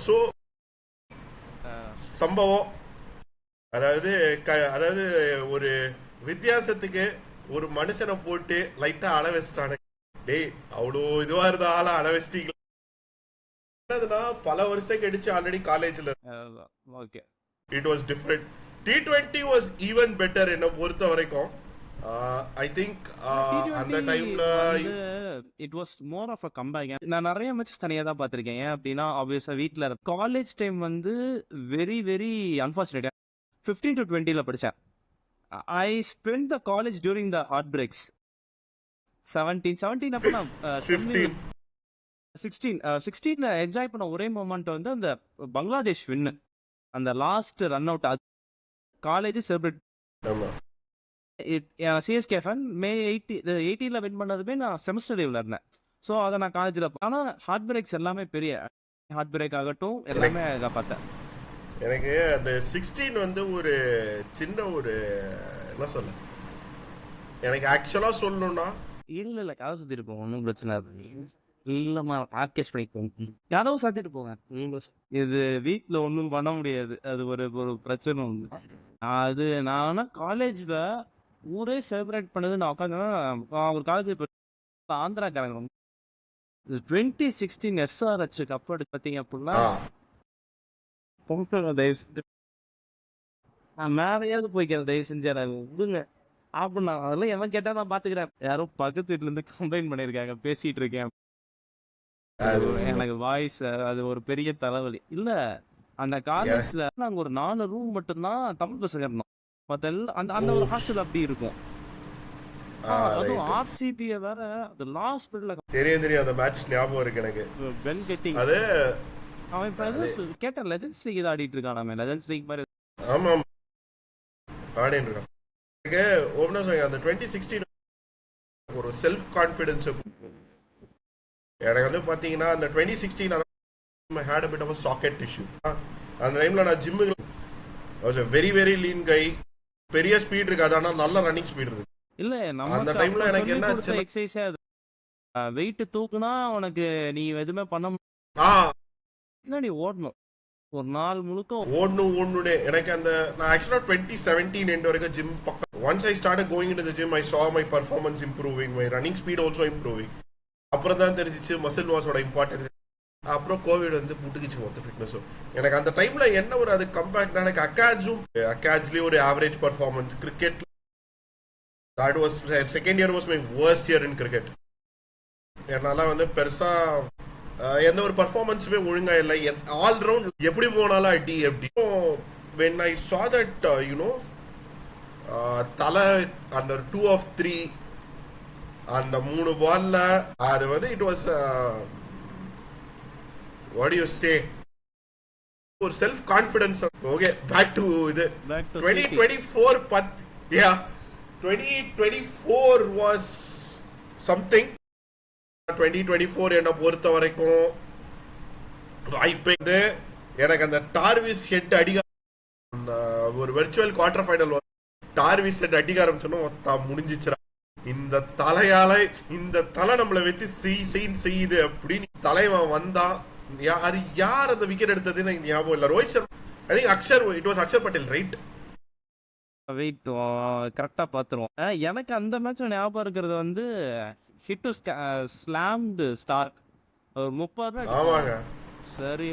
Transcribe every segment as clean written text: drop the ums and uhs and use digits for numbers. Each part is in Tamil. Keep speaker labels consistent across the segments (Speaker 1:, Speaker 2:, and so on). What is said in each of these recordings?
Speaker 1: ஸோ சம்பவம் அதாவது அதாவது ஒரு வித்தியாசத்துக்கு ஒரு மனுஷனை போட்டு லைட்டா அட வச்சிட்டானு. டேய் அவ்வளோ இதுவா இருந்தா ஆளா அட வச்சிட்டீங்களா? பல வருஷம் கழிச்சு ஆல்ரெடி காலேஜ்ல
Speaker 2: okay
Speaker 1: it was different. T20 was even better என்ன பொறுத்த வரைக்கும். ஐ திங்க் அந்த டைம்ல
Speaker 2: it was more of a comeback. நான் நிறைய மேட்ச் தனியாக தான் பார்த்துருக்கேன். ஏன் அப்படின்னா ஆப்வியஸாக வீட்டில் காலேஜ் டைம் வந்து வெரி வெரி அன்ஃபார்ச்சுனேட். 15 to 20 படித்தேன். I spend the college during the hard breaks. 17 அப்போ நான் 16 என்ஜாய் பண்ண ஒரே மொமெண்ட் வந்து அந்த பங்களாதேஷ் வின்னு, அந்த லாஸ்ட் ரன் அவுட். அது college celebrate. CSK fan. May 18 win பண்ணதுமே நான் செமஸ்டர் லீவ்ல இருந்தேன். ஸோ அதை நான் காலேஜில், ஆனால் ஹார்ட் பிரேக்ஸ் எல்லாமே பெரிய ஹார்ட் பிரேக் ஆகட்டும் எல்லாமே பார்த்தேன்.
Speaker 1: எனக்கு அந்த 16 வந்து ஒரு சின்ன ஒரு என்ன சொல்ல, எனக்கு ஆக்சுவலா சொல்லணும்னா
Speaker 2: இல்லை கதவை சுற்றிட்டு போவோம், ஒன்றும் பிரச்சனை இல்லைம்மா. ஆர்கெஸ்ட் பண்ணிப்போம், கதவை சாத்திட்டு போங்க. இது வீட்டில் ஒன்றும் பண்ண முடியாது, அது ஒரு பிரச்சனை உண்டு. அது நான் காலேஜில் ஊரே செலிப்ரேட் பண்ணது. நான் உட்காந்து ஒரு காலேஜ் ஆந்திராக்காரங்க 2016 SRH கப் எடுத்து பார்த்தீங்க அப்படின்னா தயவு செஞ்சு நான் மேலேயாவது போய்க்கிறேன், தயவு செஞ்சு விடுங்க அப்படின்னா. அதெல்லாம் எவன் கேட்டா நான் பாத்துக்கிறேன். யாரோ பக்கத்து வீட்டுல இருந்து கம்ப்ளைண்ட் பண்ணிருக்காங்க, பேசிட்டு இருக்கேன். எனக்கு வாய்ஸ் அது ஒரு பெரிய தலைவலி. இல்ல அந்த காலேஜ்ல நாங்க ஒரு 4 ரூம் மட்டும்தான் தமிழ் பசங்க இருந்தோம். மத்த எல்லாம் அந்த ஒரு ஹாஸ்டல் அப்படி இருக்கும். அதுவும் ஆர்சிபியை வேற அது லாஸ்ட் பீரியட்ல
Speaker 1: தெரியும் அந்த மேட்ச் ஞாபகம் இருக்கு எனக்கு.
Speaker 2: பென் கெட்டிங்
Speaker 1: அது
Speaker 2: அவன் இப்ப கேட்ட லெஜெண்ட்ஸ் லீக் இதை ஆடிட்டு இருக்கான். லெஜெண்ட்ஸ் லீக் மாதிரி.
Speaker 1: ஆமா ஆடிட்டு இருக்கான். எனக்கு ஓபனா சொல்றேன், அந்த 2016 ஒரு செல்ஃப் கான்ஃபிடன்ஸ் எனக்கு வந்து பாத்தீங்கன்னா அந்த 2016 I had a bit of a socket issue. அந்த டைம்ல நான் ஜிம்முக்கு was a very very lean guy. பெரிய ஸ்பீட் இருக்காது, ஆனா நல்ல ரன்னிங் ஸ்பீட் இருக்கு.
Speaker 2: இல்ல
Speaker 1: அந்த டைம்ல எனக்கு என்ன
Speaker 2: எக்ஸர்சைஸ் வெயிட் தூக்குனா உனக்கு நீ எதுவுமே பண்ண நீ ஓடணும், ஒரு நாள் முழுக்க
Speaker 1: ஓடணும். எனக்கு அந்த நான் ஆக்சுவலா 2017 எண்ட் வரைக்கும் ஜிம் பக்கம். once I started going into the gym I saw my performance improving, my running speed also improving. அப்புறம் தான் தெரிஞ்சிச்சு மசில் மாஸோட இம்பார்ட்டன்ஸ். அப்புறம் கோவிட் வந்து புட்டுக்குச்சு மொத்த ஃபிட்னஸும். எனக்கு அந்த டைம்ல என்ன ஒரு அது கம்பேக்னா எனக்கு அக்காட்ஸ்லயே ஒரு average performance. Cricket that was second year was my worst year in cricket. என்னால வந்து பெருசா எந்த ஒரு பர்ஃபார்மன்ஸுமே ஒழுங்கா இல்லை. ஆல் ரவுண்ட் எப்படி போனாலும் அடி எப்படி. when I saw that தலை அந்த 2 of 3 அந்த 3 பால்ல அது வந்து it was what do you say, ஒரு self confidence. Okay back to இது 2024 yeah 2024 was something. 2024 என்ன பொறுத்த வரைக்கும் வாய்ப்பே வந்து எனக்கு அந்த டார்விஸ் ஹெட் அடிக்க ஒரு வெர்ச்சுவல் குவார்டர் ஃபைனல் டார்விஸ் ஹெட் அடிக்க ஆரம்பிச்சோன்னா முடிஞ்சிச்சுரா. இந்த தலையால இந்த தலை நம்மளை வச்சு செய்யுது அப்படின்னு தலைவன் வந்தா. அது யார் அந்த விக்கெட் எடுத்ததுன்னு எனக்கு ஞாபகம் இல்லை. Rohit Sharma, I think Akshar, it was Akshar Patel right.
Speaker 2: Wait கரெக்டா பாத்துருவோம். எனக்கு அந்த மேட்ச் ஞாபகம் இருக்கிறது வந்து ஹிட்டு ஸ்லாம்டு ஸ்டார்க் ஒரு 30.
Speaker 1: ஆமாங்க
Speaker 2: சரி.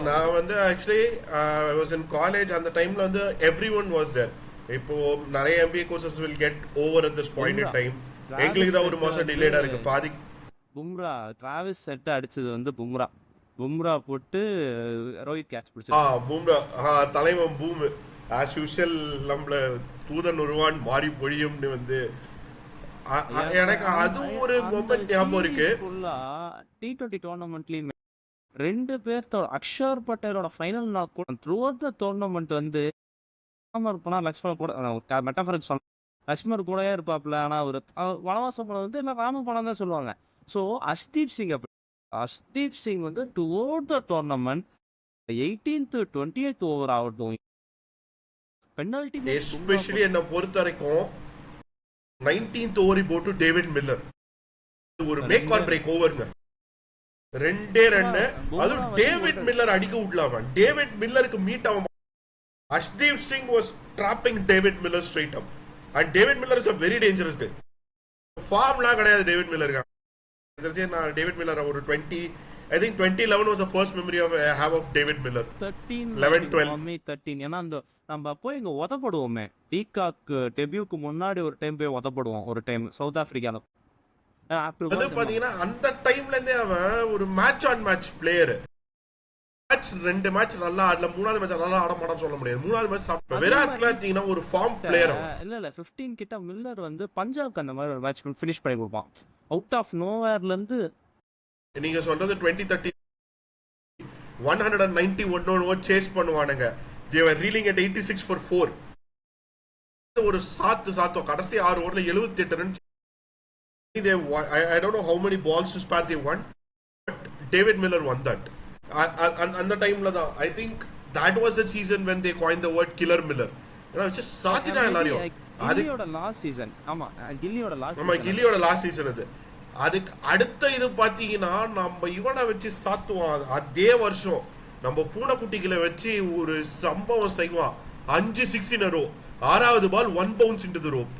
Speaker 1: நான் வந்து actually I was in college. அந்த டைம்ல வந்து எவ்ரிஒன் வாஸ் தேர். இப்போ நிறைய MBA courses will get over at this point in time. எங்களுக்கு தான் ஒரு மாசம் டிலேடா இருக்கு பாதி.
Speaker 2: பும்ரா டிராவிஸ் செட் அடிச்சது வந்து பும்ரா போட்டு ரோஹித் கேட்ச் பிடிச்சா.
Speaker 1: பும்ரா தலைவன் பூம் as usual நம்மள தூதன் ஒருவான் மாறி பொழியும்னு வந்து எனக்கு அது ஒரு மொமெண்ட் ஞாபகம் இருக்கு.
Speaker 2: T20 டோர்னமெண்ட்லயும் 2 பேர்த்தோட அக்ஷர் பட்டேலோட ஃபைனல் நாக் கூட த்ரூ அவுட் த டோர்னமெண்ட் வந்து இருப்பானா. லக்ஷ்மண் கூட மெட்டாஃபரிக் சொல்ல லக்ஷ்மண் கூடயே இருப்பாப்ல. ஆனா ஒரு வனவாசம் படம் வந்து எல்லாம் ராம படம் தான் சொல்லுவாங்க. ஸோ அஷ்தீப் சிங் வந்து டுவோர்ட் the tournament 18th to 20th over ஆகட்டும் பெனால்டி
Speaker 1: எஸ்பெஷலி என்ன பொறுத்த வரைக்கும் 19th ஓவர் போட்டு டேவிட் மில்லர் ஒரு மேக் ஆர் பிரேக் ஓவருங்க. ரெண்டே ரன்னு. அதுவும் டேவிட் மில்லர் அடிக்க விடலாம். டேவிட் மில்லருக்கு மீட் அவன். Ashdeep Singh was trapping David Miller straight up. And David Miller is a very dangerous guy. ஃபார்ம்லாம் கிடையாது டேவிட் மில்லருக்கு. நான் டேவிட் மில்லர் ஒரு 20, I think 2011 was the first memory of I have of David Miller. 11 12
Speaker 2: 13. ஏன்னா அந்த நம்ம போய் இங்க உதப்படுவோமே, டீகாக் டெபியூக்கு முன்னாடி ஒரு டைம் போய் உதப்படுவோம் ஒரு டைம் சவுத் ஆப்பிரிக்கால.
Speaker 1: அது பாத்தீங்கன்னா அந்த டைம்ல இருந்தே அவன் ஒரு match on match player. Match 2 match நல்லா ஆடல, 3ஆவது மேட்ச் நல்லா ஆட மாட்டான்னு சொல்ல முடியாது. 3ஆவது மேட்ச் விராட்ல பாத்தீங்கன்னா ஒரு ஃபார்ம் பிளேயர்.
Speaker 2: இல்ல 15 கிட்ட மில்லர் வந்து பஞ்சாப்க்கு அந்த மாதிரி ஒரு மேட்ச் ஃபினிஷ் பண்ணி கொடுப்பான் அவுட் ஆஃப் நோவேர்ல இருந்து.
Speaker 1: நீங்க சொல்றது 2013 191 ஓவர் சேஸ் பண்ணுவானுங்க. they were reeling at 86 for 4. ஒரு சாத்தோ கடைசி 6 ஓவர்ல 78 run. I don't know how many balls to spare they won, but David Miller won that. அந்த டைம்ல தான் I think that was the season when they coined the word killer Miller. just சாத்திட்டா எல்லாரையும்.
Speaker 2: கில்லியோட லாஸ்ட் சீசன். ஆமா
Speaker 1: கில்லியோட லாஸ்ட் சீசன் அது. அதுக்கு அடுத்த இது பாத்தீங்கன்னா நம்ம இவனை வச்சு சாத்துவான். அதே வருஷம் நம்ம பூனைக்குட்டிகளை வச்சு ஒரு சம்பவம் செய்வான். 5 6 in a row. 6வது பால் 1 bounce into the rope.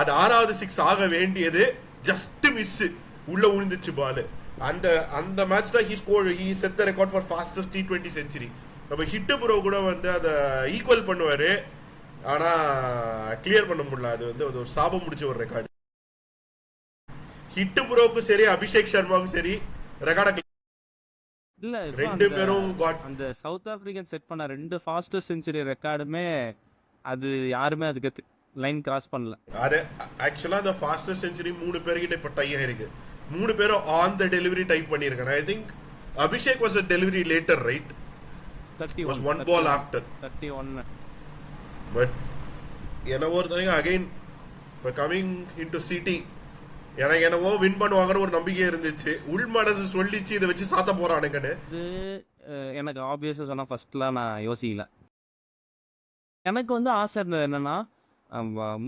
Speaker 1: அது 6வது 6 ஆக வேண்டியது ஜஸ்ட் மிஸ், உள்ள விழுந்துச்சு பால். அந்த மேட்ச்ல he set the record for fastest T20 century. நம்ம ஹிட்டு ப்ரோ கூட வந்து அதை ஈக்குவல் பண்ணுவாரு, ஆனா கிளியர் பண்ண முடியல. அது வந்து ஒரு சாபம் முடிச்ச ஒரு ரெக்கார்டு. ஹிட்டு ப்ரோக்கு சரி அபிஷேக் சர்மாவுக்கு சரி ரெக்கார்ட்
Speaker 2: இல்ல.
Speaker 1: ரெண்டு பேரும்
Speaker 2: அந்த சவுத் ஆப்பிரிக்கன் செட் பண்ண 2 ஃபாஸ்டஸ்ட் செஞ்சுரி ரெக்கார்டுமே அது யாருமே அதுக்கு லைன் கிராஸ் பண்ணல.
Speaker 1: அது ஆக்சுவலா அந்த ஃபாஸ்டஸ்ட் செஞ்சுரி 3 பேர்கிட்ட இப்ப டை ஆயிருக்கு. 3 பேரும் ஆன் த டெலிவரி டைப் பண்ணிருக்காங்க. ஐ think Abhishek was a delivery later, right?
Speaker 2: 31
Speaker 1: was one ball after
Speaker 2: 31.
Speaker 1: But என்ன ஒருத்தங்க அகைன் கமிங் இன்டு சிட்டி எனக்கு என்னவோ வின் பண்ணுவாங்கன்னு ஒரு நம்பிக்கை இருந்துச்சு. உள் மனசு சொல்லிச்சு இதை வச்சு சாத்த போறானுங்கன்னு.
Speaker 2: எனக்கு ஆப்வியஸா சொன்னா ஃபர்ஸ்ட்லாம் நான் யோசிக்கல. எனக்கு வந்து ஆசை இருந்தது என்னன்னா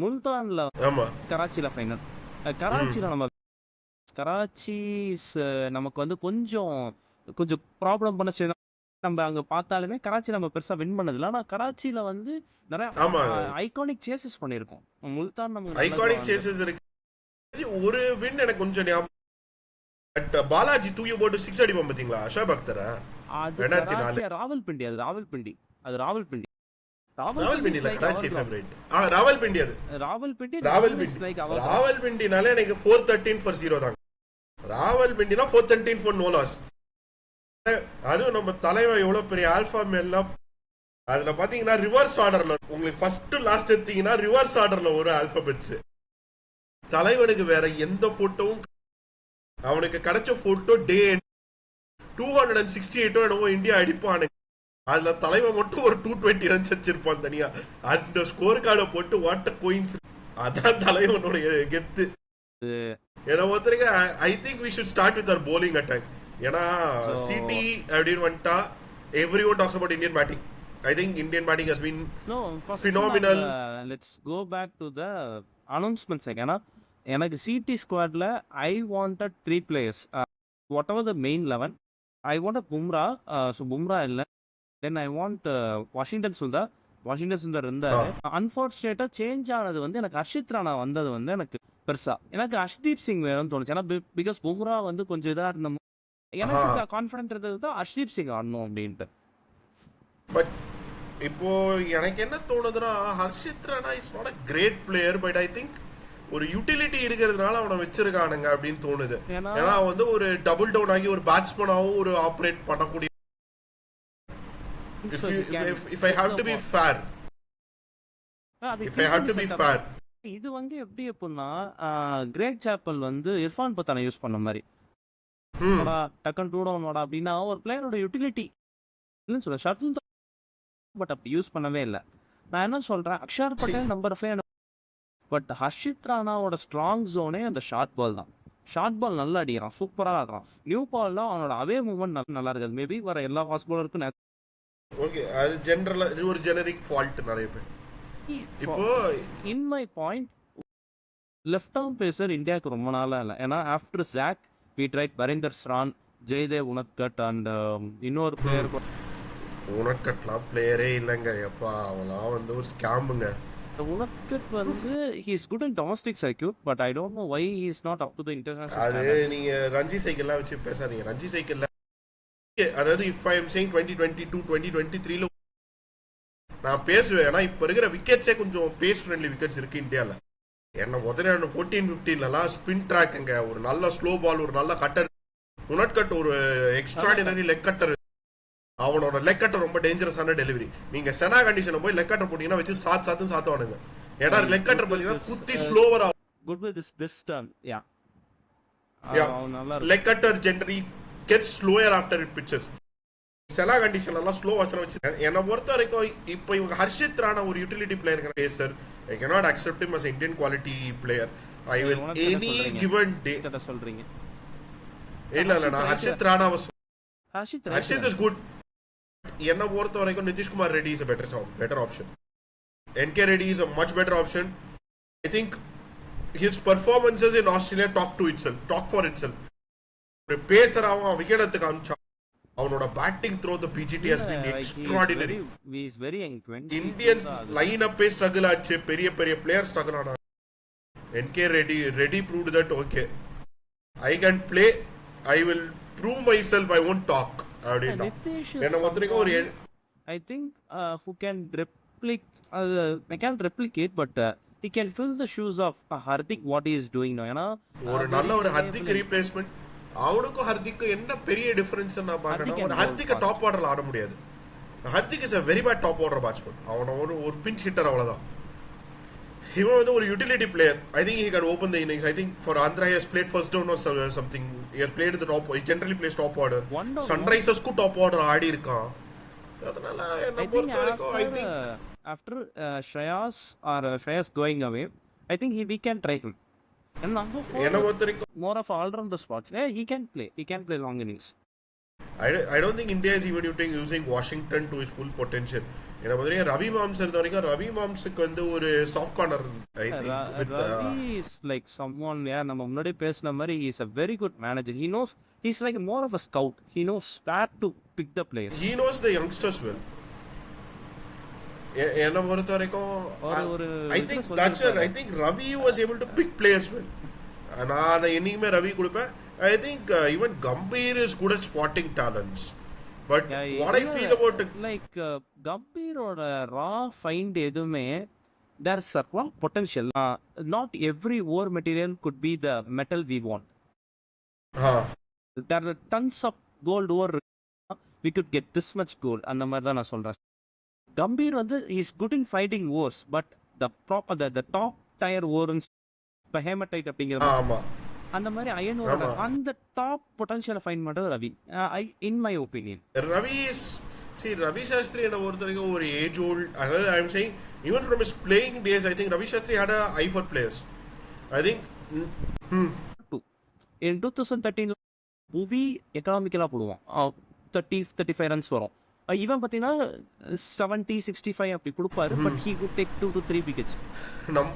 Speaker 2: முல்தான்ல கராச்சியில ஃபைனல். கராச்சியில கராச்சி நமக்கு வந்து கொஞ்சம் ப்ராப்ளம் பண்ண செய்யணும். நம்ம அங்க பார்த்தாலுமே கராச்சி நம்ம பெருசா வின் பண்ணதில்லை. ஆனா கராச்சியில வந்து நிறைய ஐகானிக் சேசஸ் பண்ணிருக்கோம். முல்தான் நம்ம
Speaker 1: ஐகானிக் சேசஸ் இருக்கு. ஒரு வின் எனக்கு கொஞ்சம் ஞாபகம். பாலாஜி தூக்கி போட்டு 6 அடிப்பான் பாத்தீங்களா, அஷாப் அக்தரா?
Speaker 2: ராவல்பிண்டி.
Speaker 1: ராவல்பிண்டினால எனக்கு 413 for 0 தாங்க. ராவல்பிண்டினா 413 for no loss. அதுவும் நம்ம தலைவன் எவ்வளவு பெரிய ஆல்பா மேல்லாம். அதுல பாத்தீங்கன்னா ரிவர்ஸ் ஆர்டர்ல உங்களுக்கு ஃபர்ஸ்ட் லாஸ்ட் எடுத்தீங்கன்னா ரிவர்ஸ் ஆர்டர்ல ஒரு ஆல்பபெட்ஸ். தலைவனுக்கு வேற எந்த போட்டோவும் அவனுக்கு கிடைச்ச போட்டோ டே 268 என்னவோ இந்தியா அடிப்பானு. அதுல தலைவன் மட்டும் ஒரு 220 ரன்ஸ் வச்சிருப்பான் தனியா. அந்த ஸ்கோர் கார்டை போட்டு வாட்டர் கோயின்ஸ். அதான் தலைவனோட கெத்து. ஏன்னா ஒருத்தருக்கு I think we should start with our bowling attack. ஏன்னா சிடி அப்படின்னு வந்துட்டா everyone talks about Indian batting. I think Indian batting has been phenomenal.
Speaker 2: Let's go back to the announcements. எனக்கு CD ஸ்குவாட்ல I wanted 3 players. Whatever the main 11, I wanted Bumrah. So Bumrah இல்ல. Then I want Washington Sundar இருந்தாரு. அன்ஃபார்ச்சுனேட்டா சேஞ்ச் ஆனது வந்து எனக்கு ஹர்ஷித் ராணா வந்தது வந்து எனக்கு பெருசா. எனக்கு ஹர்ஷ்தீப் சிங் வேணும்னு தோணுச்சு. ஏன்னா பிகாஸ் பும்ரா வந்து கொஞ்சம் இதா இருந்த எனக்கு கான்ஃபிடென்ட் இருந்தது தான் ஹர்ஷ்தீப் சிங் ஆடணும் அப்படின்ட்டு.
Speaker 1: பட் இப்போ எனக்கு என்ன தோணுதுன்னா Harshit Rana is not a great player, but I think ஒரு யூட்டிலிட்டி இருக்கிறதுனால அவனை வச்சிருக்கானுங்க அப்படின்னு தோணுது. ஏன்னா வந்து ஒரு டபுள் டவுன் ஆகி ஒரு பேட்ஸ்மேனாவும் ஒரு ஆப்ரேட் பண்ணக்கூடிய. if I have to be fair,
Speaker 2: இது வந்து எப்படி எப்படின்னா கிரேட் சாப்பல் வந்து இர்ஃபான் பத்தானை யூஸ் பண்ண மாதிரி டக்கன் டூ டவுன் வாடா அப்படின்னா ஒரு பிளேயரோட யூட்டிலிட்டி இல்லைன்னு சொல்ல ஷர்ட் பட் அப்படி யூஸ் பண்ணவே இல்லை. நான் என்ன சொல்றேன், அக்ஷர் பட்டேல் நம்பர் 5. பட் ஹர்ஷித் ராணாவோட ஸ்ட்ராங் ஜோனே அந்த ஷார்ட் பால் தான். ஷார்ட் பால் நல்லா அடிக்கிறான், சூப்பராக ஆடுறான். நியூ பால்ல அவனோட அவே மூவ்மெண்ட் நல்லா இருக்காது. மேபி வர எல்லா ஃபாஸ்ட் பாலருக்கும்
Speaker 1: ஓகே, அது ஜெனரலா இது ஒரு ஜெனரிக் ஃபால்ட் நிறைய பேர். இப்போ
Speaker 2: in my point left arm pacer இந்தியாவுக்கு ரொம்ப நாளா இல்லை. ஏன்னா after Zak we tried Barinder Sran, Jaydev Unadkat and இன்னொரு பிளேயர்
Speaker 1: உனக்கட்லாம் பிளேயரே இல்லைங்க எப்பா, அவங்களாம் வந்து ஒரு ஸ்கேமுங்க.
Speaker 2: உனத்கட் வந்து he is good in domestic circuit but I don't know why he is not up to the international
Speaker 1: அது
Speaker 2: standards.
Speaker 1: நீங்க ரஞ்சி சைக்கிள்லாம் வச்சு பேசாதீங்க. ரஞ்சி சைக்கிள்ல அதாவது if I am saying 2022 2023ல நான் பேசுவேன். ஏன்னா இப்ப இருக்கிற விக்கெட்ஸே கொஞ்சம் பேஸ் ஃப்ரெண்ட்லி விக்கெட்ஸ் இருக்கு இந்தியால. என்ன முதல்ல 14-15லாம் ஸ்பின் ட்ராக்குங்க, ஒரு நல்ல ஸ்லோ பால், ஒரு நல்ல கட்டர். உனட்கட் ஒரு எக்ஸ்ட்ராடினரி லெக் கட்டர். அவனோட லெக் கட்டர் ரொம்ப டேஞ்சரஸான டெலிவரி. நீங்க செனா கண்டிஷன்ல போய் லெக் கட்டர் போட்டீங்கன்னா வச்சு சாத்துவானுங்க. ஏன்னா லெக் கட்டர் பாத்தீங்கன்னா குத்தி ஸ்லோவரா
Speaker 2: good with this turn yeah
Speaker 1: leg cutter generally get slower after it pitches. SENA கண்டிஷன்ல எல்லாம் ஸ்லோ வச்சு வச்சிருக்கேன். என்னை பொறுத்த வரைக்கும் இப்போ இவங்க ஹர்ஷித் ராணா ஒரு utility player pacer. I cannot accept him as an Indian quality player. I will any given day
Speaker 2: சொல்றீங்க.
Speaker 1: இல்ல நான் ஹர்ஷித் ராணா ஹர்ஷித் is good. என்னை பொறுத்த வரைக்கும் Nitish Kumar Reddy is a better option. NK Reddy is a much better option. I think his performances in Australia talk for itself. ஒரு பேசறாவன் விக்கெட் எடுத்து காமிச்சா அவனோட batting throw the PGT has been extraordinary.
Speaker 2: He is very young.
Speaker 1: Indian line up struggle ஆச்சு, பெரிய பிளேயர் ஸ்ட்ரகிள் ஆனா. NK Reddy proved that okay, I can play, I will prove myself, I won't talk. அப்படினா என்ன மாதிரிக்கு ஒரு
Speaker 2: I think who can I can't replicate but he can fill the shoes of Hardik what he is doing now. ஏனா
Speaker 1: ஒரு நல்ல ஒரு ஹர்திக் ரீப்ளேஸ்மென்ட். அவனுக்கும் ஹர்திக்கும் என்ன பெரிய டிஃபரன்ஸ் நான் பாக்குறேன்னா, ஒரு ஹர்திக்க டாப் ஆர்டர்ல ஆட முடியாது. Hardik is a very bad top order batsman. அவன ஒரு பிஞ்ச் ஹிட்டர் அவ்வளவுதான். இவன் வந்து ஒரு utility player. I think he can open the innings. I think for Andhra he has played first down or something. He has played the top, he generally plays top order. Sunrisers க்கு top order ஆடி இருக்கான். அதனால என்ன பொறுத்த வரைக்கும் I think
Speaker 2: after Shreyas going away, I think we can try him. And number 4 more of all-rounder spots. Yeah, he can play long innings.
Speaker 1: I don't think India is even using Washington to his full potential. என்ன மாதிரி ரவி மாம்ஸ் இருந்த வரைக்கும் ரவி மாம்ஸ்க்கு வந்து ஒரு soft corner I think
Speaker 2: Ravi is like someone நம்ம முன்னாடி பேசின மாதிரி he is a very good manager. He's like more of a scout. He knows where to pick the players.
Speaker 1: He knows the youngsters well. என்ன பொறுத்த வரைக்கும் I think Ravi was able to pick players well. நான் அதை என்னைக்குமே ரவி கொடுப்பேன். I think even Gambhir is good at spotting talents. But what I feel about it,
Speaker 2: like Gambhir or raw find எதுமே there's a raw potential. Not every ore material could be the metal we want. There are tons of gold ore. We could get this much gold. அந்த மாதிரி தான் நான் சொல்றேன். Gambhir வந்து is good in finding ores but the top tier ores hematite அப்படிங்கிற
Speaker 1: ஆமா
Speaker 2: அந்த மாதிரி அயன் ஓர் அந்த டாப் பொட்டன்ஷியலை ஃபைண்ட் பண்றது Ravi. in my opinion
Speaker 1: Ravi Shastri என்ன பொறுத்த வரைக்கும் ஒரு ஏஜ் ஓல்ட். அதாவது I am saying even from his playing days I think Ravi Shastri had a eye for players. I think
Speaker 2: in 2013 movie எக்கனாமிக்கலா போடுவான் 30-35 ரன்ஸ் வரும். இவன் பார்த்தீங்கன்னா 70-65 அப்படி கொடுப்பாரு. But he could take 2 to 3 wickets.
Speaker 1: நம்ம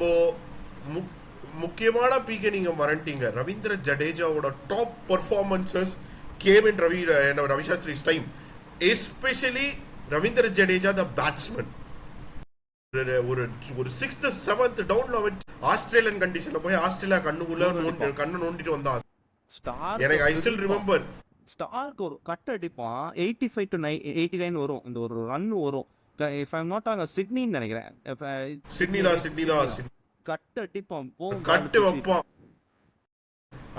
Speaker 1: முக்கியமான பீக்கை நீங்க மறந்துட்டீங்க. ரவீந்திர ஜடேஜாவோட top performances came in Ravi Shastri's time. Especially Ravindra Jadeja the batsman. ஒரு 6th 7th டவுன்ல ஆஸ்திரேலியன் கண்டிஷன்ல போய் ஆஸ்திரேலியா கண்ணு நோண்டிட்டு வந்தான். எனக்கு ஐ ஸ்டில் ரிமெம்பர்
Speaker 2: ஸ்டார்க்கு ஒரு கட் அடிப்பான் 85 to 89 வரும். இந்த ஒரு ரன் வரும். if I'm not wrong சிட்னின்னு நினைக்கிறேன்.
Speaker 1: சிட்னி தான்
Speaker 2: கட் அடிப்பான்
Speaker 1: கட்டு வைப்பான்.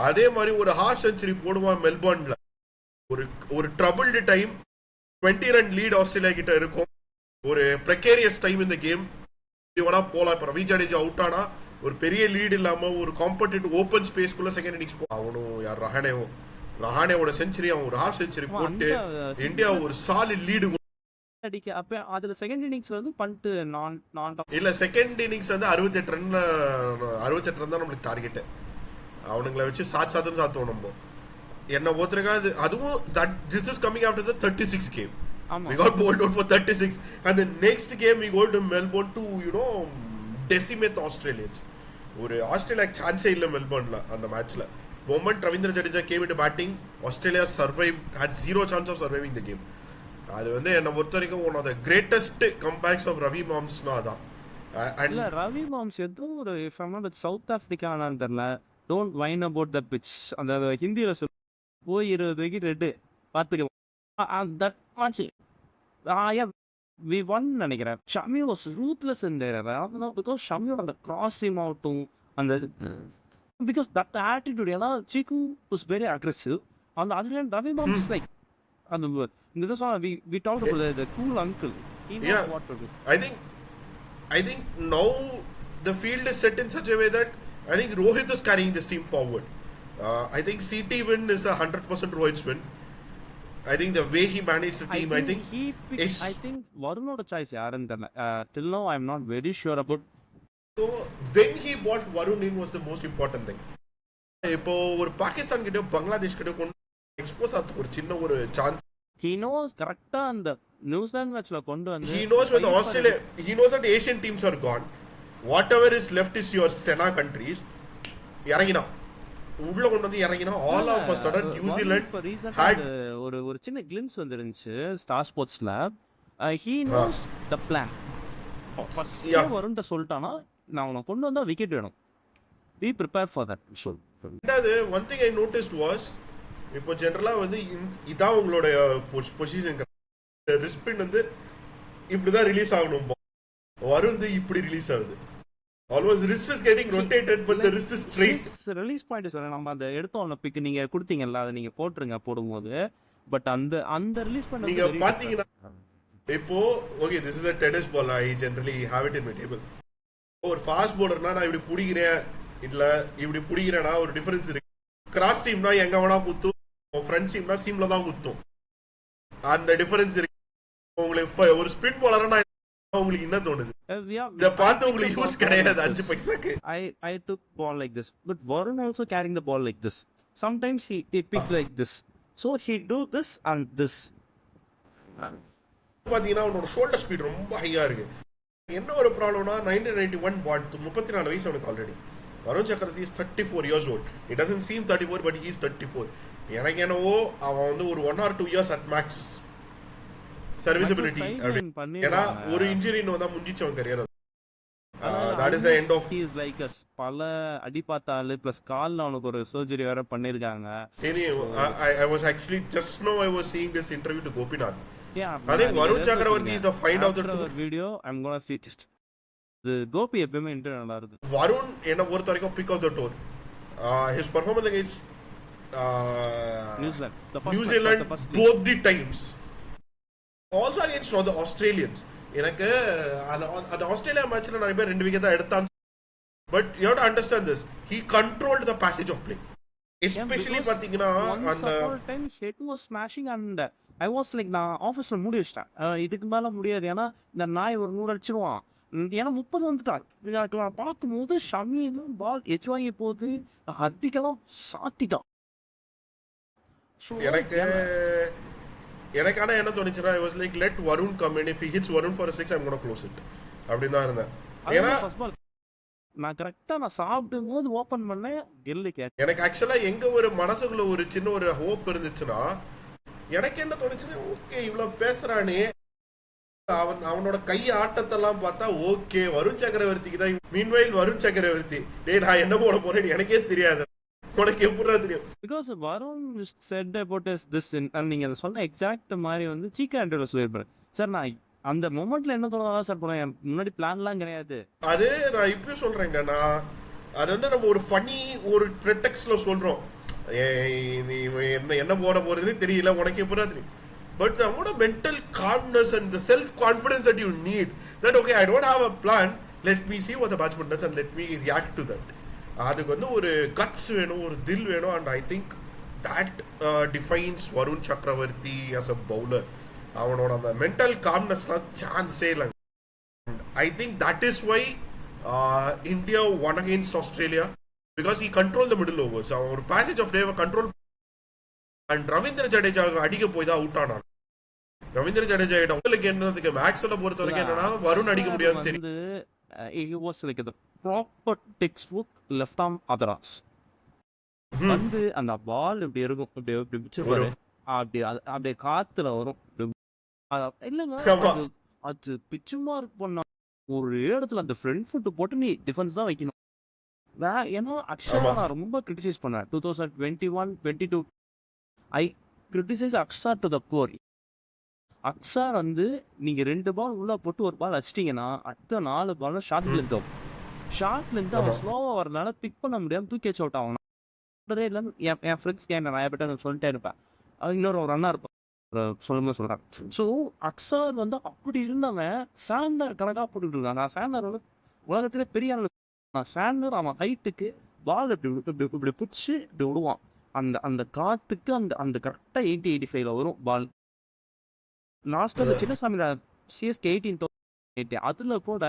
Speaker 1: அதே மாதிரி ஒரு ஹாஃப் செஞ்சுரி போடுவான் மெல்பர்ன்ல. ஒரு troubled time 20 run lead Australia கிட்ட இருக்கும். ஒரு பிரெக்கேரியஸ் டைம் இந்த கேம் இவனா போலாம். இப்ப ரவி ஜடேஜா அவுட் ஆனா ஒரு பெரிய லீட் இல்லாம ஒரு காம்படிட்டிவ் ஓபன் ஸ்பேஸ்க்குள்ள செகண்ட் இன்னிங்ஸ் அவனும் யார் ரஹானேவோட செஞ்சுரி அவன் ஒரு ஹாஃப் செஞ்சுரி போட்டு இந்தியா ஒரு சாலிட் லீடு
Speaker 2: அடிக்க. அப்ப அதுல செகண்ட் இன்னிங்ஸ் வந்து பண்ணிட்டு நான்
Speaker 1: இல்ல செகண்ட் இன்னிங்ஸ் வந்து 68 ரன் தான் நம்மளுக்கு டார்கெட். அவனுங்களை வச்சு சாத்துவோம் நம்ம. என்ன ஒருத்தருக்கா அதுவும் this is coming after the 36 game. We got bowled out for 36 and the next game we go to Melbourne to decimate Australians. ஒரு ஆஸ்திரேலியா சான்ஸே இல்ல மெல்பர்ன்ல அந்த மேட்ச்ல. moment Ravindra Jadeja came into batting, Australia had zero chance of surviving the game. அது வந்து என்ன பொறுத்த வரைக்கும் one of the greatest comebacks of Ravi மாம்ஸ்னா அதான்.
Speaker 2: இல்ல ரவி மாம்ஸ் ஏதோ ஒரு சவுத் ஆப்பிரிக்கானான்னு தெரியல, don't whine about the pitch அந்த ஹிந்தியில சொல்ல போய் 20 விக்கெட் ரெட்டு பார்த்துக்க தட் மேட்ச் we won நினைக்கிறேன். Shami was ruthless in there because Shami அந்த கிராஸிங் ஆகட்டும் அந்த because that attitude ஏன்னா சீக்கு was very aggressive அந்த அதுல ரவி மாம்ஸ் லைக் அந்த this one we talked about the cool uncle. He knows what to do.
Speaker 1: I think now the field is set in such a way that I think Rohit is carrying this team forward. I think CT win is a 100% Rohit's win. I think the way he managed the team, I think
Speaker 2: Varunoda choice yaran therla till now I am not very sure about.
Speaker 1: So when he bought Varun in was the most important thing. இப்போ ஒரு பாகிஸ்தான் கிட்ட பங்களாதேஷ் கிட்ட கொண்டு எக்ஸ்போஸ் ஆக ஒரு சின்ன ஒரு சான்ஸ்.
Speaker 2: He knows கரெக்ட்டா அந்த நியூசிலாந்து மேட்ச்ல கொண்டு வந்து
Speaker 1: he knows when the Australia he knows that the Asian teams are gone, whatever is left is your Sena countries. இறங்கினா உள்ள கொண்டு வந்து இறங்கினா all of a sudden New Zealand had
Speaker 2: ஒரு சின்ன கிளிம்ஸ் வந்துருந்துச்சு ஸ்டார் ஸ்போர்ட்ஸ்ல. he knows the plan. First வருண்ட சொல்லிட்டானா நான் உன கொண்டு வந்தா விக்கெட் வேணும், be prepared for that. So
Speaker 1: one thing I noticed was இப்போ ஜெனரலா வந்து இதான் உங்களோட பொசிஷன் ரிஸ்பின் வந்து இப்படிதான் ரிலீஸ் ஆகணும், வருண் இப்படி ரிலீஸ் ஆகுது. Almost wrist is getting rotated but the wrist is straight.
Speaker 2: Release point is நம்ம அந்த எடுத்தோம் பிக் நீங்க கொடுத்தீங்கல்ல அதை நீங்க போட்டுருங்க போடும்போது. பட் அந்த ரிலீஸ் பண்ண
Speaker 1: நீங்க பாத்தீங்கன்னா இப்போ okay this is a tennis ball, I generally have it in my table. ஒரு ஃபாஸ்ட் bowlerனா நான் இப்படி புடிக்கிறேன் இல்ல இப்படி புடிக்கிறேனா ஒரு டிஃபரன்ஸ் இருக்கு. கிராஸ் சீம்னா எங்க வேணா குத்தும், ஃப்ரண்ட் சீம்னா சீம்ல தான் குத்தும், அந்த டிஃபரன்ஸ் இருக்கு. உங்களுக்கு ஒரு ஸ்பின் bowler-னா உங்களுக்கு என்ன தோணுது? இத பார்த்து உங்களுக்கு யூஸ் கிடையாது 5 பைசாக்கு.
Speaker 2: I took ball like this but Varun also carrying the ball like this. Sometimes he picked like this, so he do this and this.
Speaker 1: பாத்தீங்கன்னா அவனோட ஷோல்டர் ஸ்பீட் ரொம்ப ஹையா இருக்கு. என்ன ஒரு ப்ராப்ளம்னா 1991 பாட் 34 வயசு அவனுக்கு ஆல்ரெடி. வருண் சக்கரவர்த்தி is 34 years old. It doesn't seem 34 but he is 34. எனக்கு என்னவோ அவன் வந்து ஒரு 1 or 2 years at max serviceability ஏன்னா ஒரு இன்ஜுரி வந்தா முடிஞ்சிச்சு அவன் career. that is the end of
Speaker 2: he is like a பல அடிபாத்தால பிளஸ் கால்ல அவனுக்கு ஒரு சர்ஜரி வேற பண்ணிருக்காங்க.
Speaker 1: I was actually just now I was seeing this interview to Gopinath. I think Varun Chakravarti is the find of the tour
Speaker 2: video. I'm going to see just the Gopi எப்பவுமே இன்டர்வியூ நல்லா இருக்கு.
Speaker 1: வருண் என்ன பொறுத்த வரைக்கும் pick of the tour. His performance against New Zealand both the times, also against the Australians. எனக்கு அந்த ஆஸ்திரேலியா மேட்ச்ல நிறைய பேர் 2 விக்கெட் தான் எடுத்தான். But you have to understand this, he controlled the passage of play, especially பாத்தீங்கன்னா அந்த
Speaker 2: time Hittu was smashing and I was like நான் ஆபீஸ்ல மூடி வச்சிட்டேன், இதுக்கு மேல முடியாது ஏன்னா இந்த நாய் ஒரு 100 அடிச்சிடுவான் ஏன்னா 30 வந்துட்டான். நான் பார்க்கும்போது ஷமி பால் எச் வாங்கி போகுது ஹத்திக்கெல்லாம் சாத்திட்டான்.
Speaker 1: எனக்கான என்ன தோணுச்சுன்னா I was like let Varun come in, if he hits Varun for a 6 I'm going to close it அப்படின்னு தான் இருந்தேன். ஏன்னா
Speaker 2: நான் கரெக்டா நான் சாப்பிடும் போது ஓபன் பண்ணேன் கெல்லு கேட்.
Speaker 1: எனக்கு ஆக்சுவலா எங்க ஒரு மனசுக்குள்ள ஒரு சின்ன ஒரு ஹோப் இருந்துச்சுன்னா எனக்கு என்ன தோணுச்சுன்னா ஓகே இவ்வளவு பேசுறானே அவனோட கை ஆட்டத்தெல்லாம் பார்த்தா ஓகே வருண் சக்கரவர்த்திக்கு தான். மீன்வைல் வருண் சக்கரவர்த்தி டேய் நான் என்ன போட போறேன்னு எனக்கே தெரியாது, உனக்கு எப்படிடா தெரியும்?
Speaker 2: Because Varun set about this நீங்க அதை சொன்ன எக்ஸாக்ட் மாதிரி வந்து சீக்கா இன்டர்வியூ சொல்லியிருப்பேன் சார். நான் அந்த மொமெண்ட்ல என்ன தோணுதா சார் போனேன், முன்னாடி பிளான்லாம் கிடையாது.
Speaker 1: அது நான் இப்பயும் சொல்றேங்க, நான் அது வந்து நம்ம ஒரு ஃபனி ஒரு ப்ரெட்டெக்ஸ்ட்ல சொல்றோம், நீ என்ன போட போறதுன்னு தெரியல உனக்கு எப்படிடா தெரியும். But the mental calmness and the self-confidence that you need, that okay, I don't have a plan, let me see what the batsman does and let me react to that. அதுக்கு வந்து ஒரு guts வேணும், ஒரு தில் வேணும், and I think that defines Varun Chakravarti as a bowler. அவனோட அந்த mental calmnessலாம் சான்ஸே இல்லை. I think that is why India won against Australia, because he controlled the middle overs. அவன் ஒரு passage of play control and Ravindra Jadeja அடிக்க போய் தான் அவுட் ஆனான். ரவீந்திர ஜடேஜா கிட்ட உங்களுக்கு என்னதுக்கு மேக்ஸ்ல பொறுத்த வரைக்கும் என்னன்னா வருண் அடிக்க முடியாதுன்னு தெரியும்.
Speaker 2: He was like the proper textbook left arm other arms. வந்து அந்த பால் இப்படி இருக்கும், இப்படி இப்படி பிடிச்சிருப்பாரு, அப்படியே காத்துல வரும். இல்லைங்க,
Speaker 1: ஆமா
Speaker 2: அது அது பிச்சு மார்க் பண்ண ஒரு இடத்துல அந்த ஃப்ரண்ட் ஃபுட் போட்டு நீ டிஃபென்ஸ் தான் வைக்கணும். ஏன்னா அக்ஷரா
Speaker 1: ஆமா
Speaker 2: நான் ரொம்ப கிரிட்டிசைஸ் பண்ணேன் 2021-22. I criticize Axar to the core. Axar வந்து நீங்க 2 பால் உள்ள போட்டு ஒரு பால் அடிச்சிட்டீங்கன்னா அடுத்த 4 பாலும் ஷார்ட்ல இருந்து அவன் ஸ்லோவா வரனால பிக் பண்ண முடியாம தூக்கி வச்சு அவுட் ஆகணும். இல்லைன்னு என் ஃப்ரெண்ட்ஸ் கேட்க நான் எப்பட்ட சொல்லிட்டே இருப்பேன். இன்னொரு ஒரு அண்ணா இருப்பான் சொல்றேன். ஸோ அக்ஷார் வந்து அப்படி இருந்தவன் சாண்டர் கணக்காக போட்டுட்டு இருக்கான். நான் சாண்டர் வந்து உலகத்திலே பெரிய ஆள். சாண்டர் அவன் ஹைட்டுக்கு பால் இப்படி பிடிச்சி இப்படி விடுவான். அந்த காத்துக்கு அந்த கரெக்டாக 80-85 வரும் பால். லாஸ்ட் அந்த சின்னசாமியில சிஎஸ்கே 18 அதுல கூட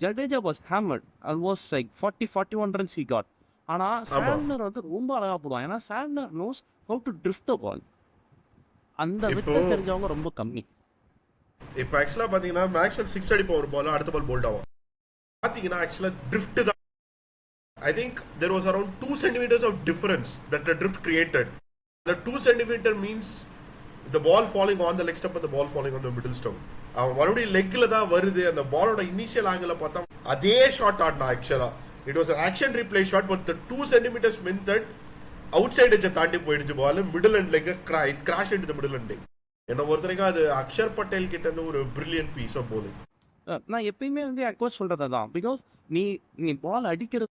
Speaker 2: Jadeja was hammered. Almost like 40-41 runs he got. ஆனா சாண்டர் வந்து ரொம்ப அழகா போடுவான். ஏன்னா Santner knows how to drift the ball. அந்த வித்தை தெரிஞ்சவங்க ரொம்ப கம்மி.
Speaker 1: இப்போ ஆக்சுவலா பாத்தீங்கன்னா மேக்ஸ்வெல் 6 அடிப்பான் ஒரு பால், அடுத்த பால் போல்ட் ஆகும். பாத்தீங்கன்னா ஆக்சுவலா ட்ரிஃப்ட் தான். I think there was around 2 centimeters of difference that the drift created. The 2 centimeter means the ball falling on the leg stump and the ball falling on the middle stump. அவன் மறுபடியும் லெக்ல தான் வருது. அந்த பாலோட இனிஷியல் ஆங்கிள் பார்த்தா அதே ஷாட் ஆடினா ஆக்சுவலா it was an action replay shot, but the 2 centimeters meant that outside edge தாண்டி போயிடுச்சு ball. Middle and leg it crashed into the middle and leg. என்ன பொறுத்தவரைக்கும் அது அக்ஷர் பட்டேல் கிட்ட இருந்து ஒரு பிரில்லியன்ட் பீஸ் ஆஃப் bowling.
Speaker 2: நான் எப்பயுமே வந்து கோச் சொல்றது தான். பிகாஸ் நீ பால் அடிக்கிறது,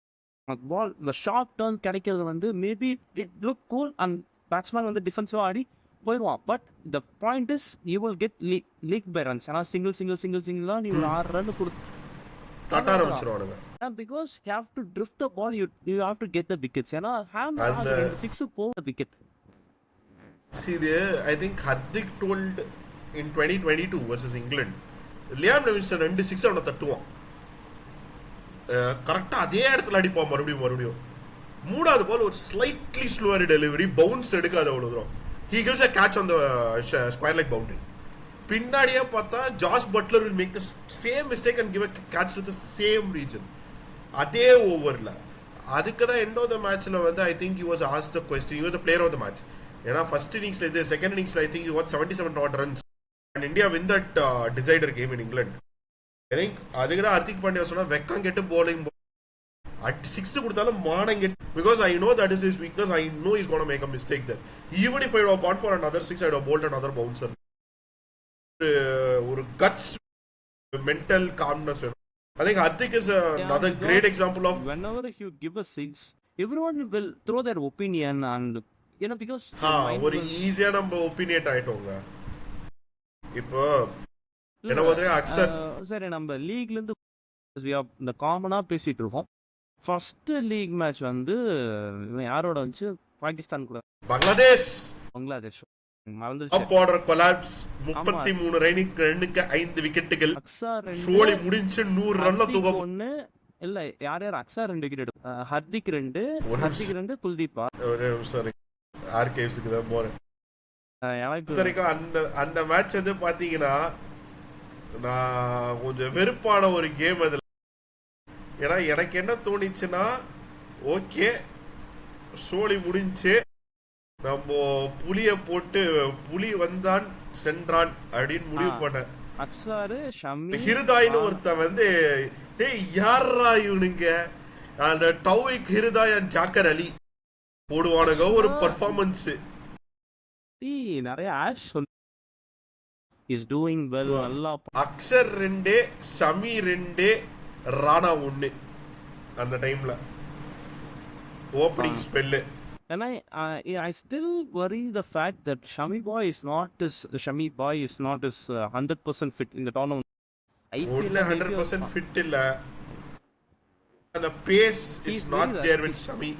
Speaker 2: பால் இந்த ஷார்ட் டர்ன் கிடைக்கிறது வந்து maybe it look cool and batsman வந்து டிஃபென்சிவாக ஆடி போயிடுவான். But the point is you will get leak by runs. ஆனால் சிங்கிளாக நீ ஒரு 6 ரன்
Speaker 1: தட்ட ஆரம்பிச்சிருவானுங்க.
Speaker 2: Because you have to drift the ball, you have to get the wickets. ஏன்னா ஹேம் 6 போக wicket.
Speaker 1: See there, I think Hardik told in 2022 versus England, Liam Livingstone 2 6 அவனை தட்டுவான். கரெக்டா அதே இடத்துல அடிப்பான் மறுபடியும். மூணாவது பால் ஒரு ஸ்லைட்லி ஸ்லோவர் டெலிவரி, பவுன்ஸ் எடுக்காத அவ்வளோ தூரம். He gives a catch on the square leg boundary. பின்னாடியே பார்த்தா Jos Buttler will make the same mistake and give a catch to the same region. அதே ஓவரில். அதுக்கு தான் எண்ட் ஆஃப் த மேட்ச்ல வந்து ஐ think he was asked the question, he was the player of the match. ஏன்னா ஃபர்ஸ்ட் இன்னிங்ஸ்ல இது, செகண்ட் இன்னிங்ஸ்ல I think he got 77 odd runs and India win that decider game in England. I think அதுக்கு தான் ஹர்திக் பாண்டியா சொன்னா வெக்கம் கெட்டு bowling at 6 கொடுத்தாலும் மானம் கெட்டு, because I know that is his weakness. I know he's going to make a mistake there. Even if I would have gone for another 6, I would have bowled another bouncer. ஒரு guts, mental calmness. I think Hardik is another great example of
Speaker 2: whenever you give a 6, everyone will throw their opinion and because
Speaker 1: ஒரு ஈஸியா நம்ம ஒபினியேட் ஆயிட்டோங்க. இப்போ என்ன மாதிரி அக்சர்
Speaker 2: சரி, நம்ம லீக்ல இருந்து இந்த காமனா பேசிட்டு இருக்கோம். ஃபர்ஸ்ட் லீக் மேட்ச் வந்து யாரோட வந்துச்சு? பாகிஸ்தான் கூட பங்களாதேஷ் மறந்துச்சு.
Speaker 1: அப்போட கொலாப்ஸ் 33 ரன்னுக்கு 5 விக்கெட்டுகள். சோலி முடிஞ்சு 100 ரன்ல தூக்க
Speaker 2: ஒண்ணு இல்ல. யார் அக்ஸா 2 விக்கெட், ஹர்திக் 2, குல்தீப்.
Speaker 1: ஒரு நிமிஷம் ஆர்கைவ்ஸ்க்கு தான் போறேன். அந்த மேட்ச் வந்து பாத்தீங்கன்னா நான் கொஞ்சம் வெறுப்பான ஒரு கேம் அதுல. ஏன்னா எனக்கு என்ன தோணிச்சுன்னா, ஓகே சோழி முடிஞ்சு நம்ம புலிய போட்டு புலி வந்தான் சென்றான் அப்படின்னு முடிவு பண்ண. ஹிருதாய்னு ஒருத்த வந்து யாரா இவனுங்க, அந்த டௌவிக் ஹிருதாய் அண்ட் ஜாக்கர் அலி போடுவானுங்க ஒரு பர்ஃபார்மன்ஸ்.
Speaker 2: நிறைய ஆஷ் இஸ் டூயிங் வெல். நல்லா
Speaker 1: அக்ஷர் 2, ஷமி 2, ராணா 1 அந்த டைம்ல opening spell.
Speaker 2: And I still worry the fact that Shami boy is not 100% fit in the tournament.
Speaker 1: IPL 100% fit இல்ல. அந்த pace is not there with Shami.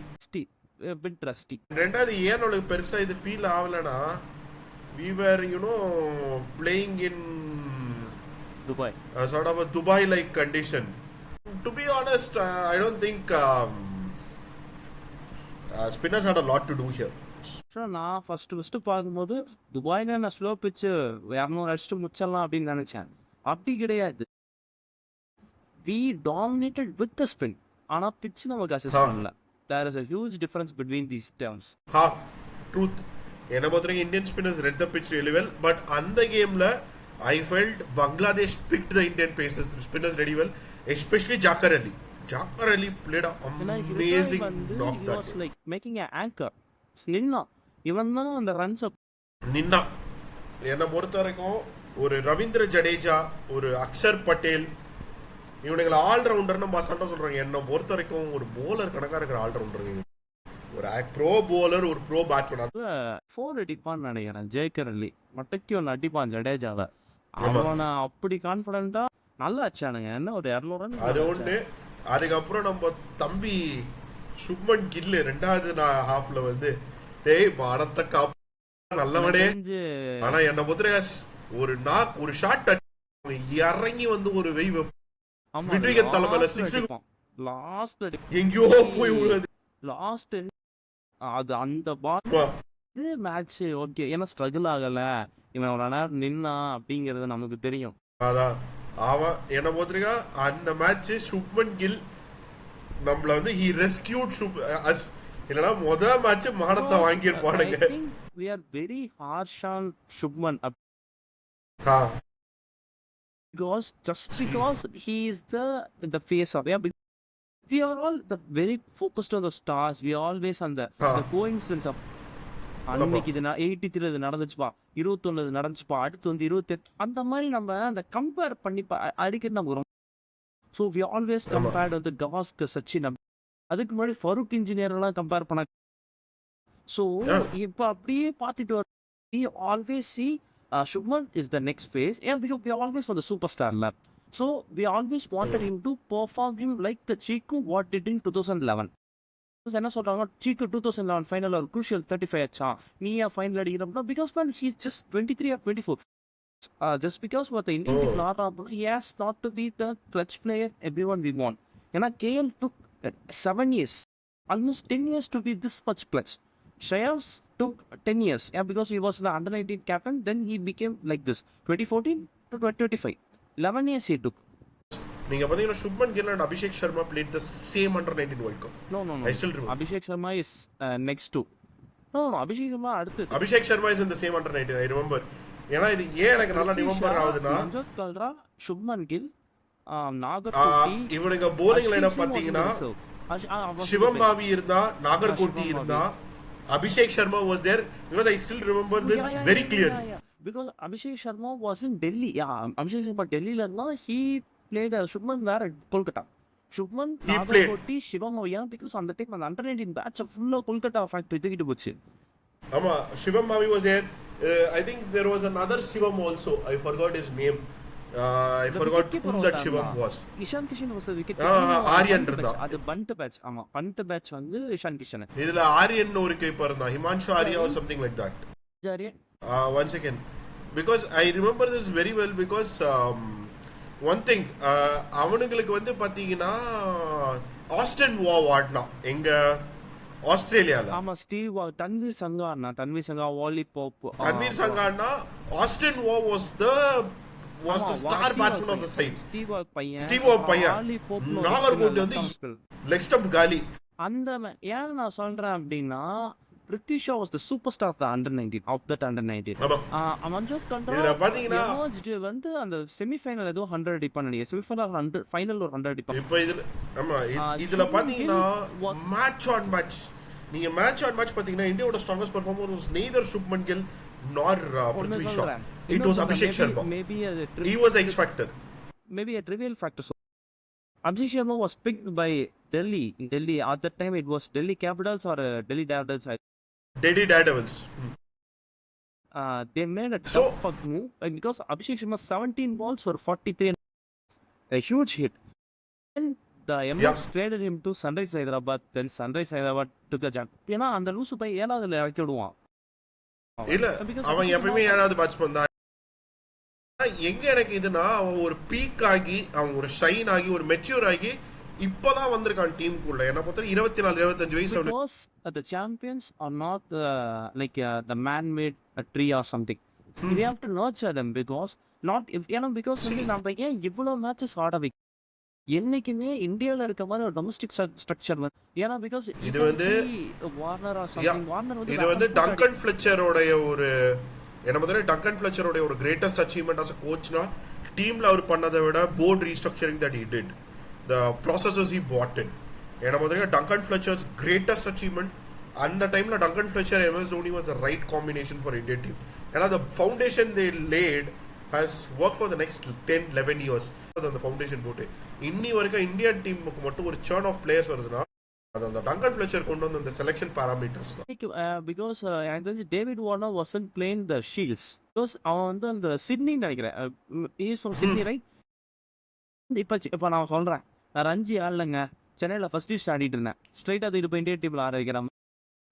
Speaker 2: A bit rusty.
Speaker 1: ரெண்டாவது ஏன் உங்களுக்கு பெருசா இது feel ஆகலனா, we were playing in
Speaker 2: Dubai,
Speaker 1: sort of a Dubai like condition. To be honest, I don't think spinners had a lot to do here.
Speaker 2: நான் ஃபர்ஸ்ட் பார்க்கும்போது துபாயில நான் ஸ்லோ பிட்ச் 200 அடிச்சுட்டு முச்சலாம் அப்படின்னு நினைச்சேன். அப்படி கிடையாது. we dominated with the spin. ஆனா பிட்ச் நமக்கு அசிஸ்ட் பண்ணல. there is a huge difference between these terms.
Speaker 1: Ha, truth. என்ன பொறுத்தவரைக்கும் Indian spinners read the pitch really well, but அந்த கேம்ல I felt Bangladesh picked the Indian pacers spinners really well, especially Jhakar Ali. Jhakar Ali played an amazing knock
Speaker 2: he
Speaker 1: that
Speaker 2: was
Speaker 1: day.
Speaker 2: like making an anchor. நின்னா இவன் தான் அந்த ரன்ஸ்
Speaker 1: நின்னா என்னை பொறுத்த வரைக்கும் ஒரு ரவீந்திர ஜடேஜா, ஒரு அக்ஷர் பட்டேல், இவனுங்களை ஆல்ரவுண்டர்னு பசங்க சொல்றாங்க. என்னை பொறுத்த வரைக்கும் ஒரு போலர் கணக்கா இருக்கிற ஆல்ரவுண்டர், ஒரு ப்ரோ போலர், ஒரு ப்ரோ பேட்ஸ்மேன்.
Speaker 2: 4 அடிப்பான்னு நினைக்கிறேன் ஜேகர் அலி, மட்டைக்கு ஒன்று அடிப்பான் ஜடேஜாவை. அவனை அப்படி கான்ஃபிடண்டா நல்லா அச்சானுங்க. என்ன ஒரு 200 ரன்
Speaker 1: அது ஒன்று. அதுக்கப்புறம் நம்ம தம்பி சுப்மன் கில் 2வது ஹாஃப்ல வந்து டேய் மானத்தை காப்பு நல்லவனே. ஆனா என்ன பொறுத்த ஒரு ஷாட் இறங்கி வந்து ஒரு வெய் தலைமையில
Speaker 2: லாஸ்ட்
Speaker 1: எங்கயோ போய் விழுது
Speaker 2: லாஸ்ட். அது அந்த பால் மேட்ச் ஓகே, ஏன்னா ஸ்ட்ரகிள் ஆகல, இவன் ஒரு நேரம் நின்னா அப்படிங்கறது நமக்கு தெரியும்.
Speaker 1: அதான் அவன் என்ன பொறுத்திருக்கா அந்த மேட்ச் சுப்மன் கில் நம்மள வந்து he rescued us. இல்லனா முதல் மேட்ச் மானத்தை வாங்கி இருப்பானுங்க.
Speaker 2: We are very harsh on Shubman because he is the face of, yeah, we are all very focused on the stars. We are always on the coincidence of அன்னைக்கு இது 83 இது நடந்துச்சுப்பா, 21 இது நடந்துச்சுப்பா, அடுத்து வந்து 28 அந்த மாதிரி நம்ம அந்த கம்பேர் பண்ணி அடிக்கடி நம்ம வரும். ஸோ வி ஆல்வேஸ் கம்பேர்ட் வந்து கவாஸ்கர், சச்சின், அதுக்கு முன்னாடி ஃபருக் இன்ஜினியர் எல்லாம் கம்பேர் பண்ண. ஸோ இப்போ அப்படியே பார்த்துட்டு வர we always see Shubman is the next phase, and because we always for the superstar lab. So we always wanted him to perform him like the Chiku what did in 2011. என்ன சொல்றாங்க, Chiku 2011 ஃபைனல் ஒரு crucial 35 ஆச்சா, நீயா final அடிக்கிறப்ப because man he's just 23 or 24. Just because what the Indian people are, he has not to be the clutch player everyone we want. ஏன்னா KL took 7 years, almost 10 years to be this much clutch. Shreyas took 10 years, yeah, because he was the under-19 captain, then he became like this 2014 to 2025, 11 years he took.
Speaker 1: நீங்க பாத்தீங்கன்னா Shubman Gill and Abhishek Sharma played the same under-19 World Cup.
Speaker 2: No.
Speaker 1: I still remember.
Speaker 2: Abhishek Sharma is next to. No, Abhishek Sharma அடுத்து.
Speaker 1: Abhishek Sharma is in the same under-19, I remember. ஏன்னா இது ஏன் எனக்கு நல்லா ரிமெம்பர் ஆகுதுன்னா
Speaker 2: மஞ்சத் கல்ரா, சுப்மன் கில், நாகர்கோட்டி,
Speaker 1: இவனுங்க bowling line-up பாத்தீங்கன்னா சிவம் பாவி இருந்தா, நாகர்கோட்டி இருந்தா, Abhishek Sharma was there, because I still remember this very clearly.
Speaker 2: Because Abhishek Sharma was in Delhi. Abhishek Sharma Delhi la இருந்தா, he played Shubman வேற கொல்கத்தா. Shubman, நாகர்கோட்டி, சிவம் பாவி, because அந்த டைம் அந்த under-19 batch full Kolkata factory தூக்கிட்டு போச்சு.
Speaker 1: ஆமா, சிவம் பாவி was there. I think there was another Shivam also. I forgot his name. I forgot whom that Shivam was.
Speaker 2: Ishan Kishan was the wicket.
Speaker 1: Aryan இருந்தா.
Speaker 2: அது பண்ட் பேட்ச். ஆமா, பண்ட் பேட்ச் வந்து இஷான் கிஷன்.
Speaker 1: இதுல ஆரியன் ஒரு கீப்பர் இருந்தா, Himanshu Arya or something like that.
Speaker 2: Aryan.
Speaker 1: One second. Because I remember this very well because one thing அவனுங்களுக்கு வந்து பாத்தீங்கன்னா ஆஸ்டன் வாவ் ஆடினா எங்க ஆஸ்திரேலியால.
Speaker 2: ஆமா, ஸ்டீவ் தன்வீர் சங்கா வாலிபாப்.
Speaker 1: தன்வீர் சங்கானா Austin Waugh was the star batsman of the side. Steve பையன் வாலிபாப். நாகர்கோட்டி வந்து லெக் ஸ்டம்ப் காலி.
Speaker 2: அந்த ஏன் நான் சொல்றேன் அப்படின்னா, Prithisha was the superstar of the under-19 of that under-19. மஞ்சத் Kalra பாத்தீங்கன்னா வந்து அந்த செமிஃபைனல் ஏதோ 100 அடிப்பான் நினைக்கிறேன். செமிஃபைனல் 100, ஃபைனல் ஒரு 100 அடிப்பான்.
Speaker 1: இப்போ இதுல பாத்தீங்கன்னா மேட்ச் ஆன் மேட்ச், நீங்க மேட்ச் ஆன் மேட்ச் பாத்தீங்கன்னா இந்தியாவோட strongest performer was neither Shubman Gill nor Prithvi Shaw. It was Abhishek Sharma. He was the X factor.
Speaker 2: Maybe a trivial factor. Abhishek Sharma was picked by Delhi. In Delhi at that time it was Delhi Capitals or Delhi Daredevils.
Speaker 1: Delhi Daredevils.
Speaker 2: They made a tough move because Abhishek Sharma 17 balls for 43, a huge hit. And the MS traded him to Sunrise Hyderabad. Then Sunrise Hyderabad took a jump. ஏன்னா அந்த லூசு பை 7வது இறக்கி விடுவான்.
Speaker 1: இல்ல, அவன் எப்பவுமே 7வது பேட்ஸ்மேன் தான். எங்க எனக்கு இதுனா அவன் ஒரு பீக் ஆகி, அவன் ஒரு ஷைன் ஆகி, ஒரு மெச்சூர் ஆகி இப்பதான் வந்திருக்கான் டீமுக்குள்ள. என்ன பார்த்தா 24-25 வயசு.
Speaker 2: Because the champions are not like the man-made tree or something. We have to nurture them because not if because நம்ம ஏன் இவ்வளவு மேட்சஸ் ஆட வைக்க என்னைக்குமே இந்தியால இருக்க மாதிரி ஒரு டொமஸ்டிக் ஸ்ட்ரக்சர் வந்து ஏன்னா பிகாஸ்
Speaker 1: இது வந்து
Speaker 2: வார்னர் ஆர் சம்திங் வார்னர் வந்து
Speaker 1: இது வந்து டங்கன் ஃப்ளெச்சரோட ஒரு என்ன மாதிரி டங்கன் ஃப்ளெச்சரோட ஒரு கிரேட்டஸ்ட் அச்சீவ்மெண்ட் ஆஸ் அ கோச்னா டீம்ல அவர் பண்ணதை விட board restructuring that he did the processes he put in என்ன மாதிரி டங்கன் ஃப்ளெச்சர்ஸ் கிரேட்டஸ்ட் அச்சீவ்மெண்ட் அந்த டைம்ல Duncan Fletcher MS Dhoni was the right combination for Indian team ஏன்னா the foundation they laid has worked for the next 10-11 years அந்த ஃபவுண்டேஷன் போட்டு இன்னி வரைக்கும் இந்தியன் டீமுக்கு மட்டும் ஒரு churn of players வருதுன்னா அது அந்த டங்கன் ஃப்ளெச்சர் கொண்டு வந்த அந்த செலெக்ஷன் பாராமீட்டர்ஸ் தான்
Speaker 2: பிகாஸ் எனக்கு தெரிஞ்சு David Warner wasn't playing the shields because அவன் வந்து அந்த சிட்னி நினைக்கிறேன் இஸ் ஃப்ரம் சிட்னி ரைட் இப்போ நான் சொல்றேன் நான் ரஞ்சி ஆடலைங்க சென்னையில் ஃபர்ஸ்ட் டிவிஷன் ஆடிட்டு இருந்தேன் ஸ்ட்ரைட்டாக தூக்கிட்டு போய் இந்தியன் டீமில் ஆட வைக்கிற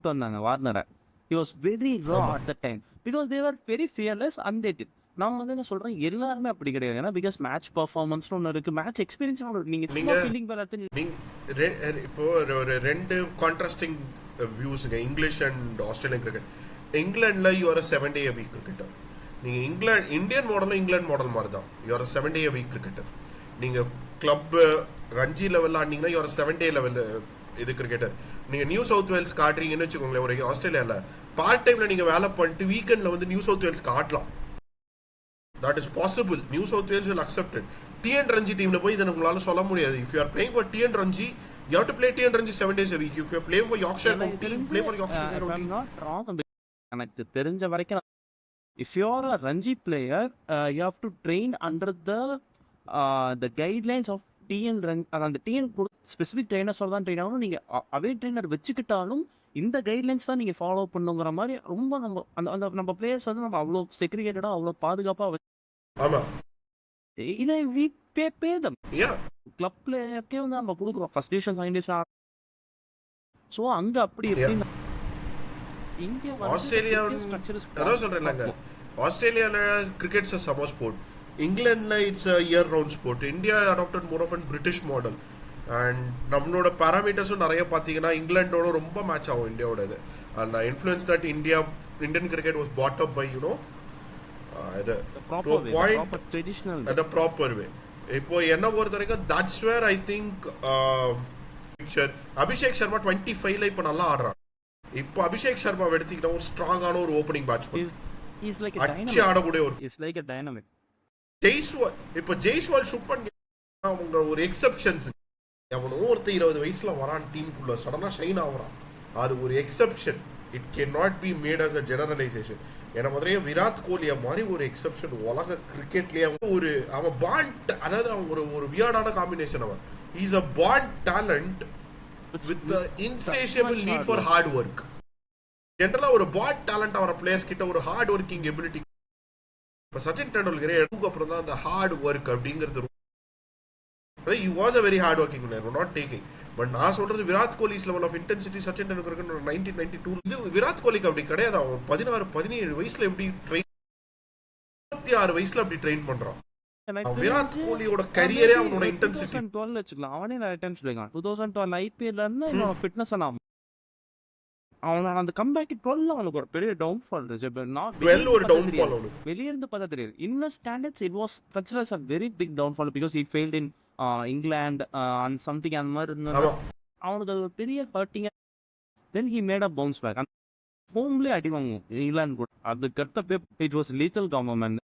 Speaker 2: வந்தாங்க வார்னரை he was very raw at that time because they were very fearless and they did நான் வந்து என்ன சொல்றேன் எல்லாருமே அப்படி கிடையாது ஏன்னா பிகாஸ் மேட்ச் பெர்ஃபார்மன்ஸ்னு ஒன்று இருக்கு மேட்ச் எக்ஸ்பீரியன்ஸ் ஒன்று இருக்கு நீங்க ஃபீலிங்
Speaker 1: பார்த்து இப்போ ஒரு ரெண்டு கான்ட்ராஸ்டிங் வியூஸ்ங்க இங்கிலீஷ் அண்ட் ஆஸ்திரேலியன் கிரிக்கெட் இங்கிலாந்துல you are 7 day a week cricketer நீங்க இந்தியன் மாடலும் இங்கிலாந்து மாடல் மாதிரி தான் you are 7 day a week cricketer நீங்க கிளப் ரஞ்சி லெவலில் ஆடினீங்கன்னா யூ ஆர் 7 day லெவல் இது கிரிக்கெட்டர் நீங்க நியூ சவுத் வேல்ஸ் காட்டுறீங்கன்னு வச்சுக்கோங்களேன் ஒரு ஆஸ்திரேலியாவில் பார்ட் டைம்ல நீங்க வேலை பண்ணிட்டு வீக்கெண்ட்ல வந்து நியூ சவுத் வேல்ஸ் காட்டலாம் that is possible new south wales will accept it tn ranji team la poi idha ungalaala solla mudiyadhu if you are playing for tn ranji you have to play tn ranji 7 days a week if you are playing for yorkshire county play for yorkshire county
Speaker 2: if I'm not wrong எனக்கு தெரிஞ்ச வரைக்கும் if you are a ranji player you have to train under the guidelines of tn அந்த tn ஸ்பெசிபிக் ட்ரெயினர்ஸ் தான் ட்ரெயின் ஆகணும் நீங்க அவே ட்ரெயினர் வச்சுக்கிட்டாலும் இந்த கைட்லைன்ஸ் தான் நீங்க ஃபாலோ பண்ணுங்கிற மாதிரி ரொம்ப நம்ம அந்த நம்ம பிளேயர்ஸ் வந்து நம்ம அவ்வளோ செக்ரிகேட்டடா அவ்வளோ பாதுகாப்பா
Speaker 1: ஆமா
Speaker 2: இதை வி பே them கிளப் பிளேயர்க்கே வந்து நம்ம கொடுக்குறோம் first division second division so அங்க அப்படி இருக்கு இங்க
Speaker 1: ஆஸ்திரேலியா அதான் சொல்றேன்ங்க ஆஸ்திரேலியால கிரிக்கெட்ஸ் a summer sport இங்கிலாந்துல it's a year round sport India adopted more of a British model and நம்மளோட பேராமீட்டர்ஸும் நிறைய பார்த்தீங்கன்னா இங்கிலாண்டோட ரொம்ப மேட்ச் ஆகும் இந்தியாவோட இது and influence that Indian cricket was put up by you know the proper way இப்போ என்ன பொறுத்த வரைக்கும் that's where I think Abhishek Sharma 25ல இப்போ நல்லா ஆடுறான் இப்போ அபிஷேக் சர்மா எடுத்தீங்கன்னா ஒரு ஸ்ட்ராங்கான ஒரு ஓப்பனிங் பேட்ஸ்மேன் அடிச்சு ஆடக்கூடிய ஒரு ஜெய்ஸ்வால் இப்போ ஜெய்ஸ்வால் ஷூட் பண்ணி அவங்க ஒரு எக்ஸப்ஷன்ஸ் அவன் ஒருத்தர் 20 வயசுல வரான் டீமுக்குள்ள சடனா ஷைன் ஆகுறான் அது ஒரு exception it can not be made as a generalization ஏன்னா மாதிரியே விராட் கோலியா மாதிரி ஒரு எக்ஸப்ஷன் உலக கிரிக்கெட்லயே ஒரு அவன் பாண்ட் அதாவது அவன் ஒரு வியர்டான காம்பினேஷன் அவன் is a Pant talent with insatiable need for hard work ஜென்ரலா ஒரு பாண்ட் டேலண்ட் அவர பிளேயர்ஸ் கிட்ட ஒரு ஹார்ட் ஒர்க்கிங் எபிலிட்டி இப்போ சச்சின் டெண்டுல்கரே எடுக்க அப்புறம் தான் அந்த ஹார்ட் ஒர்க் அப்படிங்கிறது he was a very hard working player not taking but நான் சொல்றது Virat Kohli's level of intensity Sachin டெண்டுல்கருக்கு 1992 இது விராட் கோலிக்கு அப்படி கிடையாது அவன் 16-17 வயசுல எப்படி ட்ரெயின் 26 வயசுல அப்படி ட்ரெயின் பண்றான் விராட் கோலியோட கரியரே அவனோட இன்டென்சிட்டி
Speaker 2: 2012 வெச்சுக்கலாம் அவனே நிறைய டைம்ஸ் சொல்லிருக்கான் 2012 ஐபிஎல்ல இருந்து அவனோட ஃபிட்னஸ் எல்லாம் அவன் அந்த கம்பேக் 12 அவனுக்கு ஒரு பெரிய டவுன்ஃபால் இருந்துச்சு நாட்
Speaker 1: 12 ஒரு டவுன்ஃபால் அவனுக்கு
Speaker 2: வெளிய இருந்து பார்த்தா தெரியாது இன்ன standards it was considers a very big downfall because he failed in England and something அந்த மாதிரி இருந்தது அவனுக்கு அது ஒரு பெரிய hurting then he made a bounce back ஹோம்லேயே அடி வாங்குவோம் இங்கிலாந்து கூட அதுக்கு அடுத்த it was lethal government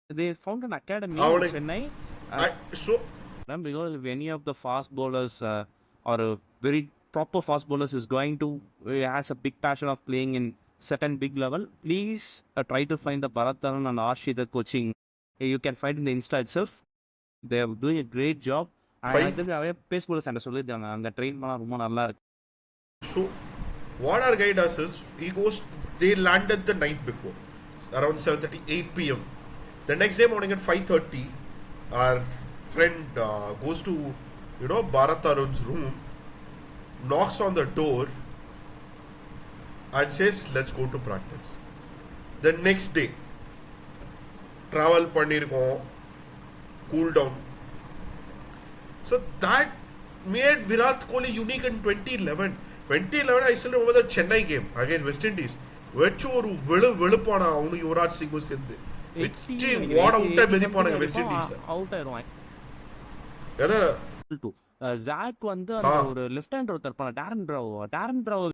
Speaker 2: they found an academy in Chennai because if any of the fast bowlers or a very proper fast bowlers is going to has a big passion of playing in certain big level please try to find the Bharatharan and Arshida coaching you can find in the Insta itself they are doing a great job and நிறைய பேஸ் போல சண்டை சொல்லிருக்காங்க அங்க ட்ரெயின் பண்ணா ரொம்ப நல்லா இருக்கு
Speaker 1: so what our guy does is he goes they landed the night before around 7:38 p.m. the next day morning at 5:30 our friend goes to Bharat Arun's room knocks on the door and says let's go to practice the next day travel பண்ணிருக்கோம் cool down so that made Virat Kohli unique in 2011 I still remember the Chennai game against West Indies வெச்சு ஒரு வெளுப்பான அவனு யுவராஜ் சிங்கும் சேர்ந்து வெச்சு ஓட விட்டா மெதிப்பானுங்க வெஸ்ட் இண்டீஸ்
Speaker 2: அவுட் ஆயிருவான்
Speaker 1: ஏதா
Speaker 2: டூ ஜாக் வந்து அந்த ஒரு லெஃப்ட் ஹேண்ட் ஒருத்தர் இருப்பாங்க டேரன் பிராவோ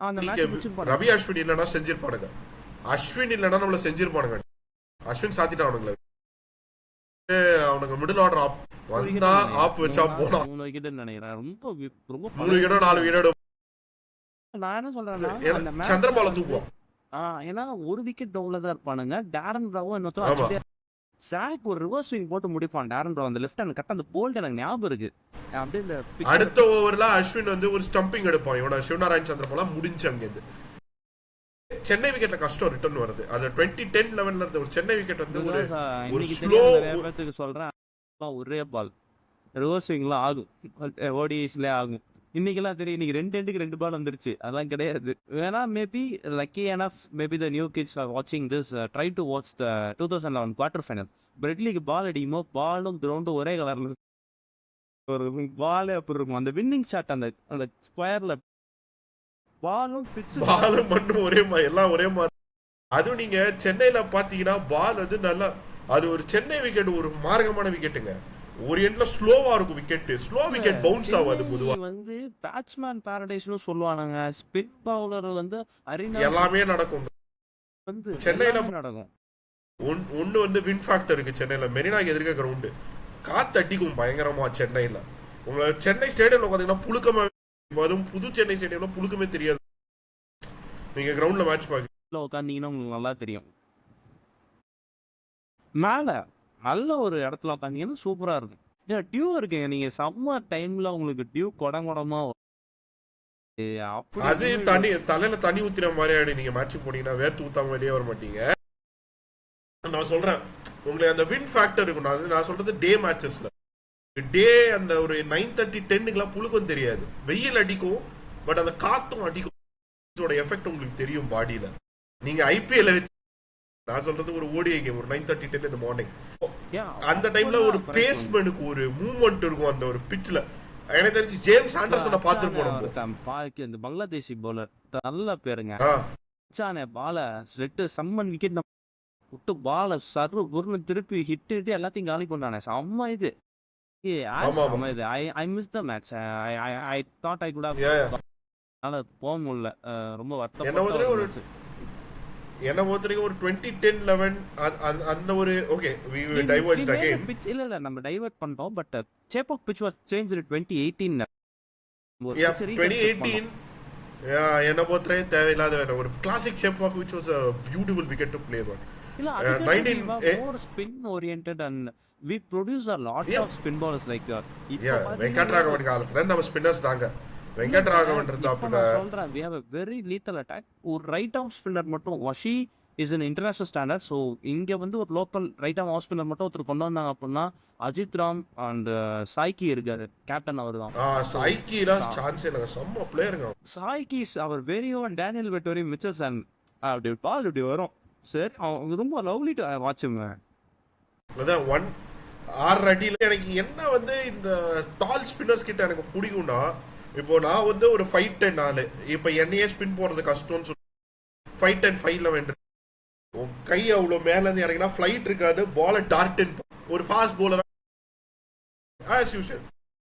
Speaker 2: அந்த மேட்ச் முடிச்சிருப்பாங்க.
Speaker 1: ரவி அஸ்வின் இல்லனா செஞ்சிருப்பானுங்க. அஸ்வின் இல்லனா நம்மள செஞ்சிருப்பானுங்க. அஸ்வின் சாத்திட்டானுங்களே. அவனுக்கு மிடில் ஆர்டர் ஆப் வந்தா ஆப் வச்சா போனா
Speaker 2: 3 விக்கெட் நினைக்கிறேன். ரொம்ப
Speaker 1: 3 விக்கெட் 4 விக்கெட்.
Speaker 2: நான் என்ன சொல்றேன்னா அந்த மேட்ச்
Speaker 1: சந்திரபால தூக்குவான்.
Speaker 2: ஏன்னா ஒரு விக்கெட் டவுன்ல தான் இருப்பானுங்க. டேரன் பிராவோ இன்னொருத்தர் சாக் ஒரு ரிவர்ஸ் ஸ்விங் போட்டு முடிப்பான். டேரன் பிராவோ அந்த லெஃப்ட் ஹேண்ட் கரெக்ட்டா அந்த போல்ட் எனக்கு ஞாபகம் இருக்கு. அப்படியே இந்த
Speaker 1: அடுத்த ஓவர்ல அஸ்வின் வந்து ஒரு ஸ்டம்பிங் எடுப்பான். இவன சிவநாராயண் சந்திரபால முடிஞ்சு அங்க இருந்து சென்னை விக்கெட்ல கஷ்டம் ரிட்டர்ன் வருது. அந்த 2010-11ல இருந்த ஒரு சென்னை விக்கெட் வந்து ஒரு ஸ்லோ
Speaker 2: பேத்துக்கு சொல்றேன். ஒரே பால் ரிவர்ஸ் ஸ்விங்லாம் ஆகும். ஓடிஐஸ்ல ஆகும். இன்னைக்கெல்லாம் தெரியும். இன்னைக்கு 2 எண்டுக்கு 2 பால் வந்துருச்சு. அதெல்லாம் கிடையாது. வேணா maybe lucky enough maybe the new kids are வாட்சிங் this try to watch the 2011 quarter final. பிரெட்லிக்கு பால் அடிக்குமோ பாலும் கிரவுண்டும் ஒரே கலர்ல ஒரு பால் அப்படி இருக்கும். அந்த வின்னிங் ஷாட் அந்த ஸ்கொயர்ல பாலும்
Speaker 1: பாலும் மண்ணும் ஒரே மாதிரி எல்லாம் ஒரே மாதிரி. அதுவும் நீங்க சென்னையில பாத்தீங்கன்னா பால் வந்து நல்லா அது ஒரு சென்னை விக்கெட் ஒரு மார்க்கமான விக்கெட்டுங்க. ஒரு எண்ட்ல ஸ்லோவா இருக்கும் விக்கெட். ஸ்லோ விக்கெட் பவுன்ஸ் ஆகாது. பொதுவா
Speaker 2: வந்து பேட்ஸ்மேன் பாரடைஸ்னு சொல்லுவானுங்க. ஸ்பின் பவுலர் வந்து
Speaker 1: எல்லாமே நடக்கும்
Speaker 2: வந்து
Speaker 1: சென்னையில
Speaker 2: நடக்கும்.
Speaker 1: ஒன்னு வந்து வின் ஃபேக்டர் இருக்கு சென்னையில. மெரினாக்கு எதிர்க்க கிரவுண்டு காத்து அடிக்கும் பயங்கரமா சென்னையில. உங்க சென்னை ஸ்டேடியம்ல பாத்தீங்கன்னா புழுக்கமா வரும். புது சென்னை ஸ்டேடியம்ல புழுக்கமே தெரியாது. நீங்க கிரவுண்ட்ல மேட்ச் பாக்க
Speaker 2: உட்காந்தீங்கன்னா உங்களுக்கு நல்லா தெரியும். மேல நல்ல ஒரு இடத்துல உட்காந்தீங்கன்னா சூப்பரா இருக்கும். டியூ இருக்குங்க. நீங்க சம்மர் டைம்ல உங்களுக்கு டியூ குடமா
Speaker 1: அது தண்ணி தலையில தண்ணி ஊத்தின மாதிரி ஆயிடும். நீங்க மேட்ச் போனீங்கன்னா வேர்த்து ஊத்தாம வெளியே வர மாட்டீங்க. நான் சொல்றேன் உங்களுக்கு அந்த வின் ஃபேக்டர் இருக்கும். நான் சொல்றது டே மேட்சஸ்ல டே அந்த ஒரு 9:30 10க்குலாம் புழுக்கம் தெரியாது. வெயில் அடிக்கும் பட் அந்த காத்தும் அடிக்கும். எஃபெக்ட் உங்களுக்கு தெரியும் பாடியில. நீங்க ஐபிஎல் நான் சொல்றது ஒரு ஓடிஐ கேம் ஒரு 9:30 10 இந்த மார்னிங் அந்த டைம்ல ஒரு பேஸ்மென்ட்க்கு ஒரு மூவ்மெண்ட் இருக்கும் அந்த ஒரு பிட்ச்ல. எனக்கு தெரிஞ்சு ஜேம்ஸ் ஆண்டர்சனை பார்த்துட்டு
Speaker 2: பாக்கி அந்த பங்களாதேஷி பவுலர் நல்ல பேருங்க. சானே பால ரெட்டு சம்மன் விக்கெட் விட்டு பால சர்வ பொருள் திருப்பி ஹிட் எல்லாத்தையும் காலி பண்ணானே. செம்ம இது. I missed the match. I thought I could have. போக முடியல. ரொம்ப வருத்தப்பட்ட
Speaker 1: என்ன பொறுத்தவரைக்கும் ஒரு 2010-11 அந்த ஒரு ஓகே we diverged again.
Speaker 2: இல்ல நம்ம டைவர்ட் பண்ணிட்டோம். But Chepauk pitch was changed in 2018.
Speaker 1: 2018 என்ன பொறுத்தவரைக்கும் தேவையில்லாத வேண்டாம். ஒரு classic Chepauk which was a beautiful wicket to play on.
Speaker 2: இல்ல 19 more spin oriented and we produce a lot of spin bowlers like
Speaker 1: Venkatraghavan காலத்துல நம்ம ஸ்பின்னர்ஸ் தாங்க. வெங்கட்ராகவன் இருந்தா அப்படி
Speaker 2: சொல்றேன். we have a very lethal attack. ஒரு ரைட் ஆர்ம் ஸ்பின்னர் மட்டும் Vashi is an international standard. so இங்க வந்து ஒரு local right arm off spinner மட்டும் ஒருத்தர் கொண்டு வந்தாங்க அப்படின்னா அஜித் ராம் அண்ட் சாய்கி இருக்காரு. கேப்டன் அவர்தான்.
Speaker 1: சாய்கில சான்ஸ் இல்லங்க. செம்ம பிளேயருங்க
Speaker 2: சாய்கி. அவர் வெரியோ அண்ட் டேனியல் வெட்டோரி மிச்சஸ் அண்ட் அப்படி பால் இப்படி வரும். சரி அவங்க ரொம்ப லவ்லி டு வாட்சுங்க.
Speaker 1: அதான் 6 அடியில எனக்கு என்ன வந்து இந்த டால் ஸ்பின்னர்ஸ் கிட்ட எனக்கு பிடிக்கும்னா இப்போ நான் வந்து ஒரு 5-10 ஆளு. இப்போ என்னையே ஸ்பின் போறது கஷ்டம்னு சொல்லி 5-10 5ல வென்று உன் கை அவ்வளோ மேல இருந்து இறங்கினா ஃபிளைட் இருக்காது. பால டார்டன் ஒரு ஃபாஸ்ட் போலர் ஆஸ் யூஷுவல்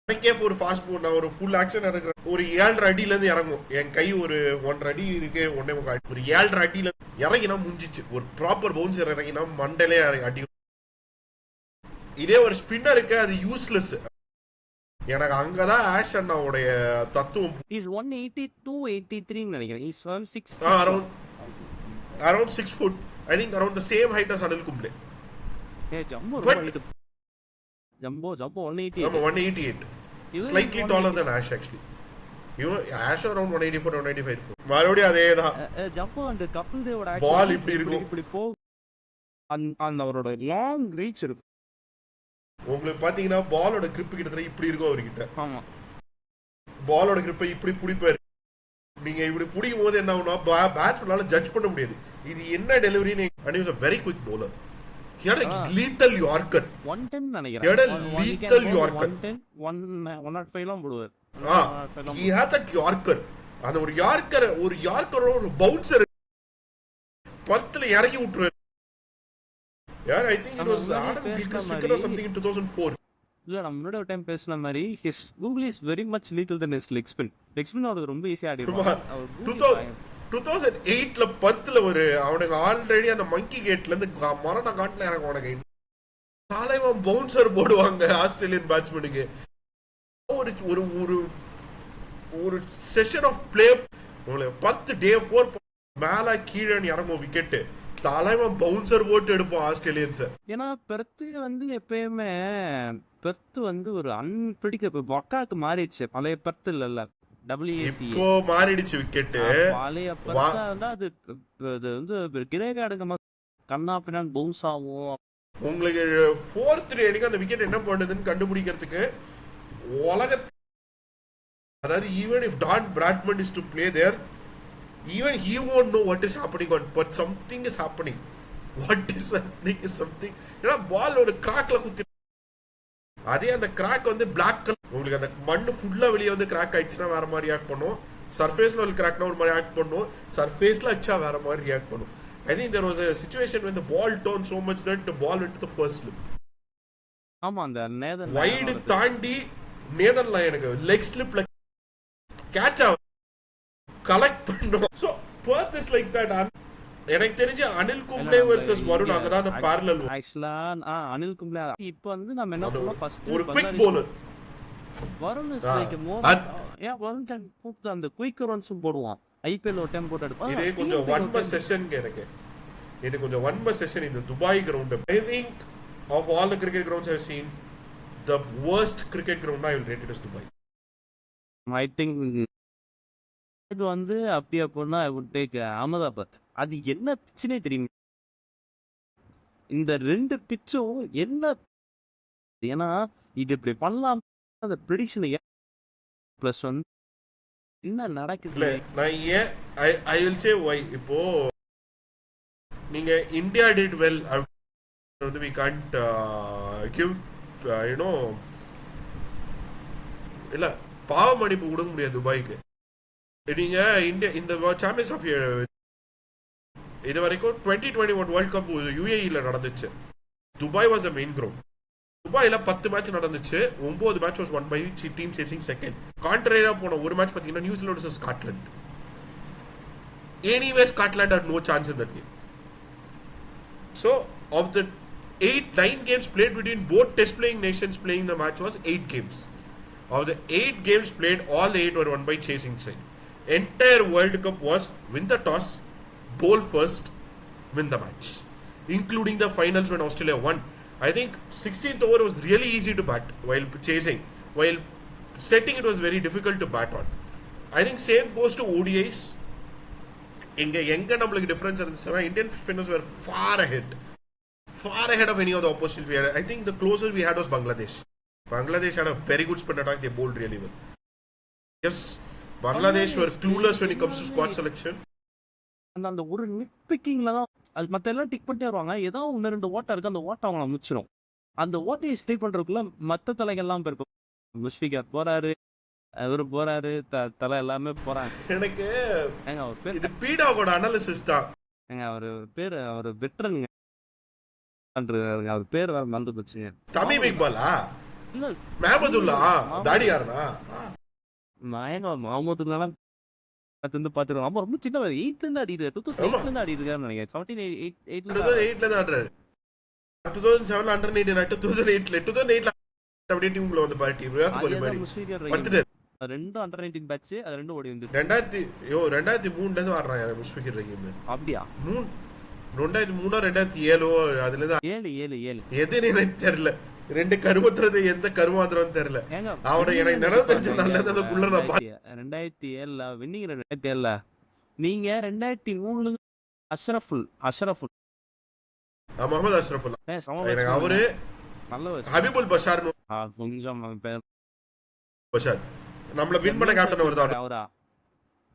Speaker 1: எனக்கே ஒரு ஃபாஸ்ட் போல் நான் ஒரு ஃபுல் ஆக்ஷன் இருக்கிறேன். ஒரு 7.5 அடியில இருந்து இறங்கும். என் கை ஒரு 1.5 அடி இருக்கு. 1.5 ஒரு 7.5 அடியில இறங்கினா முடிஞ்சிச்சு. ஒரு ப்ராப்பர் பவுன்சர் இறங்கினா மண்டலே அடி. இதே ஒரு ஸ்பின்னர் இருக்கு அது யூஸ்லெஸ். எனக்கு அங்கதான் ஆஷ் அண்ணாவுடைய தத்துவம்.
Speaker 2: இஸ் 182 83 நினைக்கிறேன். Is from 6
Speaker 1: around 6 foot. I think around the same height as Anil Kumble.
Speaker 2: Jumbo ரொம்ப ஹைட். ஜம்போ 188.
Speaker 1: ஆமா 188. Slightly taller than Ash actually. Ash around 184 195. மறுபடியும் அதேதான்.
Speaker 2: ஜம்போ அந்த கபில் தேவோட
Speaker 1: பால் இப்படி இருக்கும்.
Speaker 2: இப்படி போ அந்த அவரோட லாங் ரீச் இருக்கும்.
Speaker 1: உங்களுக்கு பாத்தீங்கன்னா பாலோட கிரிப் கிட்டத்தட்ட இப்படி இருக்கும் அவர்கிட்ட.
Speaker 2: ஆமா
Speaker 1: பாலோட கிரிப்பை இப்படி பிடிப்பாரு. நீங்க இப்படி பிடிக்கும் போது என்ன ஆகும்னா பேட்ஸ்மேனால ஜட்ஜ் பண்ண முடியாது இது என்ன டெலிவரின்னு. And is a very quick bowler. he had a lethal yorker
Speaker 2: 110 நினைக்கிறேன்.
Speaker 1: he had a lethal yorker
Speaker 2: 105 லாம் போடுவார்.
Speaker 1: he had that yorker. அந்த ஒரு யார்க்கரோட ஒரு பவுன்சர் பர்த்ல இறக்கி விட்டுறாரு. Yeah, I think it was Adam Gilchrist or something in 2004.
Speaker 2: இல்ல நம்ம முன்னாடி ஒரு டைம் பேசின மாதிரி his Google is very much lethal then his leg spin. Leg spin அவருக்கு ரொம்ப ஈஸியா ஆடிடுவாங்க. அவர் கூகுள்
Speaker 1: 2008ல பர்த்ல அவனுக்கு ஆல்ரெடி அந்த மங்கி கேட்ல இருந்து மரண காட்டுல இறங்க உனக்கு தலைவன் பவுன்சர் போடுவாங்க ஆஸ்திரேலியன் பேட்ஸ்மேனுக்கு. ஒரு ஒரு ஒரு ஒரு செஷன் ஆஃப் பிளே உங்களுக்கு 10 டே 4 மேல கீழே இறங்கும் விக்கெட்டு, தலைவன் பவுன்சர் போட்டு எடுப்போம் ஆஸ்திரேலியன்ஸ்.
Speaker 2: ஏன்னா பெர்த்து எப்பயுமே பெர்த்து ஒரு அன்பிரிடிக்கபிள் பக்காக்கு மாறிடுச்சு. பழைய பெர்த்து இல்ல WAC
Speaker 1: இப்போ மாறிடுச்சு விக்கெட்டு.
Speaker 2: பழைய பெர்த்தா இருந்தா அது கிரே கார்டுங்க கண்ணா பின்னான் பவுன்ஸ் ஆகும்.
Speaker 1: உங்களுக்கு 4th ரேடிங் அந்த விக்கெட் என்ன பண்ணுதுன்னு கண்டுபிடிக்கிறதுக்கு உலக, அதாவது even if Don Bradman is to play there, even he won't know what is happening on, but something is happening. What is happening is something. ஏன்னா பால் ஒரு கிராக்ல குத்தி, அதே அந்த கிராக் பிளாக் கலர். உங்களுக்கு அந்த மண்ணு ஃபுல்லா வெளியே கிராக் ஆயிடுச்சுன்னா வேற மாதிரி ரியாக்ட் பண்ணும். சர்ஃபேஸ்ல ஒரு கிராக்னா ஒரு மாதிரி ரியாக்ட் பண்ணும். சர்ஃபேஸ்ல அடிச்சா வேற மாதிரி ரியாக்ட் பண்ணும். I think there was a situation when the ball turned so much that the ball went to the first slip.
Speaker 2: ஆமா அந்த நேதர்
Speaker 1: வைட் தாண்டி நேதர்ல எனக்கு லெக் ஸ்லிப்ல கேட்ச் ஆ கலெக்ட் பண்ணோம். So birth is like that. எனக்கு தெரிஞ்ச அனில் கும்ப்ளே வெர்சஸ் வருண் அங்கதான் parallel.
Speaker 2: ஆக்சுவலா அனில் கும்ப்ளே இப்போ நம்ம என்ன பண்ணோம், ஃபர்ஸ்ட்
Speaker 1: ஒரு quick bowler
Speaker 2: Varun is like more Varun can put அந்த குயிக் ரன்ஸ் போடுவான். ஐபிஎல் ஒரு டைம் போட்டு எடுப்பான்.
Speaker 1: இது கொஞ்சம் ஒன் பஸ் செஷன் எனக்கு கொஞ்சம் ஒன் பஸ் செஷன். இந்த Dubai ground, I think of all the cricket grounds I've seen, the worst cricket ground I will rate it as Dubai.
Speaker 2: I think இது அப்படி அப்படின்னா I would take அகமதாபாத். அது என்ன பிச்சுனே தெரியும். இந்த ரெண்டு பிச்சும் என்ன, ஏன்னா இது இப்படி பண்ணலாம் அந்த ப்ரெடிக்ஷன் பிளஸ் என்ன நடக்குது.
Speaker 1: நான் ஏன் I will say why. இப்போ நீங்க India did well, we can't give இல்ல பாவ மன்னிப்பு கொடுக்க முடியாது துபாய்க்கு. நீங்க இந்தியா இந்த சாம்பியன்ஸ் ஆஃப் இது வரைக்கும் 2021 வேர்ல்ட் கப் UAE நடந்துச்சு. Dubai was the main ground. துபாயில 10 மேட்ச் நடந்துச்சு. 9 match was won by team chasing second. கான்ட்ரேரா போன ஒரு மேட்ச் பாத்தீங்கன்னா New Zealand vs Scotland. Anyway, Scotland had no chance in that game. So, of the 9 games played between both test playing nations playing the match was 8 games. Of the 8 games played, all the 8 were won by chasing side. Entire World Cup was win the toss, bowl first, win the match. Including the finals when Australia won. I think 16th over was really easy to bat while chasing. While setting it was very difficult to bat on. I think same goes to ODIs. எங்க நம்மளுக்கு டிஃபரன்ஸ் இருந்துச்சுன்னா Indian spinners were far ahead of any of the oppositions we had. I think the closest we had was Bangladesh. Bangladesh had a very good spin attack. They bowled really well. Yes, Bangladesh were clueless when it comes to squad selection.
Speaker 2: அந்த ஒரு நிப்பிக்கிங்ல தான் அது மத்த எல்லாம் டிக் பண்ணிட்டே வருவாங்க. ஏதோ ஒன்று ரெண்டு ஓட்டை இருக்கு, அந்த ஓட்டை அவங்கள முடிச்சிடும். அந்த ஓட்டையை ஸ்டே பண்றதுக்குள்ள மற்ற தலைகள்லாம் போயிருக்கும். முஷ்ஃபிகர் போறாரு, அவரு போறாரு, தலை எல்லாமே போறாங்க.
Speaker 1: எனக்கு
Speaker 2: அவர் பேர்
Speaker 1: இது பீடாவோட அனாலிசிஸ் தான்.
Speaker 2: அவர் பேர் அவர் வெட்டரனுங்க. அவர் பேர் வேற மறந்து போச்சுங்க.
Speaker 1: தமிம் இக்பாலா இல்ல மஹமதுல்லா தாடியாரனா
Speaker 2: மஹமதுல்லா பாத்துருவோம். அப்ப ரொம்ப சின்ன 8ல இருந்து ஆடிட்டு 2008ல இருந்து ஆடிட்டு இருக்காருன்னு நினைக்கிறேன். 2008ல இருந்து ஆடுறாரு. 2007 அண்டர் 19, 2008ல அப்படியே டீம்ல வந்து பார்ட்டி ருயாத் கோலி மாதிரி படுத்துட்டாரு. ரெண்டு அண்டர் 19 பேட்ச், அது ரெண்டும் ஓடி வந்து 2003ல இருந்து ஆடுறாங்க முஷ்ஃபிகர் ரஹீம். அப்படியா? 2003 2007 அதுல இருந்து 7 எதுன்னு எனக்கு தெரியல. ரெண்டு கருமத்துறது எந்த கருமாந்திரம் தெரியல. அவட எனக்கு நினைவு தெரிஞ்ச நல்லது அதுக்குள்ள நான் 2007ல வின்னிங் 2007ல நீங்க 2003 அஷ்ரஃபுல்
Speaker 1: முகமது அஷ்ரஃபுல் எனக்கு அவரு
Speaker 2: நல்ல
Speaker 1: ஹபீபுல் பஷார்
Speaker 2: கொஞ்சம் பேர்
Speaker 1: பஷார் நம்மள வின் பண்ண கேப்டன்
Speaker 2: அவரா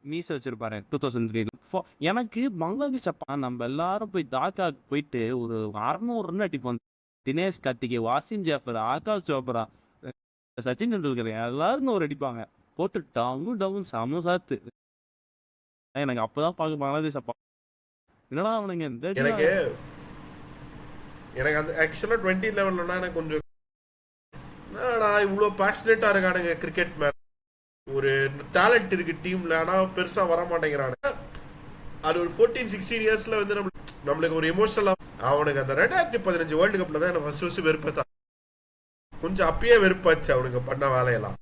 Speaker 2: மீச வச்சிருப்பாரு 2003ல. எனக்கு பங்களாதேஷ் அப்பா நம்ம எல்லாரும் போய் தாக்கா போயிட்டு ஒரு 600 ரன் அடிப்போம். தினேஷ் கார்த்திகே, வாசிம் ஜாஃபர், ஆகாஷ் சோப்ரா, சச்சின் டெண்டுல்கர் எல்லாரும் ஒரு அடிப்பாங்க போட்டு டவுன் செம சாத்து. எனக்கு அப்பதான் பாக்க பங்களாதேஷ் அப்பா என்னடா அவனுங்க
Speaker 1: எனக்கு அந்த ஆக்சுவலா 2011 எனக்கு கொஞ்சம் நான் இவ்வளோ பேஷனேட்டா இருக்கானுங்க கிரிக்கெட் மேல, ஒரு டேலண்ட் இருக்கு டீம்ல, ஆனா பெருசா வர மாட்டேங்கிறானுங்க. அது ஒரு 14-16 இயர்ஸ்ல வந்து நம்மளுக்கு ஒரு எமோஷனலா அவனுக்கு அந்த 2015 வேர்ல்டு கப்ல தான் எனக்கு ஃபர்ஸ்ட் வெறுப்பா, கொஞ்சம் அப்பயே வெறுப்பாச்சு அவனுங்க பண்ண வேலையெல்லாம்.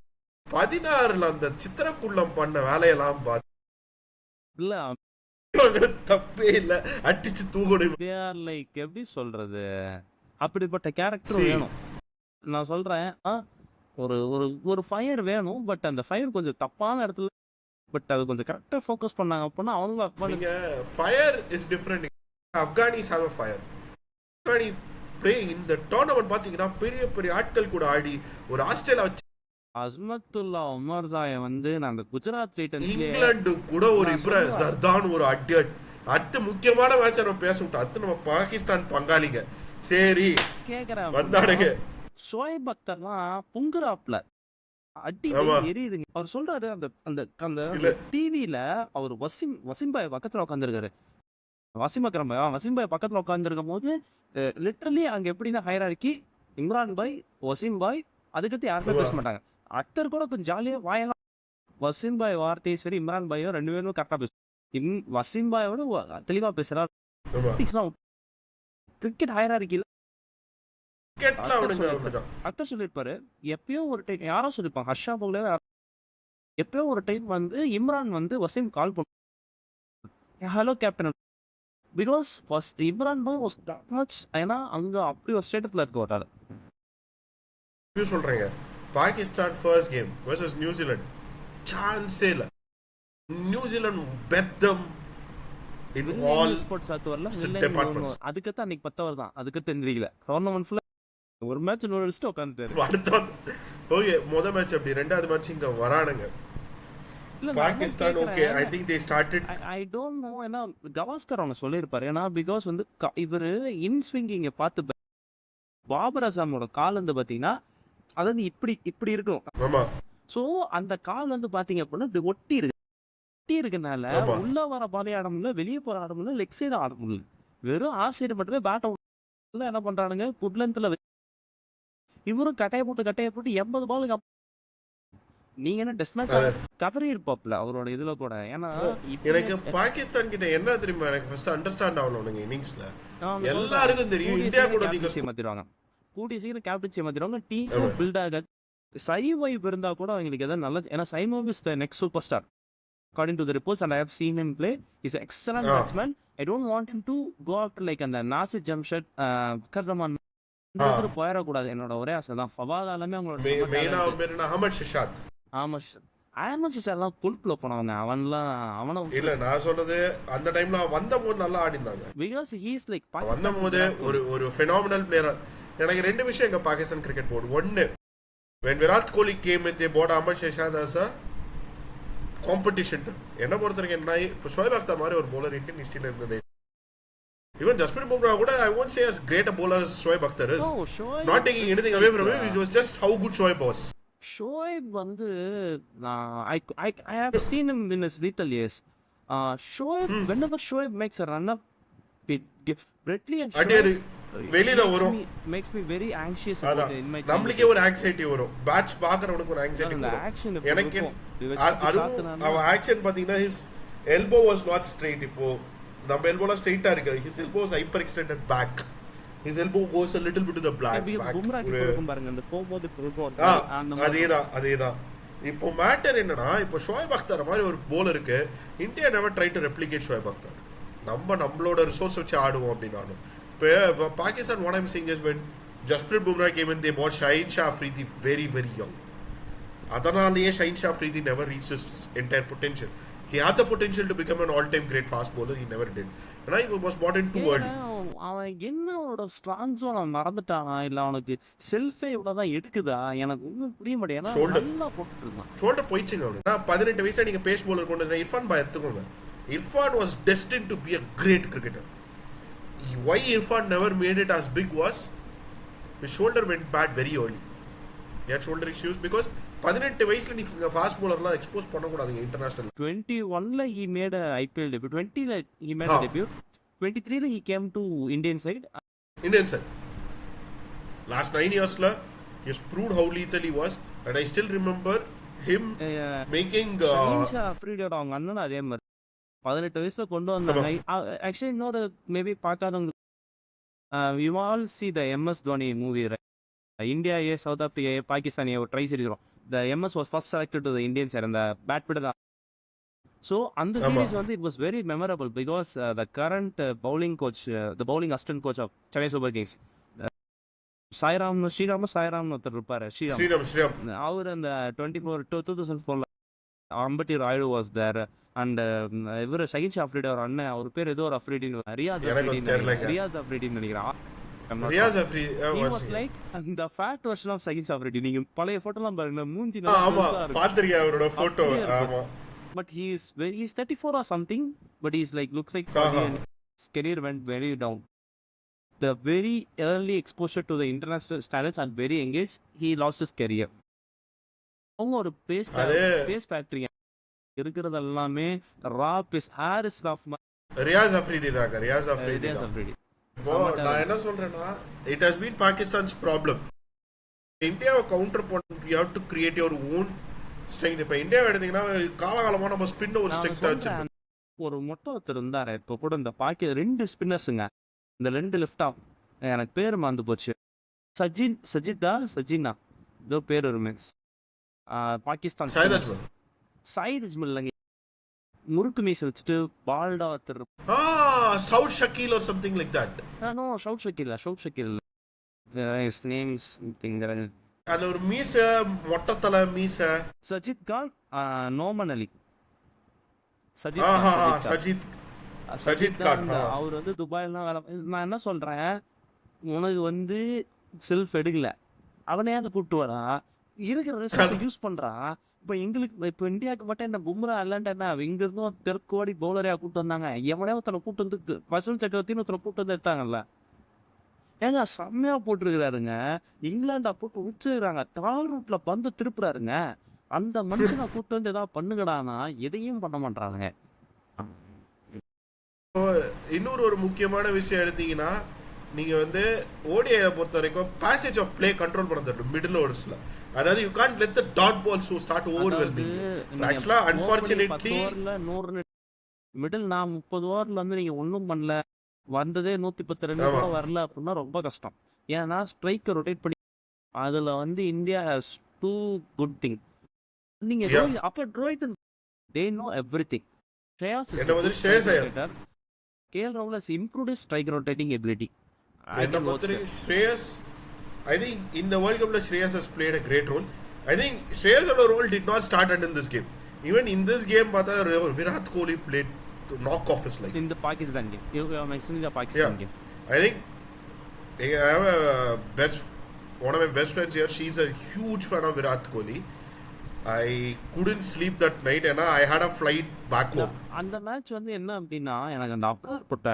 Speaker 1: 16ல அந்த சித்திரக்குள்ளம் பண்ண வேலையெல்லாம் பார்த்து
Speaker 2: இல்ல
Speaker 1: தப்பே இல்ல, அடிச்சு தூக்கணும்.
Speaker 2: லைக் எப்படி சொல்றது, அப்படிப்பட்ட கேரக்டர் வேணும். நான் சொல்றேன் ஒரு ஒரு ஒரு ஃபயர் வேணும், பட் அந்த ஃபயர் கொஞ்சம் தப்பான இடத்துல, பட் அது கொஞ்சம் கரெக்டா ஃபோக்கஸ் பண்ணாங்க அப்படின்னா அவங்க
Speaker 1: நீங்க fire is different. Afghanis have a fire. Afghani play இந்த டோர்னமெண்ட் பாத்தீங்கன்னா பெரிய பெரிய ஆட்கள் கூட ஆடி ஒரு ஆஸ்திரேலியா வச்சு
Speaker 2: அஸ்மத்துல்லா உமர்சாய வந்து நான் குஜராத் டைட்டன்ஸ்
Speaker 1: இங்கிலாந்து கூட ஒரு ஜர்தான் ஒரு அடி அடுத்து முக்கியமான மேட்ச் நம்ம பேச விட்டோம். அடுத்து நம்ம பாகிஸ்தான் பங்காளிங்க சரி கேக்குறேன் வந்தானுங்க.
Speaker 2: ஷோயப் அக்தர்லாம் புங்குறாப்ல அடி எரியுதுங்க. அவர் சொல்றாரு அந்த அந்த அந்த டிவில அவர் வசிம் பாய் பக்கத்துல உட்காந்துருக்காரு. வசிம் பாய் பக்கத்துல உட்காந்துருக்கும் போது லிட்டரலி அங்க எப்படின்னா ஹைரார்கி இம்ரான் பாய், வசிம் பாய், அதுக்கடுத்து யாருமே பேச மாட்டாங்க. அக்தர் கூட கொஞ்சம் ஜாலியா வாயலாம், வசிம் பாய் வார்த்தையும் சரி இம்ரான் பாயும் 2 பேரும் கரெக்டா பேசும். வசிம் பாயோட தெளிவா பேசுறாரு. கிரிக்கெட் ஹைரார்கில அக்தர் சொல்லிருப்பாரு, எப்பயோ ஒரு டைம் யாரோ சொல்லிருப்பாங்க, ஹர்ஷா போல எப்பயோ ஒரு டைம் வந்து இம்ரான் வந்து வசீம் கால் பண்ண, hello captain, because Imran bye was that much, ஏன்னா அங்க அப்படி ஒரு ஸ்டேட்டஸ்ல இருக்க வராரு.
Speaker 1: சொல்றீங்க Pakistan first game versus New Zealand சான்ஸே இல்ல. நியூசிலாந்து பெத்தம் இன் ஆல்
Speaker 2: ஸ்போர்ட்ஸ் அத்துவர்ல அதுக்கு தான் அன்னைக்கு 10 தான், அதுக்கு தெரிஞ்சிரல. டோர்னமெண்ட் ஃபுல்லா ஒரு மேட்ச் நோடிச்சிட்டு உட்கார்ந்துட்டாரு. அடுத்த
Speaker 1: ஓகே முதல் மேட்ச் அப்படி, ரெண்டாவது மேட்ச் இங்க வரானுங்க Pakistan. Okay I think they started,
Speaker 2: I don't know, ஏன்னா கவாஸ்கர் அவங்க சொல்லிருப்பாரு, ஏன்னா பிகாஸ் வந்து இவரு இன் ஸ்விங்கிங்க பார்த்து பாபர் அசாமோட கால் வந்து பாத்தீங்கன்னா அதாவது இப்படி இப்படி இருக்கும்.
Speaker 1: ஆமா.
Speaker 2: சோ அந்த கால் வந்து பாத்தீங்க அப்படின்னா இப்படி ஒட்டி இருக்கனால உள்ள வர பாலே ஆட முடியல, வெளியே போற ஆட முடியல, லெக் சைடு ஆட முடியல, வெறும் ஆஃப் சைடு மட்டுமே பேட் என்ன பண்றானுங்க குட்லென்த்ல. இவரும் கட்டைய போட்டு 80 பாலுக்கு நீங்க என்ன டெஸ்ட் மேட்ச் கவரி இருப்பாப்ல அவரோட இதுல கூட. ஏன்னா
Speaker 1: எனக்கு பாகிஸ்தான் கிட்ட என்ன தெரியுமா எனக்கு ஃபர்ஸ்ட் அண்டர்ஸ்டாண்ட் ஆகணும், இன்னிங்ஸ்ல எல்லாருக்கும் தெரியும் இந்தியா கூட நீங்க
Speaker 2: மாத்திடுவாங்க, கூடிய சீக்கிரம் கேப்டன்சி மாத்திடுவாங்க, டீம் பில்ட் ஆக சைவைப் இருந்தா கூட அவங்களுக்கு எதாவது நல்ல, ஏன்னா சைமோவ் is the next super star according to the reports and I have seen him play. He's an excellent batsman. I don't want him to go after like அந்த நாசிர் ஜம்ஷெட் கர்சமான் போயிட கூடாது. என்னோட ஒரே ஆசை தான். ஃபவாத் ஆலமே அவங்களோட
Speaker 1: மெயினா பேருனா அஹமத் ஷஷாத்.
Speaker 2: அஹமத் ஷஷாத்லாம் குல்ப்ல போனவங்க, அவன
Speaker 1: இல்ல நான் சொல்றது அந்த டைம்ல வந்தபோது நல்லா ஆடினாங்க,
Speaker 2: because he is like
Speaker 1: வந்தபோது ஒரு phenomenal player. எனக்கு ரெண்டு விஷயம் எங்க பாகிஸ்தான் கிரிக்கெட் போர்டு, ஒன்னு when Virat Kohli came in they bought Ahmed Shehzad as a competition. என்ன பொறுத்தவரைக்கும் என்ன, இப்போ ஷோயப் அக்தர் மாதிரி ஒரு bowler இந்தியன் ஹிஸ்டரியில இருந்தது. Even Jasprit Bumrah கூட I won't say as great a bowler as Shoaib Akhtar is. No, not taking anything away from him, it was just how good Shoaib was.
Speaker 2: Shoaib வந்து I have seen him in his lethal years. Shoaib whenever Shoaib makes a run up, Bradley and Shoaib
Speaker 1: வெளியில வரும்,
Speaker 2: makes me very anxious about in my
Speaker 1: நம்மளுக்கே ஒரு anxiety வரும், பேட்ச் பாக்குறவனுக்கு ஒரு anxiety வரும். எனக்கு அவ ஆக்ஷன் பாத்தீங்கன்னா his elbow was not straight. இப்போ நம்ம elbow ஸ்ட்ரைட்டா இருக்கு, his elbow is hyper extended back, his elbow goes a little bit to the back.
Speaker 2: Bumrah கிட்ட இருக்கும் பாருங்க அந்த போம்போது
Speaker 1: அதேதான். இப்போ மேட்டர் என்னன்னா, இப்போ ஷோயப் அக்தர் மாதிரி ஒரு bowler-க்கு India never try to replicate Shoaib Akhtar. நம்மளோட ரிசோர்ஸ் வச்சு ஆடுவோம் அப்படின்னு. இப்போ Pakistan what I'm saying is when Jasprit Bumrah came in they bought Shaheen Shah Afridi very very young. அதனாலேயே Shaheen Shah Afridi never reached his entire potential. He had the potential to become an all-time great fast bowler, he never did. And he was bought in too early.
Speaker 2: அவன் என்னோட ஸ்ட்ராங் ஜோன் மறந்துட்டானா இல்ல அவனுக்கு செல்ஃபே இவ்வளவுதான் எடுக்குதா எனக்கு ஒன்றும் புரிய மாட்டேன். நல்லா போட்டுட்டு இருந்தான்,
Speaker 1: ஷோல்டர் போயிடுச்சுங்க அவனுக்கு. 18 வயசுல நீங்க பேஸ் பவுலர் கொண்டு வந்தா இர்ஃபான் பாய் எடுத்துக்கோங்க. Irfan was destined to be a great cricketer. Why Irfan never made it as big was his shoulder went bad very early. He had shoulder issues because 18 வயசுல நீங்க ஃபாஸ்ட் bowlerலாம் எக்ஸ்போஸ் பண்ண கூடாதுங்க இன்டர்நேஷனல்.
Speaker 2: 21ல he made a IPL debut, 20ல he made a debut, 23ல he came to Indian side.
Speaker 1: Last 9 yearsல he has proved how lethal he was, and I still remember him making
Speaker 2: Shaheen Shah அஃப்ரிடியோட அவங்க அண்ணனும் அதே மாதிரி 18 வயசுல கொண்டு வந்தாங்க. ஆக்சுவலி இன்னொரு மேபி பார்க்காதவங்க, you all see the MS Dhoni movie, India ஏ சவுத் ஆப்பிரிக்கா ஏ பாகிஸ்தான் ஏ ஒரு ட்ரை சீரிஸ் வரும். The MS was first selected to the Indian side, அந்த பேட்மிண்டன். ஸோ அந்த சீரீஸ் வந்து it was very memorable because the current bowling coach, the bowling assistant coach of Chennai Super Kings, சாய்ராம்னு ஒருத்தர் இருப்பாரு, ஸ்ரீராம். அவர் அந்த 2004 Ambati Rayudu was there. And இவர் ஷஹீன்ஷா அஃப்ரிடி ஒரு அண்ணன், அவர் பேர் ஏதோ ஒரு அஃப்ரிடின்னு, ரியாஸ் அஃப்ரிடின்னு நினைக்கிறேன். He was like the fat version of Shaheen Afridi. நீங்க பழைய போட்டோலாம் பாருங்க, மூஞ்சி நல்லா பெருசா இருக்கு. பாத்திருக்கேன் அவரோட போட்டோ. ஆமா. But he's 34 or something, but he's like looks like 40 and his career went very down. The very early exposure to the international standards and very engaged, he lost his career. அவங்க ஒரு பேஸ் ஃபேக்டரி இருக்கிறது எல்லாமே ரா பேஸ், ஹாரிஸ் ராஃப்,
Speaker 1: ரியாஸ் அஃப்ரிதி. நான் என்ன சொல்றேன்னா, it has been Pakistan's problem. இந்தியாவை கவுண்டர் பண்ண you have to create your own strength. இப்ப இந்தியா எடுத்தீங்கன்னா காலகாலமா நம்ம ஸ்பின் ஒரு ஸ்ட்ரெங்த் ஆச்சு.
Speaker 2: ஒரு மொட்டை ஒருத்தர் இருந்தாரு இப்ப கூட, இந்த ரெண்டு ஸ்பின்னர்ஸுங்க, இந்த ரெண்டு லெஃப்ட் ஆஃப், எனக்கு பேர் மறந்து போச்சு, சஜினா ஏதோ பேர் வருமே, பாகிஸ்தான் சயீத் அஜ்மல் இல்லைங்க, முறுக்கு மீசை வச்சுட்டு பால்டா ஒருத்தர்,
Speaker 1: south Shakeel or something like that.
Speaker 2: No, south Shakeel his name is something.
Speaker 1: அந்த ஒரு மீச மொட்டத்தல மீச
Speaker 2: சஜித் கான், நோமன் அலி,
Speaker 1: சஜித் கான்.
Speaker 2: அவர் வந்து துபாய்லாம் வேலை. நான் என்ன சொல்றேன், உனக்கு வந்து செல்ஃப் எடுக்கல, அவனே அதை கூப்பிட்டு வரா, இருக்கிற ரிசோர்ஸ் யூஸ் பண்றான். இப்போ எங்களுக்கு இப்போ இந்தியாவுக்கு மட்டும் என்ன பும்ரா இல்லைன்ட்டு என்ன, இங்க இருந்தும் தெற்குவாடி பவுலரையா கூப்பிட்டு வந்தாங்க, எவனே ஒருத்தனை கூப்பிட்டு வந்து வசூல் சக்கரவர்த்தின்னு ஒருத்தனை கூப்பிட்டு வந்து எடுத்தாங்கல்ல, ஏங்க செம்மையா போட்டுருக்கிறாருங்க, இங்கிலாண்டா போட்டு உச்சிருக்காங்க, தார் ரூட்ல பந்து திருப்புறாருங்க, அந்த மனுஷனை கூப்பிட்டு வந்து ஏதாவது பண்ணுங்கடானா எதையும் பண்ண மாட்டாங்க.
Speaker 1: இன்னொரு ஒரு முக்கியமான விஷயம் எடுத்தீங்கன்னா, நீங்க வந்து ஓடிஐ பொறுத்த வரைக்கும் பேசேஜ் ஆஃப் பிளே கண்ட்ரோல் பண்ண தெரியும் மிடில் ஓவர்ஸ்ல. அதாவது you can't let the dot balls start overwhelming. ஆக்சுவலா அன்ஃபார்ச்சுனேட்லி
Speaker 2: மிடில் நான் 30 ஓவர்ல வந்து நீங்க ஒண்ணும் பண்ணல, வந்ததே 110 ரன் கூட வரல அப்படின்னா ரொம்ப கஷ்டம். ஏன்னா ஸ்ட்ரைக்கர் ரொட்டேட் பண்ணி அதுல வந்து India has two good thing. நீங்க அப்ப Rohit they know everything. Shreyas KL ராகுல் has improved his strike rotating ability.
Speaker 1: Shreyas, I think in the World Cup Shreyas has played a great role. I think Shreyas' role did not start in this game. Even in this game, Virat Kohli played to knock off his leg.
Speaker 2: In the Pakistan game, you are mentioning the Pakistan game.
Speaker 1: I think I have one of my best friends here. She's a huge fan of Virat Kohli. I couldn't sleep that night and I had a flight back home.
Speaker 2: அந்த மேட்ச் வந்து என்ன அப்படின்னா, எனக்கு அந்த அப்பர் போட்ட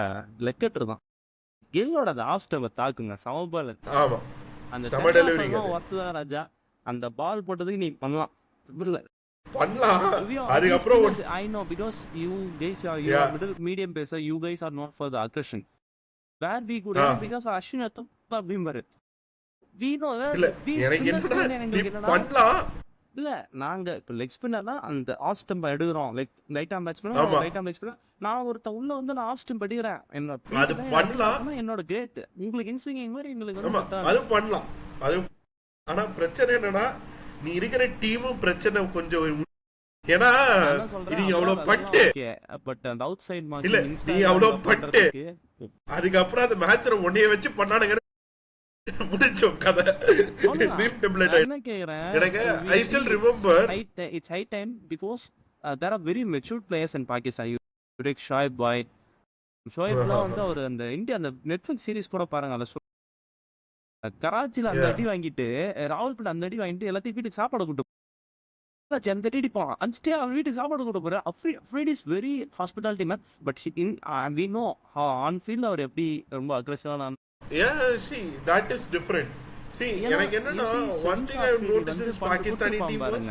Speaker 2: லெக்கெட்டர் தான் கில்லோட அந்த ஆஃப் ஸ்டம்பை தாக்குங்க, சமபால்.
Speaker 1: ஆமா,
Speaker 2: அந்த சம டெலிவரி ஒர்த்து தான் ராஜா. அந்த பால் போட்டதுக்கு நீ பண்ணலாம்
Speaker 1: அதுக்கு அப்புறம்
Speaker 2: I know because you guys are middle medium pacer, you guys are not for the aggression where we could because Ashwin அத்தப்பா பீம்பர் we know
Speaker 1: எனக்கு என்ன பண்ணலாம்
Speaker 2: இல்ல, நாங்க இப்ப லெக் ஸ்பின்னர்னா அந்த ஆஃப் ஸ்டம்ப் எடுக்கிறோம், like right arm batsman, right arm leg spinner, நான் ஒருத்த உள்ள வந்து நான் ஆஃப் ஸ்டம்ப் எடுக்கிறேன், என்னோட கிரேட். உங்களுக்கு இன்ஸ்விங்கிங் மாதிரி எங்களுக்கு வந்து
Speaker 1: அது பண்ணலாம். அது ஆனா பிரச்சனை என்னன்னா, நீ இருக்கிற டீமும் பிரச்சனை கொஞ்சம். ஏன்னா நீ அவ்வளவு பட்டு
Speaker 2: பட் அந்த அவுட் சைடு மார்க்
Speaker 1: இல்ல, நீ அவ்வளவு பட்டு அதுக்கு அப்புறம் அந்த மேட்ச்ல ஒன்னைய வச்சு பண்ணானுங்க, முடிச்சோம் கதை.
Speaker 2: என்ன கேக்குறேன்,
Speaker 1: எனக்கு I still remember
Speaker 2: it's high time because there are very mature players in Pakistan. You take Shoaib வந்து அவர் அந்த இந்தியா அந்த நெட்ஃபிளிக்ஸ் சீரிஸ் கூட பாருங்க, அந்த கராச்சில அந்த அடி வாங்கிட்டு ராவல்பிண்டி அந்த அடி வாங்கிட்டு எல்லாத்தையும் வீட்டுக்கு சாப்பாடு கூட்டு அந்த அடி போவான் அன்ஸ்டே அவன் வீட்டுக்கு சாப்பாடு கூட்ட போற. Afridi is very hospitality man, but we know on field அவர் எப்படி ரொம்ப அக்ரெசிவா.
Speaker 1: Yeah, see, that is different. See, எனக்கு என்னன்னா, one thing I noticed in this Pakistani team was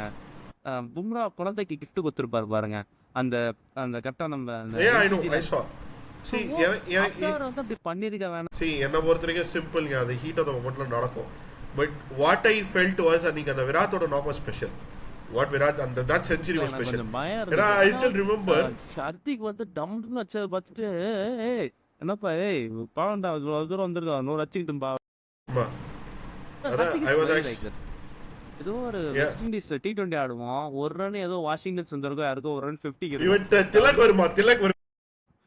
Speaker 2: Bumrah குழந்தைக்கு gift கொடுத்திருப்பாரு பாருங்க, அந்த அந்த கரெக்ட்டா நம்ம
Speaker 1: Yeah, I know, I saw. See,
Speaker 2: எனக்கு அப்படி பண்ணிருக்க வேணாம்.
Speaker 1: See, என்ன பொறுத்தவரைக்கும் சிம்பிள்ங்க, அது ஹீட் ஆஃப் த மொமெண்ட்ல நடக்கும். But what I felt was அன்னைக்கு அந்த விராட்டோட knock was special. What Virat and that century was special. I still remember.
Speaker 2: Hardik வந்து டம்னு வச்சத பார்த்துட்டு ஏய் என்னப்பா ஏய் பாவண்டா இவ்வளவு தூரம் வந்திருக்கா 100 அடிச்சிட்டேன்பா.
Speaker 1: I was like
Speaker 2: ஏதோ ஒரு வெஸ்ட் இண்டீஸ்ல T20 ஆடுவான். ஒரு ரன் ஏதோ வாஷிங்டன் சுந்தருக்கோ யாருக்கோ ஒரு ரன் 50 க்கு.
Speaker 1: இவன் திலக் வருமா திலக் வரும்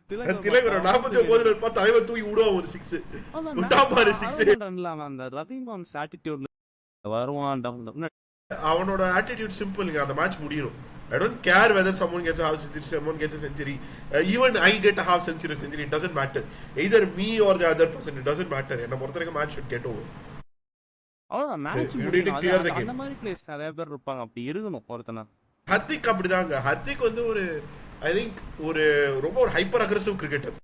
Speaker 1: 49 ரன் பார்த்து அவன் தூக்கி விடுவான் ஒரு 6. விட்டா பாரு 6
Speaker 2: ரன்ல அந்த ரவிமான் ஆட்டிட்யூட்ல வருவான் டம்னு.
Speaker 1: அவனோட attitude சிம்பிள்ங்க. அந்த மேட்ச் முடியும். I don't care whether someone gets a half century, someone gets a century. Even I get a half century, it doesn't matter. Either me or the other person, it doesn't matter. என்ன பொறுத்தவரைக்கும் match should get over.
Speaker 2: அவ்வளவுதான் மேட்ச் முடியும். அந்த மாதிரி பிளேஸ் நிறைய பேர் இருப்பாங்க. அப்படி இருக்கணும் ஒருத்தனா.
Speaker 1: ஹர்திக் அப்படிதாங்க. ஹர்திக் வந்து ஒரு ஐ திங்க் ஒரு ரொம்ப ஒரு ஹைப்பர் அக்ரெசிவ் கிரிக்கெட்டர்.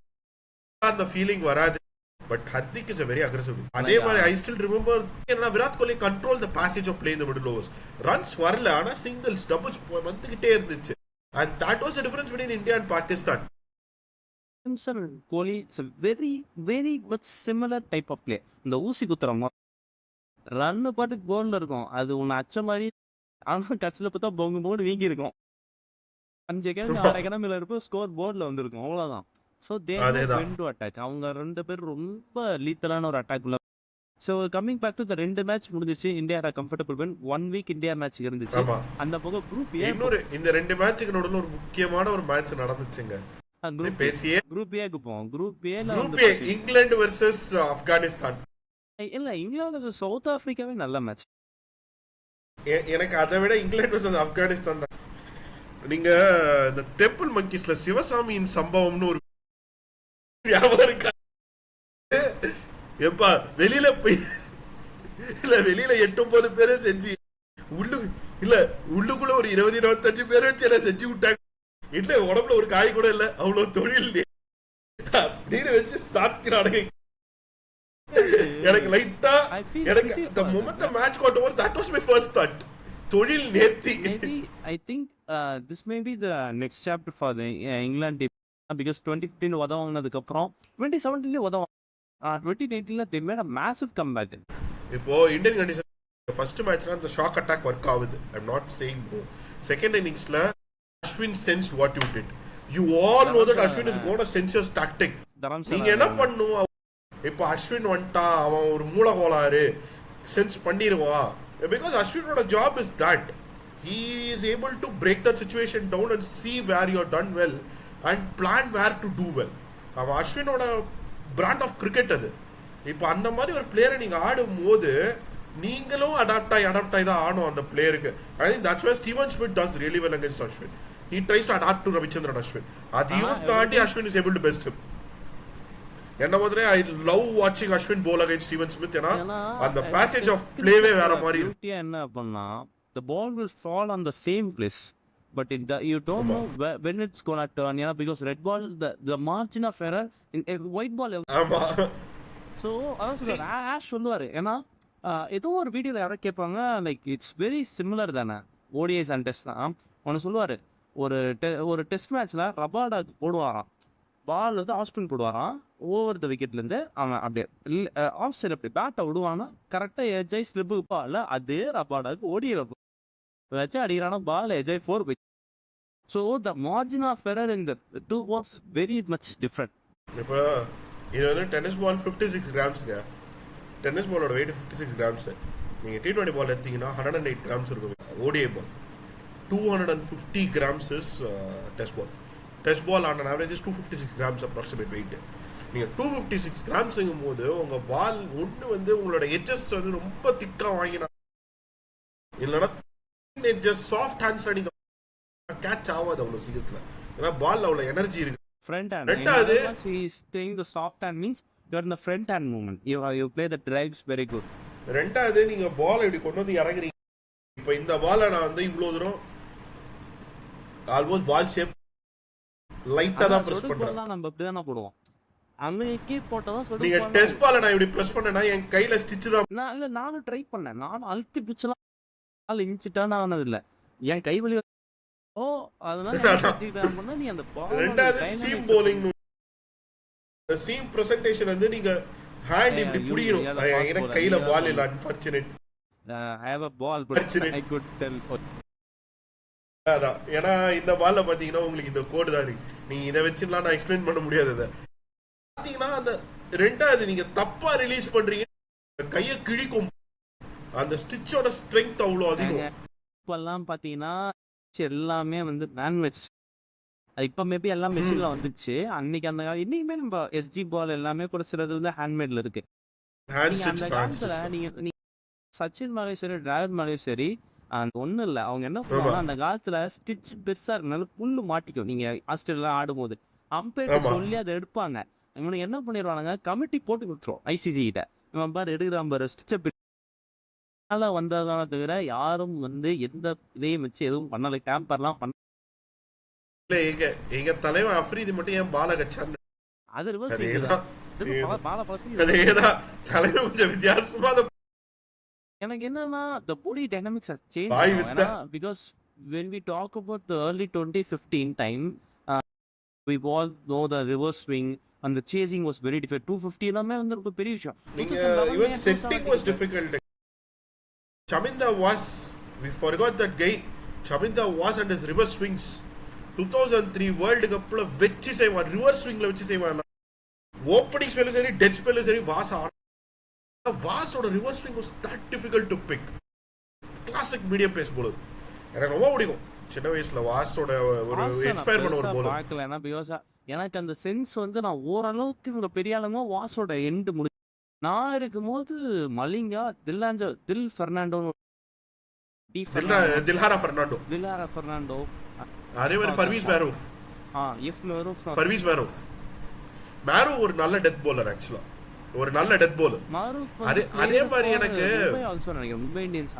Speaker 1: அந்த ஃபீலிங் வராது. But Hardik is a very aggressive. அதே மாதிரி I still remember Virat Kohli control the passage of play in the middle overs. Runs வரல ஆனா சிங்கிள்ஸ் டபுள்ஸ் வந்துகிட்டே இருந்துச்சு. And that was the difference between India and Pakistan.
Speaker 2: Kohli is a very much similar type of play. இந்த ஊசி குத்துறோம் ரன்னு பாட்டு போர்டில் இருக்கும். அது உன்னை அச்ச மாதிரி ஆனால் கட்சியில் பார்த்தா பொங்கு வீங்கி இருக்கும். 5 கிழமை 6 கிழமையில இருப்போம் ஸ்கோர் போர்டில் வந்துருக்கும். அவ்வளோதான். So they went to attack. அவங்க 2 பேர் ரொம்ப லீத்தலான ஒரு அட்டாக் உள்ள. So coming back to 2 match முடிஞ்சிச்சு. India comfortable win. 1 week India match இருந்துச்சு. அந்த பக்கம் குரூப் ஏ
Speaker 1: இந்த 2 மேட்சுக்கு நடுவில் ஒரு முக்கியமான ஒரு மேட்ச் நடந்துச்சுங்க.
Speaker 2: குரூப் ஏக்கு போவோம். Group
Speaker 1: England versus Afghanistan.
Speaker 2: இல்ல இங்கிலாந்து சவுத் ஆப்பிரிக்காவே நல்ல மேட்ச்.
Speaker 1: எனக்கு அதை விட இங்கிலாந்து வெர்சஸ் ஆப்கானிஸ்தான் தான். நீங்க இந்த டெம்பிள் மங்கீஸ்ல சிவசாமியின் சம்பவம்னு ஒரு ஞாபகம் இருக்கா? எப்பா வெளியில போய் இல்ல வெளியில 8-9 பேரை செஞ்சு உள்ளுக்குள்ள ஒரு 20-25 பேரை வச்சு எல்லாம் செஞ்சு விட்டாங்க. இல்ல உடம்புல ஒரு காய் கூட இல்ல. அவ்வளவு தொழில் அப்படின்னு வச்சு சாத்தினானுங்க. எனக்கு லைட்டா எனக்கு the moment the match got over, that was my first thought. தொழில் நேர்த்தி.
Speaker 2: I think this may be the next chapter for the England team because 2015 உதவானதுக்கு அப்புறம் 2017 உதவாங்க. 2019 they made a massive comeback.
Speaker 1: இப்போ இந்தியன் கண்டிஷன் ஃபர்ஸ்ட் மேட்ச்ல அந்த ஷாக் அட்டாக் வர்க் ஆகுது. I'm not saying no. Second இன்னிங்ஸ்ல Ashwin sensed what you did. You all know that Ashwin is going to sense your tactic. நீங்க என்ன பண்ணுவா? இப்போ அஸ்வின் வந்துட்டா அவன் ஒரு மூலகோளாறு சென்ஸ் பண்ணிடுவான். பிகாஸ் அஸ்வினோட job is that. He is able to break that situation down and see where you done well and plan where to do well. அவன் அஸ்வினோட பிராண்ட் ஆஃப் கிரிக்கெட் அது. இப்போ அந்த மாதிரி ஒரு பிளேயரை நீங்கள் ஆடும் போது நீங்களும் அடாப்ட் ஆகி தான் ஆடும் அந்த பிளேயருக்கு. I think that's why Steven Smith does really well against Ashwin. He tries to adapt to Ravichandran Ashwin. அதையும் தாண்டி Ashwin is able to best him. என்ன மாதிரி I love watching Ashwin bowl against Steven Smith. ஏன்னா அந்த passage of playவே வேற மாதிரி இருக்கு.
Speaker 2: என்ன பண்ணா the ball will fall on the same place but you don't know when it's going to turn, because red ball the margin of error in white ball.
Speaker 1: ஆமா.
Speaker 2: So ஆஷ் சொல்லுவாரு. ஏன்னா ஏதோ ஒரு வீடியோல யாரோ கேட்பாங்க லைக் இட்ஸ் வெரி சிமிலர் தானே ODIs அண்ட் டெஸ்ட்லாம். ஒன்று சொல்லுவாரு ஒரு டெஸ்ட் மேட்ச்ல ரபாடா போடுவாராம். பால் வந்து ஆஸ்பின் போடுவாராம் ஓவர் த விக்கெட்லேருந்து. அவன் அப்படியே ஆஃப் சைடு அப்படி பேட்டை விடுவானா கரெக்டாக எஜ்ஐ ஸ்லிப்புக்கு பால் அதே ரபாடாவுக்கு ஓடியில் வச்சு அடிக்கிறானா பால் எஜ்ஐ 4 போய். So the margin of error in the two was very much different.
Speaker 1: இப்போ இது வந்து டென்னிஸ் பால் 56 கிராம்ஸுங்க. டென்னிஸ் பாலோட வெயிட் 56 கிராம்ஸ். நீங்கள் T20 பால் எடுத்தீங்கன்னா 108 கிராம்ஸ் இருக்கும். ODI ball 250 grams is test ball. Test ball on average is 256 grams approximate weight. நீங்கள் 256 கிராம்ஸுங்கும் போது உங்கள் பால் ஒன்று வந்து உங்களோட எட்ஜஸ் வந்து ரொம்ப திக்காக வாங்கினா இல்லைன்னா எட்ஜஸ் சாஃப்ட் ஹேண்ட்ஸில் நீங்கள் கேட்ச் ஆகாது அவ்வளோ சீக்கிரத்தில். ஏன்னா பால் அவ்வளோ எனர்ஜி இருக்கு. ரெண்டாவது
Speaker 2: soft hand means you are in the front hand movement. You play the drives very good.
Speaker 1: ரெண்டாவது நீங்கள் பால் இப்படி கொண்டு வந்து இறங்குறீங்க. இப்போ இந்த பாலை நான் வந்து இவ்வளோ தூரம் ஆல்மோஸ்ட் பால் ஷேப் லைட்டா தான் பிரஸ் பண்றேன்.
Speaker 2: நம்ம அப்படியே தான் போடுவோம். அன்னைக்கு போட்டதான் சொல்லுங்க.
Speaker 1: நீங்க டெஸ்ட் பால் நான் இப்படி பிரஸ் பண்ணேனா என் கையில ஸ்டிட்ச் தான்.
Speaker 2: நானும் ட்ரை பண்ணேன். நானும் அழுத்தி பிச்சலாம் பால் இன்ச்சிட்டான ஆனது இல்ல. என் கை வலி. அதனால நான் பண்ணா நீ அந்த பால்.
Speaker 1: ரெண்டாவது சீம் bowling. சீம் பிரசன்டேஷன் வந்து நீங்க ஹேண்ட் இப்படி புடிக்கணும். எனக்கு கையில பால் இல்ல, unfortunate.
Speaker 2: I have a ball but I could tell.
Speaker 1: அதான், ஏன்னா இந்த பால்ல பாத்தீங்கன்னா உங்களுக்கு இந்த கோடு தான் இருக்கு. நீங்க இதை வச்சுலாம் நான் எக்ஸ்பிளைன் பண்ண முடியாது. அதை பாத்தீங்கன்னா அந்த ரெண்டாவது நீங்க தப்பா ரிலீஸ் பண்றீங்க, கையை கிழிக்கும். அந்த ஸ்டிச்சோட ஸ்ட்ரென்த் அவ்வளோ அதிகம்.
Speaker 2: இப்பெல்லாம் பாத்தீங்கன்னா எல்லாமே வந்து மேன்வெஜ். இப்ப மேபி எல்லாம் மெஷின்ல வந்துச்சு. அன்னைக்கு அந்த இன்னைக்குமே நம்ம எஸ்ஜி பால் எல்லாமே கூட சிலது வந்து ஹேண்ட்மேட்ல இருக்கு. அந்த காலத்துல நீங்க சச்சின் மேலேயும் சரி, டிராவிட் மேலேயும் சரி, அந்த ஒண்ணும் இல்ல. அவங்க என்ன பண்ணுவாங்க, அந்த காலத்துல ஸ்டிச் பெருசா இருக்கனால புல்லு மாட்டிக்கும். நீங்க ஆஸ்திரேலியா ஆடும்போது அம்பையர் சொல்லி அதை எடுப்பாங்க. இவனுக்கு என்ன பண்ணிடுவானுங்க, கமிட்டி போட்டு கொடுத்துரும் ஐசிசி கிட்ட. இவன் பாரு எடுக்கிறான் பாரு ஸ்டிச்ச வந்ததான தவிர யாரும் வந்து எந்த இதையும் வச்சு எதுவும் பண்ணல. டேம்பர்லாம் பண்ண
Speaker 1: எங்க தலைவன் அஃப்ரீதி மட்டும் ஏன் பால கச்சான்னு
Speaker 2: அது ரிவர்ஸ் பால பசங்க
Speaker 1: தலைவன் கொஞ்சம் வித்தியாசமா.
Speaker 2: எனக்கு என்னன்னா the body dynamics has changed because when we talk about the early 2015 time, we all know the reverse swing and the chasing was very difficult. 250 எல்லாமே வந்து ரொம்ப பெரிய விஷயம்.
Speaker 1: Even setting was difficult. Chaminda was, we forgot that guy. Chaminda was and his reverse swings 2003 world கப்ல வெச்சு செய்வான். ரிவர்ஸ் ஸ்விங்ல வெச்சு செய்வான். ஓப்பனிங் ஸ்பெல்லும் சரி, டெட் ஸ்பெல்லும் சரி, வாஸோட reverse swing was that difficult to pick. Classic medium pace bowler. எனக்கு ரொம்ப பிடிக்கும் சின்ன வயசுல வாஸோட ஒரு இன்ஸ்பயர் பண்ண ஒரு bowler.
Speaker 2: பார்க்கலனா பிகாஸ் எனக்கு அந்த சென்ஸ் வந்து நான் ஓரளவுக்கு இவங்க பெரிய ஆளுங்க வாஸோட எண்ட் முடிச்சு நான் இருக்கும்போது மலிங்கா தில் ஃபெர்னாண்டோ
Speaker 1: தில்ஹாரா ஃபெர்னாண்டோ அதே மாதிரி ஃபர்வீஸ் மேரூஃப் ஒரு நல்ல டெத் bowler ஆக்சுவலா. ஒரு நல்ல டெத் bowler. அதே மாதிரி எனக்கு
Speaker 2: மும்பை இந்தியன்ஸ்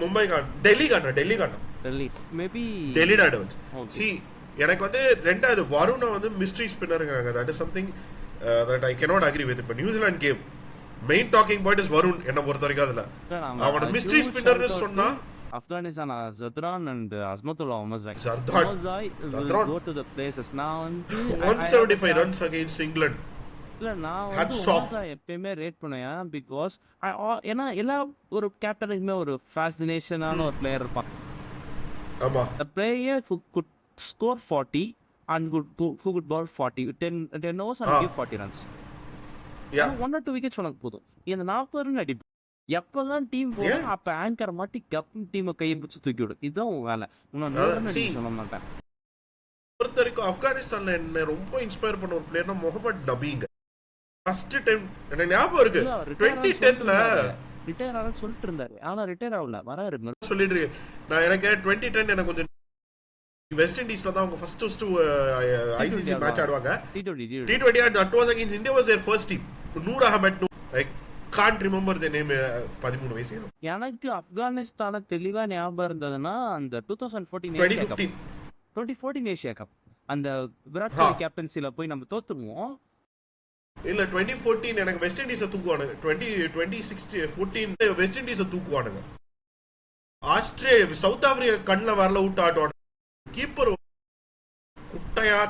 Speaker 1: மும்பை டெல்லி மேபி டெல்லி டாடர்ஸ். சி எனக்கு வந்து ரெண்டாவது வருணா வந்து மிஸ்ட்ரி ஸ்பின்னருங்கிறாங்க. That is something that I cannot agree with. இப்போ New Zealand game main talking point is Varun என்ன பொறுத்த வரைக்கும். அதுல அவனோட மிஸ்ட்ரி ஸ்பின்னர்னு சொன்னா
Speaker 2: Afghanistan, Zadran and Azmatullah Omazai will go to the places. Now
Speaker 1: 175 runs against England.
Speaker 2: இல்ல நான் வந்து எப்பயுமே ரேட் பண்ணுவேன் பிகாஸ் ஏன்னா எல்லா ஒரு கேப்டனுக்குமே ஒரு ஃபேசினேஷனான ஒரு பிளேயர் இருப்பான்.
Speaker 1: ஆமா,
Speaker 2: the player who could score 40 and who could bowl 40 10 overs and give 40 runs. One or two wickets உனக்கு போதும். இந்த 40 ரன் அடி எப்பதான் டீம் போடும் அப்ப ஆங்கர் மாட்டி கப் டீமை கையை பிடிச்சு தூக்கி விடும். இதுதான் உன் வேலை. சொல்ல மாட்டேன்.
Speaker 1: பொறுத்த வரைக்கும் ஆப்கானிஸ்தான்ல என்ன ரொம்ப இன்ஸ்பயர் பண்ண ஒரு பிளேயர்னா முகமது நபீங்க. ஃபர்ஸ்ட் டைம் எனக்கு ஞாபகம் இருக்கு 2010ல
Speaker 2: ரிட்டையர் ஆகணும்னு சொல்லிட்டு இருந்தாரு. ஆனா ரிட்டையர் ஆகல, வராரு
Speaker 1: சொல்லிட்டு இருக்கு. நான் எனக்கு 2010 எனக்கு கொஞ்சம் வெஸ்ட் இண்டீஸ்ல தான் அவங்க ஃபர்ஸ்ட் ஐசிசி மேட்ச் ஆடுவாங்க. T20 and that was against India was their first team. Noor Ahmad like can't remember the name. 13 வயசு.
Speaker 2: எனக்கு ஆப்கானிஸ்தான தெளிவா ஞாபகம் இருந்ததுன்னா அந்த 2014 ஏசியா கப் அந்த விராட் கோலி கேப்டன்சில போய் நம்ம தோத்துருவோம்.
Speaker 1: இல்ல 2014 எனக்கு வெஸ்ட் இண்டீஸை தூக்குவானுங்க. 2014 வெஸ்ட் இண்டீஸை தூக்குவானுங்க. ஆஸ்திரேலியா சவுத் ஆப்பிரிக்கா கண்ணில் வரல விட்டு ஆடுவாங்க. கீப்பர்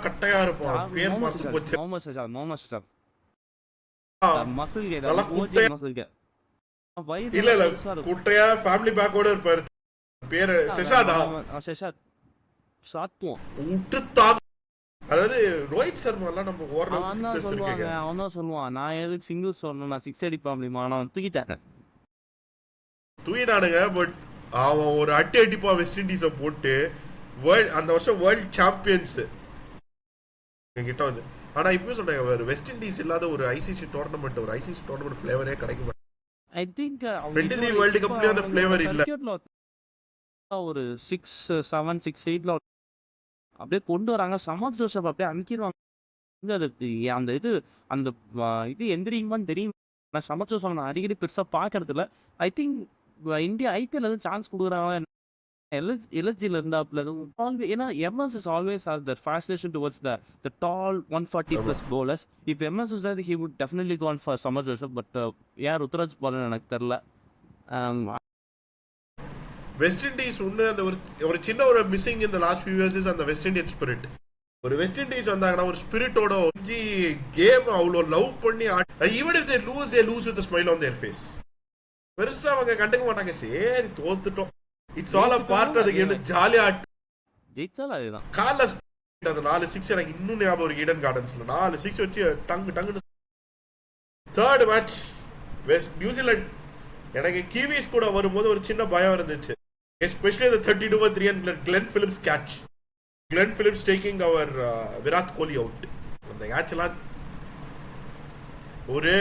Speaker 1: கட்டையா இருப்பான். பேர் மறந்து போச்சு.
Speaker 2: முகமது ஷஜாத்
Speaker 1: குட்டையா ஃபேமிலி பேக்கோட இருப்பாரு. பேரு ஷெஷாதா அதாவது ரோஹித் சர்மா எல்லாம் நம்ம
Speaker 2: அவன் தான் சொல்லுவான் நான் எதுக்கு சிங்கிள் சொல்லணும், நான் சிக்ஸ் அடிப்பா அப்படிமா. நான்
Speaker 1: தூக்கிட்டானுங்க. பட் அவன் ஒரு அடிப்பா வெஸ்ட் இண்டீஸை போட்டு அந்த வருஷம் வேர்ல்ட் சாம்பியன்ஸ் கிட்ட வந்து. ஆனா இப்பயும் சொல்றாங்க வெஸ்ட் இண்டீஸ் இல்லாத ஒரு ஐசிசி டோர்னமெண்ட் ஃபிளேவரே கிடைக்க மாட்டேங்குது.
Speaker 2: ஐ திங்க்
Speaker 1: 23 வேர்ல்ட் கப்லயே அந்த ஃபிளேவர் இல்ல.
Speaker 2: ஒரு 6 7 6 8ல அப்படியே கொண்டு வராங்க. சமத் ஜோசப் அப்படியே அமுக்கிடுவாங்க. அந்த இது எந்திரிக்குமான்னு தெரியும். நான் சமத் ஜோசப் நான் அடிக்கடி பெருசா பாக்குறது இல்ல. ஐ திங்க் இந்தியா ஐபிஎல் வந்து சான்ஸ் கொடுக்குறாங்க. எலர்ஜில இருந்தாப்ல ஏன்னா MS is always has that fascination towards the tall 140 plus bowlers. If MS was there, he would definitely go on for Samar Joseph, but யார் ருத்ராஜ் பாலன் எனக்கு தெரியல.
Speaker 1: வெஸ்ட் இண்டீஸ் ஒன்று அந்த ஒரு சின்ன ஒரு மிஸ்ஸிங் இந்த லாஸ்ட் ஃபியூ இயர்ஸ் இஸ் அந்த வெஸ்ட் இண்டியன் ஸ்பிரிட். ஒரு வெஸ்ட் இண்டீஸ் வந்தாங்கன்னா ஒரு ஸ்பிரிட்டோட கேம் அவ்வளோ லவ் பண்ணி even if they lose with smile on their face. பெருசா அவங்க கண்டுக்க மாட்டாங்க. சரி தோத்துட்டோம், it's all a part of the game. ஜாலியா
Speaker 2: ஜெயிச்சாலும் அதுதான்.
Speaker 1: கார்லஸ் அந்த 4 6 எனக்கு இன்னும் ஞாபகம் இருக்கு. ஈடன் கார்டன்ஸ்ல 4 6 வச்சு டங்கு. Third match west New Zealand. எனக்கு கிவிஸ் கூட வரும்போது ஒரு சின்ன பயம் இருந்துச்சு, especially the 32-3 and Glenn Phillips catch. Glenn Phillips taking our Virat Kohli out. அந்த கேட்ச்லாம் ஒரு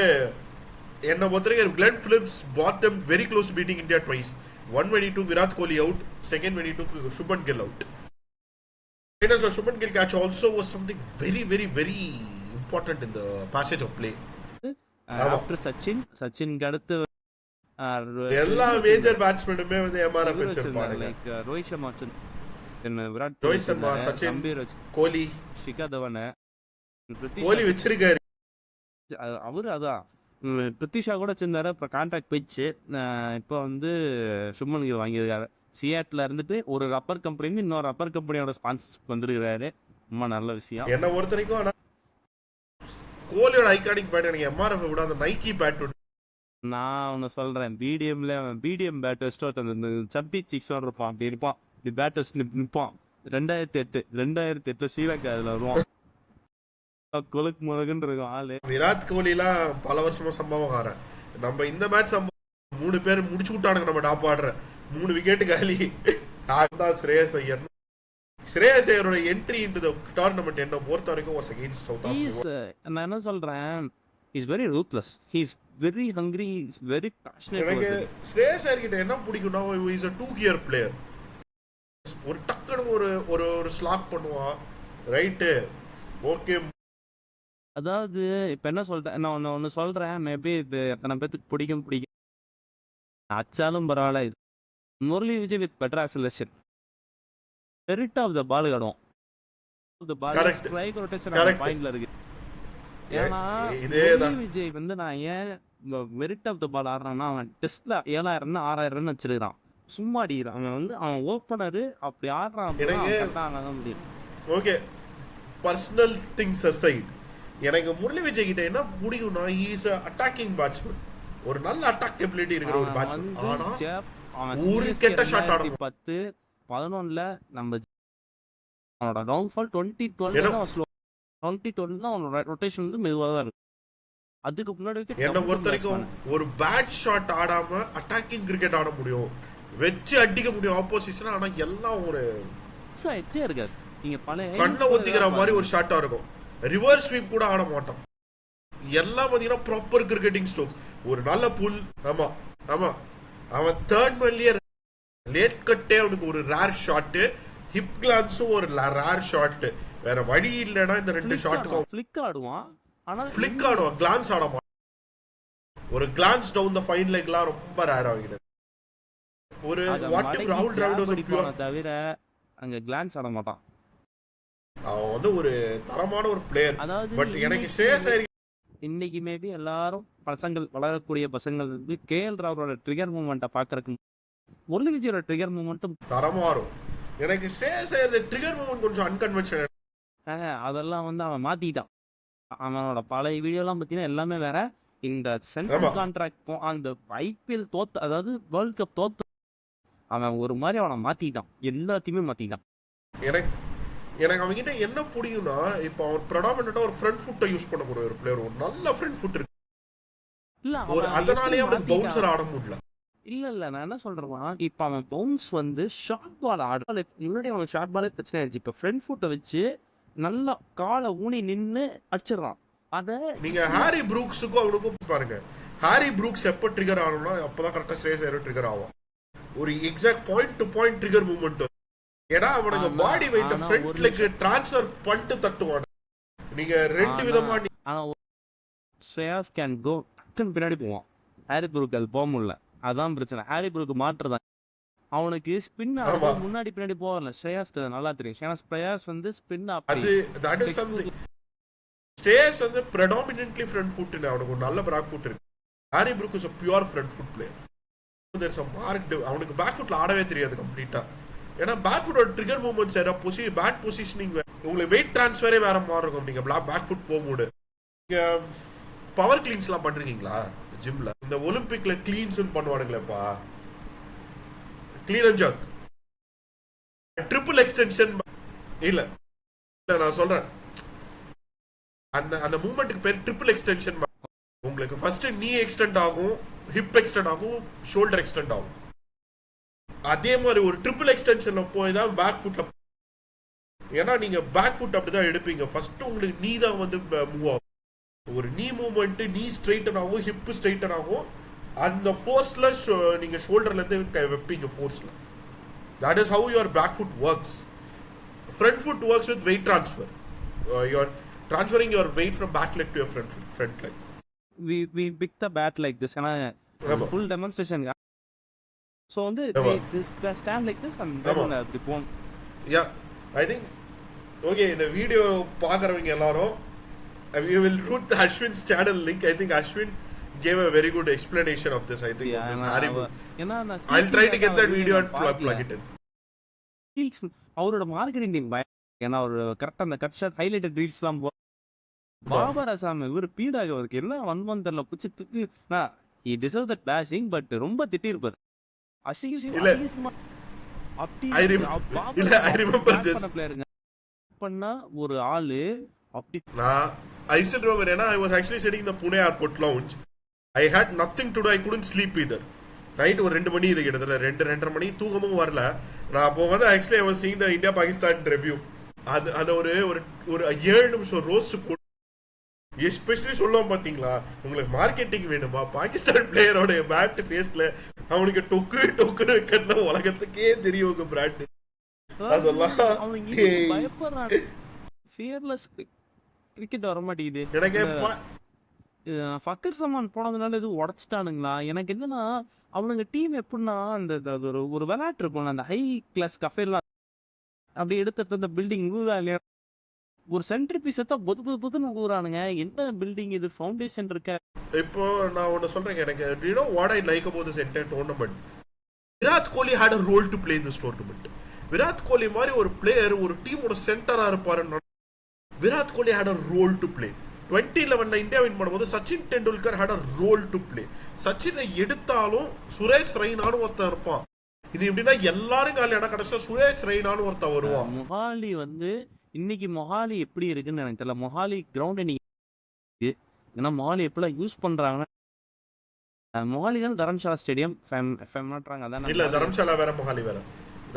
Speaker 1: என்ன பொறுத்தவரைக்கும் Glenn Phillips brought them very close to beating India twice. One when he took Virat Kohli out, second when he took Shubman Gill out. So Shubman Gill catch also was something very important in the passage of play.
Speaker 2: After Sachin அடுத்து
Speaker 1: எல்லா மேஜர் பேட்ஸ்மேனுமே வந்து எம்ஆர்எஃப் வச்சிருப்பாங்க.
Speaker 2: லைக் ரோஹித் சர்மா, விராட்
Speaker 1: சர்மா, சச்சின், கோலி,
Speaker 2: ஷிகர் தவன்,
Speaker 1: கோலி வச்சிருக்காரு.
Speaker 2: அவரு அதான் பிருத்திஷா கூட வச்சிருந்தாரு. இப்போ கான்ட்ராக்ட் போயிடுச்சு. இப்போ வந்து சுப்மன் கில் வாங்கியிருக்காரு. சியாட்ல இருந்துட்டு ஒரு ரப்பர் கம்பெனி இன்னொரு ரப்பர் கம்பெனியோட ஸ்பான்சர்ஷிப் வந்துருக்காரு. ரொம்ப நல்ல விஷயம்.
Speaker 1: என்ன பொறுத்த வரைக்கும் ஆனா கோலியோட ஐகானிக் பேட் எனக்கு எம்ஆர்எஃப் விட அந்த நைக்கி பேட்.
Speaker 2: நான் ஒன்று சொல்றேன், பிடிஎம் பேட் வச்சுட்டு அந்த சப்பி சிக்ஸ் இருப்பான், அப்படி இருப்பான், இப்படி பேட் வச்சு நிற்பான். 2008 ஸ்ரீலங்கா அதில் வருவான். கொழுக்கு முழுகுன்னு இருக்கும் ஆளு. விராட்
Speaker 1: கோலிலாம் பல வருஷமா சம்பவம். நம்ம இந்த மேட்ச் 3 பேர் முடிச்சு விட்டானுங்க. நம்ம டாப் ஆடுற 3 விக்கெட் காலி. ஸ்ரேயஸ் ஐயர். ஸ்ரேயஸ் ஐயரோட என்ட்ரி இன்டு தி டோர்னமெண்ட் என்ன பொறுத்த வரைக்கும் வாஸ் அகைன்ஸ்ட் சவுத் ஆஃப்ரிக்கா.
Speaker 2: நான் என்ன சொல்றேன், is very ruthless, he is very hungry, is very passionate.
Speaker 1: எனக்கு ஸ்ரேயஸ் ஐயர் கிட்ட என்ன பிடிக்கும்னா, இஸ் a 2 gear player. ஒரு டக்குனு ஒரு ஸ்லாக் பண்ணுவான், ரைட் ஓகே.
Speaker 2: அதாவது இப்போ என்ன சொல்றேன், நான் ஒன்று சொல்றேன், மேபி இது எத்தனை பேத்துக்கு பிடிக்கும் அச்சாலும் பரவாயில்ல. Murali Vijay with better acceleration, merit of the ball ஆடும். த பால் ஸ்ட்ரைக் ரொட்டேஷன் பாயிண்ட்ல இருக்கு. ஏன்னா முரளி விஜய் வந்து நான் ஏன் மெரிட் ஆஃப் த பால் ஆடுறான்னா, அவன் டெஸ்ட்ல 7000 6000 ரன் வச்சிருக்கான். சும்மா அடிக்கிறான். அவன் வந்து அவன் ஓப்பனரு, அப்படி ஆடுறான். முடியும்.
Speaker 1: ஓகே, பர்சனல் திங்ஸ் அசைட், எனக்கு முரளி விஜய் கிட்ட என்ன பிடிக்கும்னா, he is a attacking batsman. ஒரு நல்ல அட்டாக் எபிலிட்டி இருக்கிற ஒரு பேட்ஸ்மேன். ஆனா ஒரு கெட்ட ஷாட் ஆட
Speaker 2: 10-11ல நம்ம அவனோட டவுன்ஃபால் 2012 தான் ஸ்லோ. 2012 தான் அவனோட ரொட்டேஷன் வந்து மெதுவா தான் இருக்கு. அதுக்கு முன்னாடி
Speaker 1: என்ன பொறுத்த வரைக்கும் ஒரு பேட் ஷாட் ஆடாம அட்டாக்கிங் கிரிக்கெட் ஆட முடியும், வெச்சு அடிக்க முடியும் ஆப்போசிஷன். ஆனா எல்லாம் ஒரு
Speaker 2: எச்சே இருக்காது. நீங்க பல
Speaker 1: கண்ணை ஒத்திக்கிற மாதிரி ஒரு ஷாட்டா இருக்கும். ரிவர்ஸ் ஸ்வீப் கூட ஆட மாட்டான். எல்லாம் பாத்தீங்கன்னா ப்ராப்பர் கிரிக்கெட்டிங் ஸ்ட்ரோக்ஸ். ஒரு நல்ல புல். ஆமா அவன் தேர்ட் மேன்லயே லேட் கட்டே அவனுக்கு ஒரு ரேர் ஷாட், ஹிப் கிளான்ஸும் ஒரு ரேர் ஷாட். வேற வழி இல்லைன்னா இந்த 2 ஷாட்டுக்கும்
Speaker 2: ஃபிளிக் ஆடுவான். ஆனா
Speaker 1: ஃபிளிக் ஆடுவான், கிளான்ஸ் ஆட மாட்டான். ஒரு கிளான்ஸ் டவுன் தி ஃபைன் லெக்லாம் ரொம்ப ரேர் ஆகிடுது. ஒரு வாட் இஃப் ராகுல் டிராவிட் வாஸ் பியூர்
Speaker 2: தவிர அங்க கிளான்ஸ் ஆட மாட்டான்.
Speaker 1: அவன் வந்து ஒரு தரமான ஒரு பிளேயர். பட் எனக்கு ஸ்ரேயஸ் ஐயர்
Speaker 2: இன்னைக்கு மேபி எல்லாரும் பசங்கள், வளரக்கூடிய பசங்கள் வந்து கேஎல் ராகுலோட ட்ரிகர் மூவ்மெண்ட்டை பார்க்கறதுக்கு முரளி விஜயோட ட்ரிகர் மூவ்மெண்ட்டும்
Speaker 1: தரமா இருக்கும். எனக்கு ஸ்ரேயஸ் ஐயர் ட்ரிகர் மூவ்மெண்ட் கொஞ்சம் அன்கன்வென்ஷனல்.
Speaker 2: அதெல்லாம் வந்து அவன் மாத்திட்டான். அவனோட பழைய வீடியோலாம் பார்த்தீங்கன்னா எல்லாமே வேற. இந்த சென்ட்ரல் கான்ட்ராக்ட் அந்த ஐபிஎல் தோத்து, அதாவது வேர்ல்ட் கப் தோத்து, அவன் ஒரு மாதிரி அவனை மாத்திட்டான், எல்லாத்தையுமே மாத்திட்டான்.
Speaker 1: எனக்கு அவங்கிட்ட என்ன பிடிக்கும்னா, இப்போ அவன் ப்ரெடாமினன்ட்டா ஒரு ஃப்ரண்ட் ஃபுட்டை யூஸ் பண்ணக்கூடிய ஒரு பிளேயர். ஒரு நல்ல ஃப்ரண்ட் ஃபுட் இருக்கு. ஒரு அதனாலேயே அவனுக்கு பவுன்சர் ஆட முடியல.
Speaker 2: இல்ல நான் என்ன சொல்றேன்னா, இப்போ அவன் பவுன்ஸ் வந்து ஷார்ட் பால் ஆட, முன்னாடி அவன் ஷார்ட் பாலே பிரச்சனை ஆயிடுச்சு. இப்போ ஃப்ரண்ட் ஃபுட்டை வச்சு நல்லா காலை ஊனி நின்று அடிச்சிடறான். அதை
Speaker 1: நீங்க ஹாரி ப்ரூக்ஸுக்கும் அவனுக்கும் பாருங்க. ஹாரி ப்ரூக்ஸ் எப்போ ட்ரிகர் ஆகணும்னா அப்பதான் கரெக்டாக ஸ்ரேயஸ் ஐயர் ட்ரிகர் ஆகும். ஒரு exact point to point trigger movement. ஏன்னா அவனுக்கு body weight front leg transfer பண்ணிட்டு தட்டுவான். நீங்க 2 விதமா.
Speaker 2: ஆனா ஸ்ரேயாஸ் கேன் கோ டக்குன்னு பின்னாடி போவான். ஹாரி ப்ரூக் அது போக முடியல. அதான் பிரச்சனை. ஹாரி ப்ரூக் மாற்றுதான். அவனுக்கு ஸ்பின் முன்னாடி பின்னாடி போகல. ஸ்ரேயாஸ் நல்லா தெரியும். ஸ்ரேயாஸ் வந்து ஸ்பின்
Speaker 1: அது தட் இஸ் சம்திங். ஸ்ரேயாஸ் வந்து predominantly front foot. அவனுக்கு ஒரு நல்ல பேக் ஃபுட் இருக்கு. Harry Brook is a pure front foot player. there's a marked, அவனுக்கு பேக் ஃபுட்ல ஆடவே தெரியாது கம்ப்ளீட்டா. ஏன்னா பேக் ஃபுட்டோட ட்ரிகர் மூவ்மெண்ட்ஸ் பேட் பொசிஷனிங் உங்களுக்கு வெயிட் ட்ரான்ஸ்ஃபரே வேற மாதிரி இருக்கும். நீங்க பேக் ஃபுட் போகும்போது பவர் கிளீன்ஸ்லாம் பண்றீங்களா ஜிம்ல? இந்த ஒலிம்பிக்ல கிளீன்ஸ் பண்ணுவானுங்களேப்பா, clean and jerk, triple extension. இல்ல இல்ல நான் சொல்றேன், அந்த அந்த மூவ்மெண்ட்டுக்கு பேர் ட்ரிபிள் எக்ஸ்டென்ஷன். உங்களுக்கு ஃபர்ஸ்ட் நீ எக்ஸ்டெண்ட் ஆகும், ஹிப் எக்ஸ்டெண்ட் ஆகும், ஷோல்டர் எக்ஸ்டெண்ட் ஆகும். அதே மாதிரி ஒரு ட்ரிபிள் எக்ஸ்டென்ஷன்ல போய் தான் பேக் ஃபுட்ல. ஏன்னா நீங்க பேக் ஃபுட் அப்படிதான் எடுப்பீங்க. ஃபர்ஸ்ட் உங்களுக்கு நீ தான் வந்து மூவ் ஆகும். ஒரு நீ மூவ்மெண்ட், நீ ஸ்ட்ரைட்டன் ஆகும், ஹிப் ஸ்ட்ரைட்டன் ஆகும். அந்த ஃபோர்ஸ்ல நீங்க ஷோல்டர்ல இருந்து வைப்பீங்க ஃபோர்ஸ்ல. That is how your back foot works. Front foot works with weight transfer. You're transferring your weight from back leg to your front leg.
Speaker 2: We pick the bat like this and full demonstration. So on this stand like this and then அப்படி போம்.
Speaker 1: Yeah, I think okay, இந்த வீடியோ பார்க்கறவங்க எல்லாரும் we will route the Ashwin's channel link. I think Ashwin gave a very good explanation of this. I think of this Haribo. I'll try to get that video and plug it in.
Speaker 2: அவரோட மார்க்கெட்டிங் டீம் ஏன்னா ஒரு கரெக்டாக அந்த கட் ஷாட் ஹைலைட்டட் ரீல்ஸ்லாம் பாபர் அசாமி இவர் பீடாக இருக்கு எல்லாம் 1 month பிடிச்சி திட்டு. நான் he deserve that bashing, but ரொம்ப திட்டிருப்பார். அசிங்கமா அப்படி
Speaker 1: I remember this
Speaker 2: பண்ணா ஒரு ஆளு அப்படி.
Speaker 1: நான் I still remember ஏன்னா I was actually sitting in the Pune airport lounge. I had nothing to do. I couldn't sleep either. Night ஒரு 2 மணி, இது கிட்டத்தட்ட 2-2:30 மணி, தூக்கமும் வரல. நான் அப்போ வந்து actually I was seeing the India Pakistan review. அது ஒரு 7 நிமிஷம் ரோஸ்ட் போட்டு எஸ்பெஷலி சொல்லுவோம் பாத்தீங்களா, உங்களுக்கு மார்க்கெட்டிங் வேணுமா, பாகிஸ்தான் பிளேயரோட பேட் ஃபேஸ்ல அவனுக்கு டொக்குன்னு வைக்கிறதுல உலகத்துக்கே தெரியும் உங்க பிராண்ட். அதெல்லாம்
Speaker 2: பயப்படுறாங்க. ஃபியர்லெஸ் கிரிக்கெட் வர மாட்டேங்குது
Speaker 1: எனக்கு.
Speaker 2: ஃபக்கர் சமான் போனதுனால இது உடச்சிட்டானுங்களா? எனக்கு என்னன்னா அவனுங்க டீம் எப்படின்னா அந்த ஒரு விளையாட்டு இருக்கும், அந்த ஹை கிளாஸ் கஃபேலாம் அப்படி எடுத்து அந்த பில்டிங் ஊதா இல்லையா, ஒரு சென்ட்ரி பீஸ் எடுத்தா பொதுன்னு ஊறானுங்க. என்ன பில்டிங் இது, ஃபவுண்டேஷன் இருக்க.
Speaker 1: இப்போ நான் ஒன்னு சொல்றேன், எனக்கு you know what I like about this entire tournament, Virat Kohli had a role to play in this tournament. Virat Kohli மாதிரி ஒரு பிளேயர் ஒரு டீமோட சென்டரா இருப்பாரு. Virat Kohli had a role to play. 2011 India win பண்ணும்போது Sachin Tendulkar had a role to play. சச்சினை எடுத்தாலும் சுரேஷ் ரெய்னான்னு ஒருத்தன் இருப்பான். இது எப்படின்னா எல்லாரும் காலியான கடைசியா சுரேஷ் ரெய்னான்னு ஒருத்தன் வருவான்.
Speaker 2: மொஹாலி வந்து இன்னைக்கு மொஹாலி எப்படி இருக்குன்னு எனக்கு தெரியல. மொஹாலி கிரவுண்ட் இன்னைக்கு ஏன்னா மொஹாலி எப்படிலாம் யூஸ் பண்றாங்கன்னா, மொஹாலி தான் தரம்சாலா ஸ்டேடியம் அதான்
Speaker 1: இல்ல, தரம்சாலா வேற மொஹாலி வேற.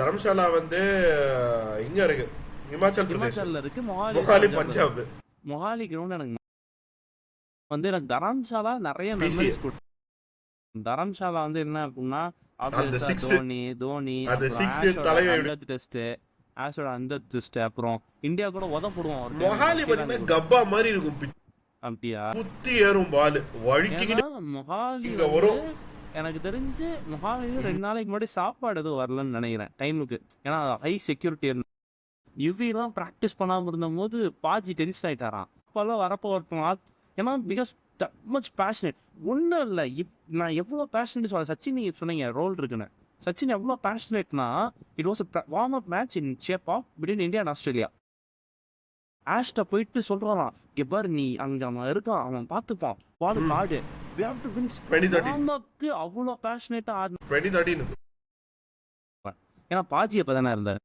Speaker 1: தரம்சாலா வந்து இங்க இருக்கு, இமாச்சல்ல
Speaker 2: இருக்கு.
Speaker 1: மொஹாலி பஞ்சாப்.
Speaker 2: மொஹாலி கிரவுண்ட் எனக்கு வந்து தரம்சாலா நிறைய மெமரிஸ் கொடுத்து. தரம்சாலா வந்து என்ன அப்படின்னா தோனி டெஸ்ட் அப்புறம் இந்தியா கூட உதப்படுவோம்.
Speaker 1: மொஹாலி பாத்தீங்கன்னா கப்பா மாதிரி இருக்கும்.
Speaker 2: அப்படியா?
Speaker 1: குத்தி ஏறும் பால் வழுக்கிட்டு
Speaker 2: மொஹாலி எனக்கு தெரிஞ்சு மொஹாலில 2 நாளைக்கு முன்னாடி சாப்பாடு எதுவும் வரலன்னு நினைக்கிறேன் டைமுக்கு. ஏன்னா ஹை செக்யூரிட்டி யுவிலாம் ப்ராக்டிஸ் பண்ணாமல் இருந்த போது பாஜி டென்ஷன் ஆகிட்டாரான். அப்போல்லாம் வரப்போ ஒருத்தன் ஏன்னா பிகாஸ் தட் மச் பேஷனேட். ஒன்றும் இல்லை, நான் எவ்வளோ பேஷனேட் சொல்ல சச்சின் நீங்கள் சொன்னீங்க ரோல் இருக்குன்னு. சச்சின் எவ்வளோ பேஷனேட்னா it was warm up match in Chepauk between India and Australia. ஆஷ்ட போயிட்டு சொல்கிறான், கெபர் நீ அங்கே அவன் இருக்கான், அவன் பார்த்துப்பான், பால் ஆடு, we have to win. Warm அப்க்கு அவ்வளோ பேஷனேட்டாக ஆடு.
Speaker 1: 2013
Speaker 2: ஏன்னா பாஜி அப்போ தானே இருந்தார்.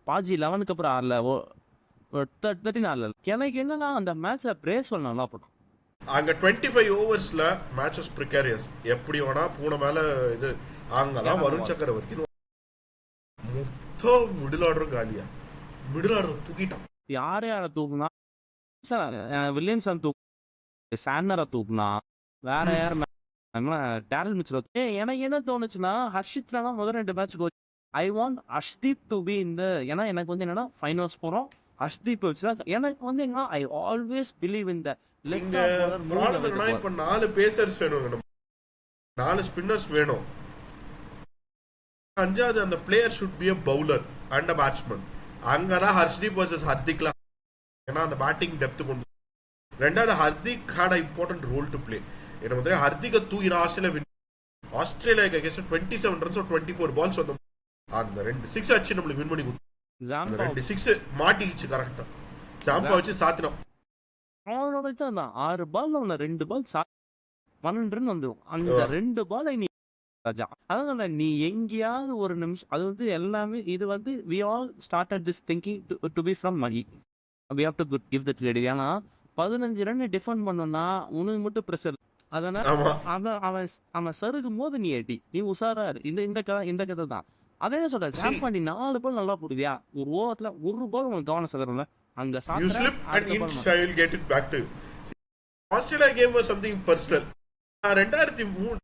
Speaker 2: பாஜி 11க்கு அப்புறம் ஆடல, 13 ஆடல. எனக்கு என்னன்னா அந்த மேட்சை பிரேஸ்வெல் நல்லா போட்டோம்.
Speaker 1: அங்க 25 ஓவர்ஸ்ல மேட்சஸ் பிரிகாரியஸ். எப்படி வேணா பூனை மேல இது அங்கெல்லாம் வருண் சக்கரவர்த்தி மொத்தம் மிடில் ஆர்டரும் காலியா. மிடில் ஆர்டர் தூக்கிட்டான்.
Speaker 2: யார தூக்குனா வில்லியம்சன் தூக்கு, சான்னரை தூக்குனா, வேற யார் டேரல் மிச்சல். எனக்கு என்ன தோணுச்சுன்னா ஹர்ஷித்னா முதல் 2 match I want Harshdeep to be இந்த. ஏன்னா எனக்கு வந்து என்னன்னா ஃபைனல்ஸ் போறோம் ஹர்ஷ்தீப் வச்சுதான். எனக்கு வந்து என்ன ஐ ஆல்வேஸ் பிலீவ் இன் த
Speaker 1: இப்ப 4 பேசர்ஸ் வேணும், 4 ஸ்பின்னர்ஸ் வேணும். 5வது அந்த player should be a bowler and a batsman. அங்கதான் ஹர்ஷ்தீப் வர்சஸ் ஹர்திக்லாம். ஏன்னா அந்த பேட்டிங் டெப்த் கொண்டு. 2வது Hardik had an important role to play. என்ன வந்து ஹர்திக தூக்கிற ஆஸ்திரேலியாக்கு அகைன்ஸ்ட் 27 ரன்ஸ் 24 பால்ஸ் வந்து அந்த 2 6 அடிச்சு நம்மளுக்கு வின் பண்ணி
Speaker 2: ஜாம்பா
Speaker 1: 2 6 மாட்டிக்கிச்சு கரெக்டா. ஜாம்பா வச்சு சாத்தினோம்.
Speaker 2: அவனோட தான் 6 பால் அவன 2 பால் 12 ரன் வந்துரும். அந்த 2 பாலை நீ ராஜா. அதான் நீ எங்கேயாவது ஒரு நிமிஷம் அது வந்து எல்லாமே இது வந்து we all started this thinking to be from Mahi. We have to give that credit. ஏன்னா 15 ரன் டிஃபெண்ட் பண்ணோம்னா உனக்கு மட்டும் ப்ரெஷர். அதனால அவன் அவன் அவன் சருகும் போது நீ அடி, நீ உஷாரா இந்த கதை தான். அதே சொல்றேன், ஜாம்பா நீ 4 பால் நல்லா போடுவியா, ஒரு ஓவர்ல ஒரு பால் உனக்கு கவனம் சதறல அங்க
Speaker 1: Australia game was something personal. 2003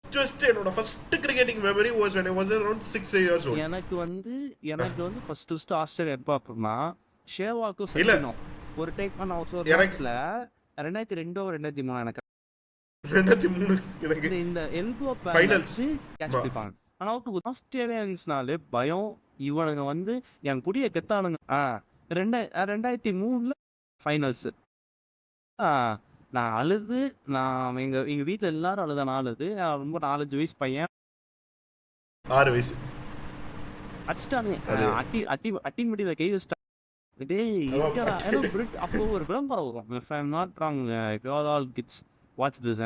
Speaker 1: just என்னோட first cricketing memory was when I was around 6 years old.
Speaker 2: எனக்கு வந்து ஃபர்ஸ்ட் ஆஸ்திரேலியா பாப்பனா ஷேவாக்கு சச்சினோ ஒரு டைப் பண்ண ஒரு மேட்ச்ல 2002 2003 எனக்கு
Speaker 1: 2003 எனக்கு
Speaker 2: இந்த எல்போ ஃபைனல்ஸ் கேட்ச் பிடிப்பாங்க. ஆனா ஆஸ்திரேலியன்ஸ்னாலே பயம், இவனுங்க வந்து என் குடிய கெத்தானுங்க. 2003 ஃபைனல்ஸ் நான் அழுது, நான் எங்க வீட்டுல எல்லாரும் அழுத, நான் அழுது. ரொம்ப 4-5 வயசு பையன்,
Speaker 1: 6 வயசு
Speaker 2: அடிச்சிட்டாங்க, அட்டி முடியல கை வச்சிட்டாங்க. அப்போ ஒரு விளம்பரம் வரும், if I'm not wrong, all kids watch this,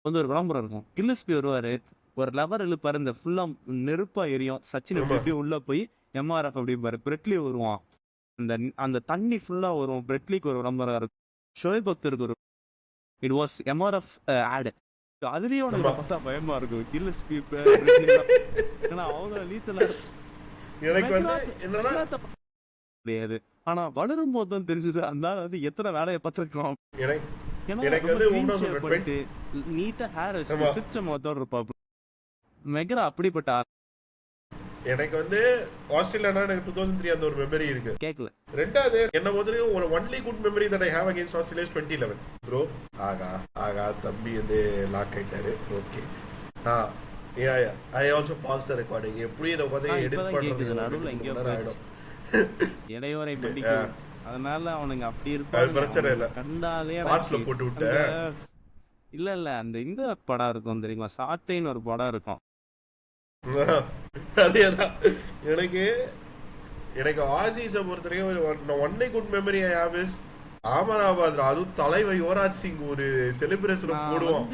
Speaker 2: வந்து ஒரு விளம்பரம் இருக்கும். கில்லஸ்பி வருவாரு, ஒரு லவர் இழுப்பாரு, இந்த ஃபுல்லா நெருப்பா எரியும், சச்சின் எப்படி உள்ள போய் எம்ஆர்எஃப் அப்படிம்பாரு, பிரெட்லி வருவான், அந்த தண்ணி ஃபுல்லா வரும், பிரெட்லிக்கு ஒரு விளம்பரம் இருக்கும், ஷோயப் அக்தருக்கு ஒரு, இட் வாஸ் எம்ஆர்எஃப் ஆட். அதுலயும் உனக்கு பார்த்தா பயமா இருக்கும், கில்லஸ்பி ஏன்னா அவ்வளோ லீத்தலா
Speaker 1: எனக்கு வந்து என்னன்னா
Speaker 2: கிடையாது. ஆனா வளரும் போது தான் தெரிஞ்சது அந்த வந்து எத்தனை வேலையை பார்த்துருக்கோம்.
Speaker 1: எனக்கு வந்து
Speaker 2: நீட்டா ஹேர் சிஸ்டம் இருப்பாப்பு மெகரா அப்படிப்பட்ட.
Speaker 1: எனக்கு வந்து ஆஸ்திரேலியா எனக்கு 2003 அந்த ஒரு மெமரி இருக்கு.
Speaker 2: கேக்கல.
Speaker 1: ரெண்டாவது என்ன பொறுத்தவரைக்கும் ஒரு only good memory that I have against Australia 2011 bro. ஆகா தம்பி வந்து லாக் ஆயிட்டாரு. Okay I also pause the recording. எப்படி இதை உட்காந்து எடிட் பண்றது நடுவுல எங்கேயோ ஆயிடும், இடையோரை பிடிக்கும், அதனால அவனுங்க அப்படி இருப்பாங்க. பிரச்சனை இல்ல, கண்டாலே பாஸ்ல போட்டு விட்டேன். இல்ல அந்த இந்த படம் இருக்கும் தெரியுமா, சாட்டைன்னு ஒரு படம் இருக்கும். அதேதான் எனக்கு ஆசீஸை பொறுத்தவரைக்கும் only good memory I have is Ahmedabad. அதுவும் தலைவர் யுவராஜ் சிங் ஒரு செலிப்ரேஷன் போடுவோம்.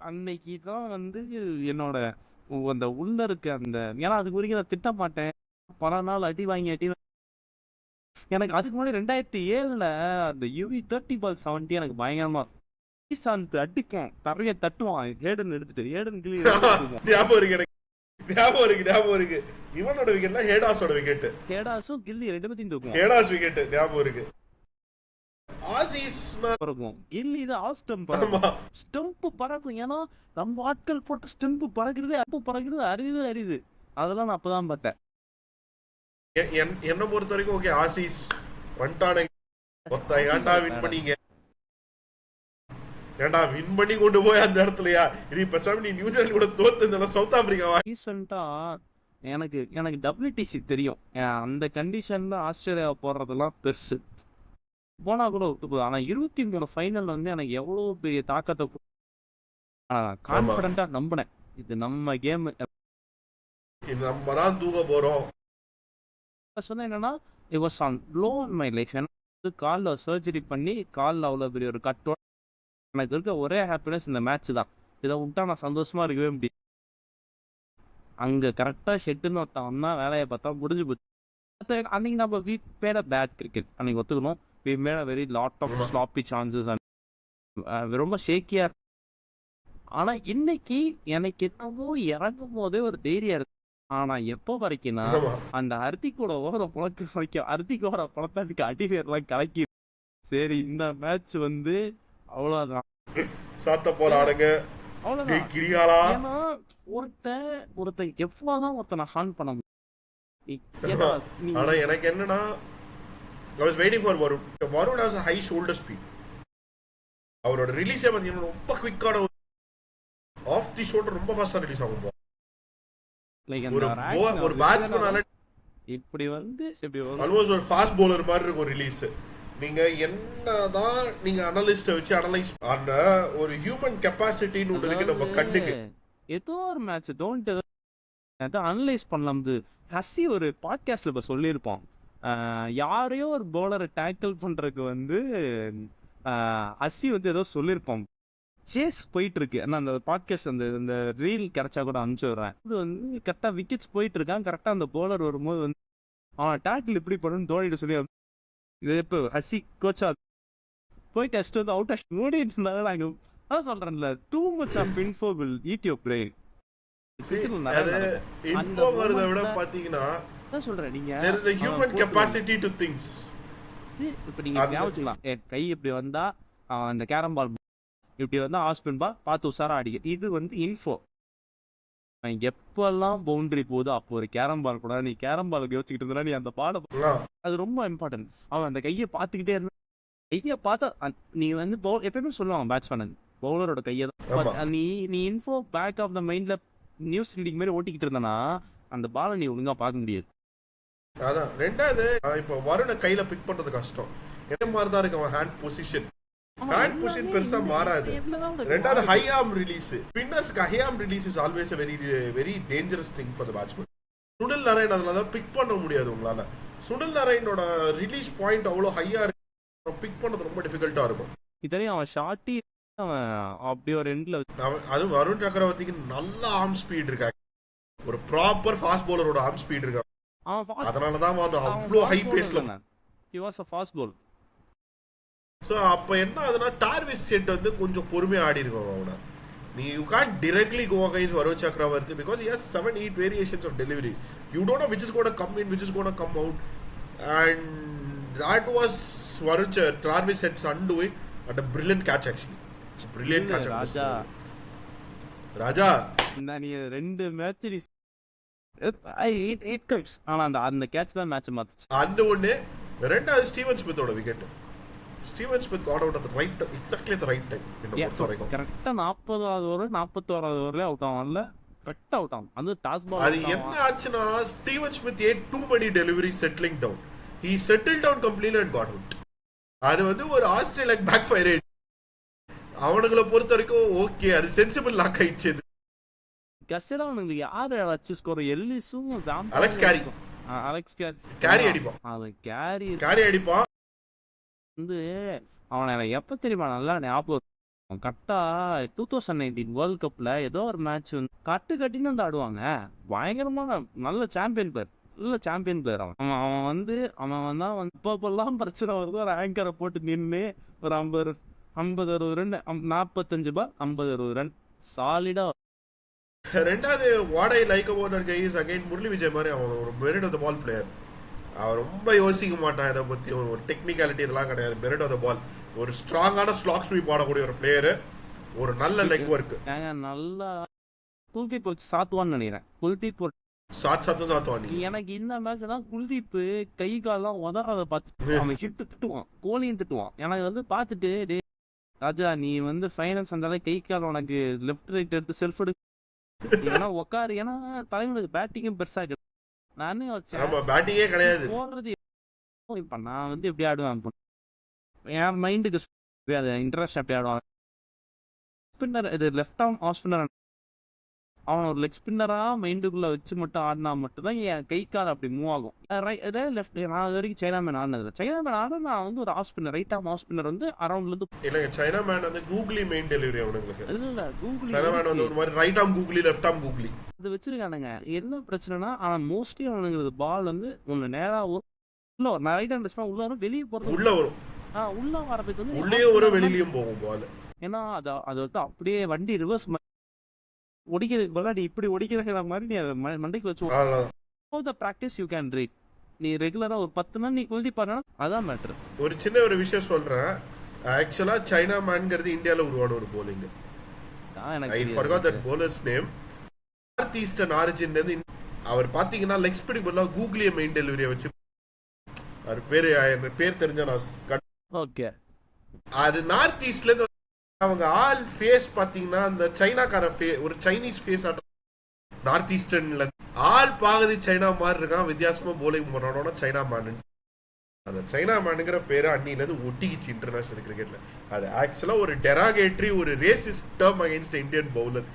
Speaker 2: அன்னைக்கு தான் வந்து என்னோட அந்த உள்ள இருக்க அந்த, ஏன்னா அதுக்கு வரைக்கும் நான் திட்ட மாட்டேன், பல நாள் அடி வாங்கி எனக்கு அதுக்கு முன்னாடி 2007 அந்த யூவி 30 பால் 70 எனக்கு பயங்கரமா அடிக்கும், தரைய தட்டுவான், ஹேடன் எடுத்துட்டு ஹேடன் கிளி
Speaker 1: ஞாபகம் இருக்கு. இவனோட விக்கெட்ல ஹேடாஸோட விக்கெட்,
Speaker 2: ஹேடாஸும் கில்லி ரெண்டு பேத்தையும் தூக்கும்.
Speaker 1: ஹேடாஸ் விக்கெட் ஞாபகம் இருக்கு. ஆசீஸ்
Speaker 2: பறக்கும், கில்லி இது ஆஃப் ஸ்டம்ப் பறக்கும். ஏன்னா நம்ம ஆட்கள் போட்டு ஸ்டம்ப் பறக்கிறது அரிது. அதெல்லாம் நான் அப்பதான் பார்த்தேன்.
Speaker 1: என்ன பொறுத்த வரைக்கும் ஓகே, ஆசீஸ் வந்துட்டானுங்க, ஏன்டா வின் பண்ணீங்க, ஏன்டா வின் பண்ணி கொண்டு போய் அந்த இடத்துலயா இது பேசாம நீ நியூசிலாந்து கூட தோத்து சவுத் ஆப்பிரிக்காவா.
Speaker 2: ரீசெண்டா எனக்கு WTC தெரியும், அந்த கண்டிஷன்ல ஆஸ்திரேலியா போடுறதெல்லாம் பெருசு போனா கூட விட்டு. ஆனா 23 ஃபைனல் வந்து எனக்கு எவ்வளவு பெரிய தாக்கத்தை கான்பிடண்டா நம்பினேன், இது நம்ம கேம்,
Speaker 1: நம்ம தான் தூக்க போறோம்.
Speaker 2: சொன்ன என்னன்னா it was on low in my life. காலில் சர்ஜரி பண்ணி காலில் அவ்வளோ பெரிய ஒரு கட்டோட எனக்கு இருக்க ஒரே ஹாப்பினஸ் இந்த மேட்ச் தான். இதை விட்டா நான் சந்தோஷமா இருக்கவே முடியும். அங்கே கரெக்டாக ஷெட்டுன்னு ஒருத்தன் வந்தா வேலையை பார்த்தா முடிஞ்சு போச்சு. அன்னைக்கு நம்ம we bat a bad cricket, அன்னைக்கு ஒத்துக்கணும். We made a very lot of sloppy chances, ரொம்ப ஷேக்கியா. ஆனா இன்னைக்கு எனக்கு என்னவோ இறங்கும் போதே ஒரு தைரியம் இருக்கு. ஆனா எப்போ வரைக்கும்னா அந்த ஹர்திக்கோட ஓவர பழக்க வரைக்கும், ஹர்திக்கோட பழத்தாக்கு அடிவேர்லாம் கலக்கி, சரி இந்த மேட்ச் வந்து அவ்வளவுதான்
Speaker 1: சாத்த போறானுங்க
Speaker 2: அவ்வளவுதான். ஏன்னா ஒருத்தன் எவ்வளவுதான் ஒருத்தனை ஹான் பண்ண முடியும்.
Speaker 1: ஆனா எனக்கு என்னன்னா I was waiting for Varun. Varun has a high shoulder speed. அவரோட ரிலீஸே பாத்தீங்கன்னா ரொம்ப குவிக்கான, ஆஃப் தி ஷோல்டர் ரொம்ப ஃபாஸ்டா ரிலீஸ் ஆகும். ஒரு பேட்ஸ்மேனால
Speaker 2: இப்படி வந்து
Speaker 1: ஆல்மோஸ்ட் ஒரு ஃபாஸ்ட் பவுலர் மாதிரி இருக்கும் ரிலீஸ். நீங்க என்னதான் நீங்க அனலிஸ்ட வச்சு அனலைஸ் பண்ண ஒரு ஹியூமன் கெபாசிட்டின்னு ஒன்று இருக்கு நம்ம கண்ணுக்கு.
Speaker 2: ஏதோ ஒரு மேட்ச் டோன்ட் அனலைஸ் பண்ணலாம். ஹசி ஒரு பாட்காஸ்ட்ல இப்ப சொல்லியிருப்பான், யாரையோ ஒரு பவுலரை டேக்கிள் பண்றதுக்கு வந்து அஸ்ஸி வந்து ஏதோ சொல்லியிருப்பான். சேஸ் போயிட்டு இருக்கு. ஆனால் அந்த பாட்காஸ்ட் அந்த ரீல் கிடைச்சா கூட அனுப்பிச்சு விடுறேன். இது வந்து கரெக்டாக விக்கெட்ஸ் போயிட்டு இருக்கான். கரெக்டாக அந்த பவுலர் வரும்போது வந்து அவன் டேக்கிள் இப்படி பண்ணணும்னு தோனிட்டு சொல்லி இது இப்போ ஹசி கோச்சா போய் டெஸ்ட் வந்து அவுட் ஆஃப் மூடிட்டு இருந்தாங்க. நாங்கள் அதான் சொல்றேன்ல, too much of info will eat your brain.
Speaker 1: இன்ஃபோங்கிறத விட பாத்தீங்கன்னா
Speaker 2: அதான் சொல்றேன், நீங்க
Speaker 1: there is a human capacity to things.
Speaker 2: இப்போ நீங்க ஞாபகம் கை இப்படி வந்தா அந்த கேரம் பால் இப்படி வந்தா ஆஸ்பின் பால் பார்த்து உஷாரா அடிக்க. இது வந்து இன்ஃபோ. எப்பெல்லாம் பவுண்டரி போகுது அப்போ ஒரு கேரம் பால் கூட நீ கேரம் பால் யோசிச்சுக்கிட்டு இருந்தா நீ அந்த பாலை அது ரொம்ப இம்பார்ட்டன்ட். அவன் அந்த கையை பார்த்துக்கிட்டே இருந்தா கையை பார்த்தா நீ வந்து எப்பயுமே சொல்லுவாங்க பேட்ஸ்மேன் பவுலரோட கையை தான். நீ இன்ஃபோ பேக் ஆஃப் த மைண்ட்ல நியூஸ் ரீடிங் மாதிரி ஓட்டிக்கிட்டு இருந்தானா அந்த பாலை நீ ஒழுங்கா பார்க்க முடியாது.
Speaker 1: அதான் ரெண்டாவது இப்போ வருண கையில பிக் பண்றது கஷ்டம். என்ன மாதிரி தான் இருக்கு அவன் ஹேண்ட் பொசிஷன் பெருசா மாறாது. ரெண்டாவது ஹை ஆர்ம் ரிலீஸ். ஸ்பின்னர்ஸ்க்கு high arm release is always a very very dangerous thing for the batsman. Sunil Narine அதனால பிக் பண்ண முடியாது உங்களால. சுனில் நரேனோட ரிலீஸ் பாயிண்ட் அவ்வளோ ஹையா இருக்கு, பிக் பண்ணது ரொம்ப டிஃபிகல்ட்டா இருக்கும்.
Speaker 2: இத்தனையும் அவன் ஷாட்டி அவன் அப்படி ஒரு எண்ட்ல
Speaker 1: அது வருண் சக்கரவர்த்திக்கு நல்ல ஆர்ம் ஸ்பீட் இருக்கா, ஒரு ப்ராப்பர் ஃபாஸ்ட் பவுலரோட ஆர்ம் ஸ்பீட் இருக்கா. அதனால தான் அவ்வளோ ஹை பேஸ்ல
Speaker 2: he was a fast bowler.
Speaker 1: So அப்போ என்ன ஆகுதுன்னா டார்விஸ் செட் வந்து கொஞ்சம் பொறுமையாக ஆடி இருக்கணும் அவனை. நீ you can directly go against Varun Chakravarthy because he has 7-8 variations of deliveries. You don't know which is going to come in, which is going to come out, and that was Travis Head's undoing and a brilliant catch actually. Brilliant catch. ராஜா
Speaker 2: நீ ரெண்டு மேட்ச் அந்த கேட்ச் தான் மேட்ச் மாத்துச்சு.
Speaker 1: அந்த ஒன்று. ரெண்டாவது ஸ்டீவன் ஸ்மித்தோட wicket. Steven Smith got out at the right, exactly at the right time.
Speaker 2: கரெக்டா 40வது ஓவர் 41வது ஓவர்ல அவுட் ஆவான்ல, கரெக்டா அவுட் ஆகும். அது டாஸ் பால்.
Speaker 1: அது என்ன ஆச்சுனா Steven Smith had too many deliveries settling down. He settled down completely and got out. அது வந்து ஒரு ஆஸ்திரேலியா பேக் ஃபயர். அவனுங்கள பொறுத்த வரைக்கும் ஓகே, அது சென்சிபிள் லாக் ஆயிடுச்சு.
Speaker 2: கசரா அவனுக்கு யார் வச்சு ஸ்கோர் எல்லிஸும்
Speaker 1: அலெக்ஸ் கேரி அடிப்பான்.
Speaker 2: அது கேரி
Speaker 1: அடிப்பான்
Speaker 2: வந்து அவனை எப்ப தெரியுமா நல்லா ஞாபகம். கரெக்டா 2019 வேர்ல்ட் கப்ல ஏதோ ஒரு மேட்ச் வந்து கட்டின்னு வந்து ஆடுவாங்க. பயங்கரமான நல்ல சாம்பியன் பிளேயர் அவன் வந்து இப்பெல்லாம் பிரச்சனை வருது. ஒரு ஆங்கரை போட்டு நின்று ஒரு 50-60 ரன் 45 பால் 50-60 ரன் சாலிடா.
Speaker 1: ரெண்டாவது வாடை like about that guy is again Murali Vijay மாதிரி அவன் ஒரு merit of the ball player. அவர் ரொம்ப யோசிக்க மாட்டான் இதை பற்றி. ஒரு டெக்னிக்காலிட்டி இதெல்லாம் கிடையாது. மெரிட் ஆஃப் த பால் ஒரு ஸ்ட்ராங்கான ஸ்லாக் ஸ்வீப் ஆடக்கூடிய ஒரு பிளேயரு, ஒரு நல்ல லெக் ஒர்க்.
Speaker 2: நல்லா குல்தீப் வச்சு சாத்துவான்னு நினைக்கிறேன். குல்தீப்
Speaker 1: சாத்துவான்.
Speaker 2: எனக்கு இந்த மேட்ச் தான் குல்தீப் கை கால்லாம் உதறாத பார்த்து அவன் ஹிட்டு திட்டுவான், கோலியும் திட்டுவான். எனக்கு வந்து பார்த்துட்டு டே ராஜா நீ வந்து ஃபைனல்ஸ் வந்தாலே கை கால் உனக்கு லெஃப்ட் ரைட் எடுத்து செல்ஃப் எடு ஏன்னா உக்காரு. ஏன்னா தலைவனுக்கு பேட்டிங்கும் பெருசா இருக்கு. நானே
Speaker 1: பேட்டிங்கே கிடையாது
Speaker 2: போடுறது. இப்ப நான் வந்து எப்படி ஆடுவேன் என் மைண்டுக்கு இன்ட்ரெஸ்ட் எப்படி ஆடுவான். ஸ்பின்னர் இது லெஃப்ட் ஆர்ம் ஆஃப் ஸ்பின்னர் அவன் ஒரு லெக் ஸ்பின்னரா மைண்டுக்குள்ள வச்சு மட்டும் ஆடினா மட்டும்தான் என் கை கால் அப்படி மூவ் ஆகும். லெஃப்ட் நான் அது வரைக்கும் சைனா மேன் ஆடினது. சைனா மேன் ஆட நான் வந்து ஒரு off spinner, right arm off spinner வந்து அரௌண்ட்ல இருந்து
Speaker 1: இல்லங்க. சைனா மேன் வந்து கூகுளி மெயின் டெலிவரி அவங்களுக்கு
Speaker 2: இல்ல கூகுளி
Speaker 1: சைனா மேன் வந்து ஒரு மாதிரி right arm googly left arm googly
Speaker 2: அது வச்சிருக்கானுங்க. என்ன பிரச்சனைனா அவன் மோஸ்ட்லி அவனுங்களுக்கு பால் வந்து ஒன்னு நேரா உள்ள வரும். ரைட் ஹேண்ட் பேட்ஸ்மேன் உள்ள வரும், வெளியே போறது
Speaker 1: உள்ள வரும்.
Speaker 2: உள்ள வரதுக்கு வந்து
Speaker 1: உள்ளே ஒரு வெளியிலயும் போகும் பால்.
Speaker 2: ஏன்னா அது வந்து அப்படியே வண்டி ரிவர்ஸ் ஒடிக்கிறதுக்கு பதிலாக நீ இப்படி ஒடிக்கிற மாதிரி நீ அதை மண்டைக்கு வச்சு ப்ராக்டிஸ் யூ கேன் ரீட். நீ ரெகுலரா ஒரு 10 நாள் நீ குல்தி பாருனா அதான் மேட்டர்.
Speaker 1: ஒரு சின்ன ஒரு விஷயம் சொல்றேன். ஆக்சுவலா சைனா மேன்ங்கிறது இந்தியால உருவான ஒரு bowling. I forgot that bowler's name. North Eastern ஆரிஜின்ல இருந்து அவர் பாத்தீங்கன்னா லெக் ஸ்பீடுக்கு பதிலா கூகுளிய மெயின் டெலிவரியை வச்சு அவர் பேர் தெரிஞ்ச நான்
Speaker 2: ஓகே.
Speaker 1: அது நார்த் ஈஸ்ட்ல இருந்து அவங்க ஆல் ஃபேஸ் பாத்தீங்கன்னா அந்த சைனாக்கார ஒரு சைனீஸ் ஃபேஸ் நார்த் ஈஸ்டர்ன்ல ஆல் பாகதி சைனா மாதிரி இருக்கான். வித்தியாசமா போலிங் பண்ணோம்னா சைனா மேன். அந்த சைனா மேனுங்கிற பேரை அன்னில இருந்து ஒட்டிக்கிச்சு இன்டர்நேஷனல் கிரிக்கெட்ல. அது ஆக்சுவலா ஒரு டெராகேட்டரி ஒரு racist term against Indian bowler.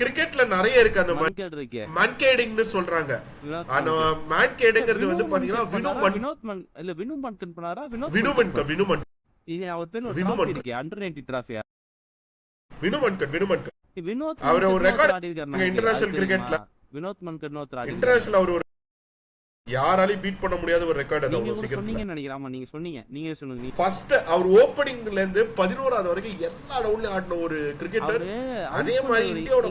Speaker 1: கிரிக்கெட்ல நிறைய இருக்கு அந்த
Speaker 2: இருக்கு
Speaker 1: மன்கேடிங்னு சொல்றாங்க. அந்த மன்கேடிங்கிறது வந்து பாத்தீங்கன்னா
Speaker 2: வினு மன்கன் பண்ணாரா
Speaker 1: வினு
Speaker 2: இது அவர் பேர் ஒரு டிராஃபி இருக்கு அண்டர் 90 டிராஃபியா
Speaker 1: வினோத்
Speaker 2: அவர் ஒரு ரெக்கார்ட்
Speaker 1: ஆடி இருக்காரு இன்டர்நேஷனல் கிரிக்கெட்ல.
Speaker 2: வினோத் மன்கன் ஆடி
Speaker 1: இன்டர்நேஷனல் அவர் ஒரு யாராலையும் பீட் பண்ண முடியாத ஒரு ரெக்கார்ட் அது
Speaker 2: அவ்வளவு சீக்கிரத்துல சொன்னீங்கன்னு நினைக்கிறேன். ஆமா நீங்க சொன்னீங்க
Speaker 1: ஃபர்ஸ்ட் அவர் ஓபனிங்ல இருந்து 11வது வரைக்கும் எல்லா ரவுண்ட்லயும் ஆடின ஒரு கிரிக்கெட்டர். அதே மாதிரி இந்தியாவோட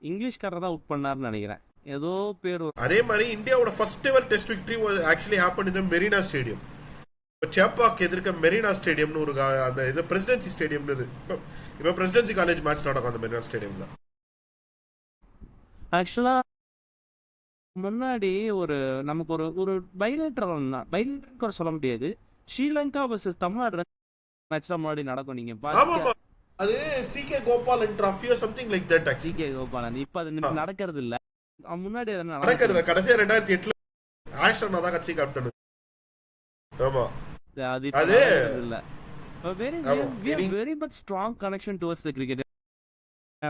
Speaker 2: இங்கிலீஷ்காரர் தான் அவுட் பண்ணாருன்னு நினைக்கிறேன் ஏதோ பேர். அதே
Speaker 1: மாதிரி இந்தியாவோட first ever test victory was actually happen in Marina stadium. Chepauk எதிர்க்க மெரினா ஸ்டேடியம்னு ஒரு அந்த இது பிரசிடென்சி ஸ்டேடியம்னு இப்ப பிரசிடென்சி காலேஜ் மேட்ச் நடக்கும் அந்த மெரினா ஸ்டேடியம்ல.
Speaker 2: ஆக்சுவலா முன்னாடி ஒரு நமக்கு ஒரு பைலேட்டர் சொல்ல முடியாது. ஸ்ரீலங்கா வர்சஸ் தமிழ்நாடு மேட்ச் தான் முன்னாடி நடக்கும். நீங்க
Speaker 1: பாத்தீங்க அது CK Gopalan trophy or something like that.
Speaker 2: CK Gopalan இப்ப அது நடக்கிறது இல்ல. முன்னாடி
Speaker 1: நடக்கிறது கடைசியா 2008ல ஆஷனா தான் கட்சி கேப்டன். ஆமா
Speaker 2: அது இல்ல. very much strong connection towards the cricket.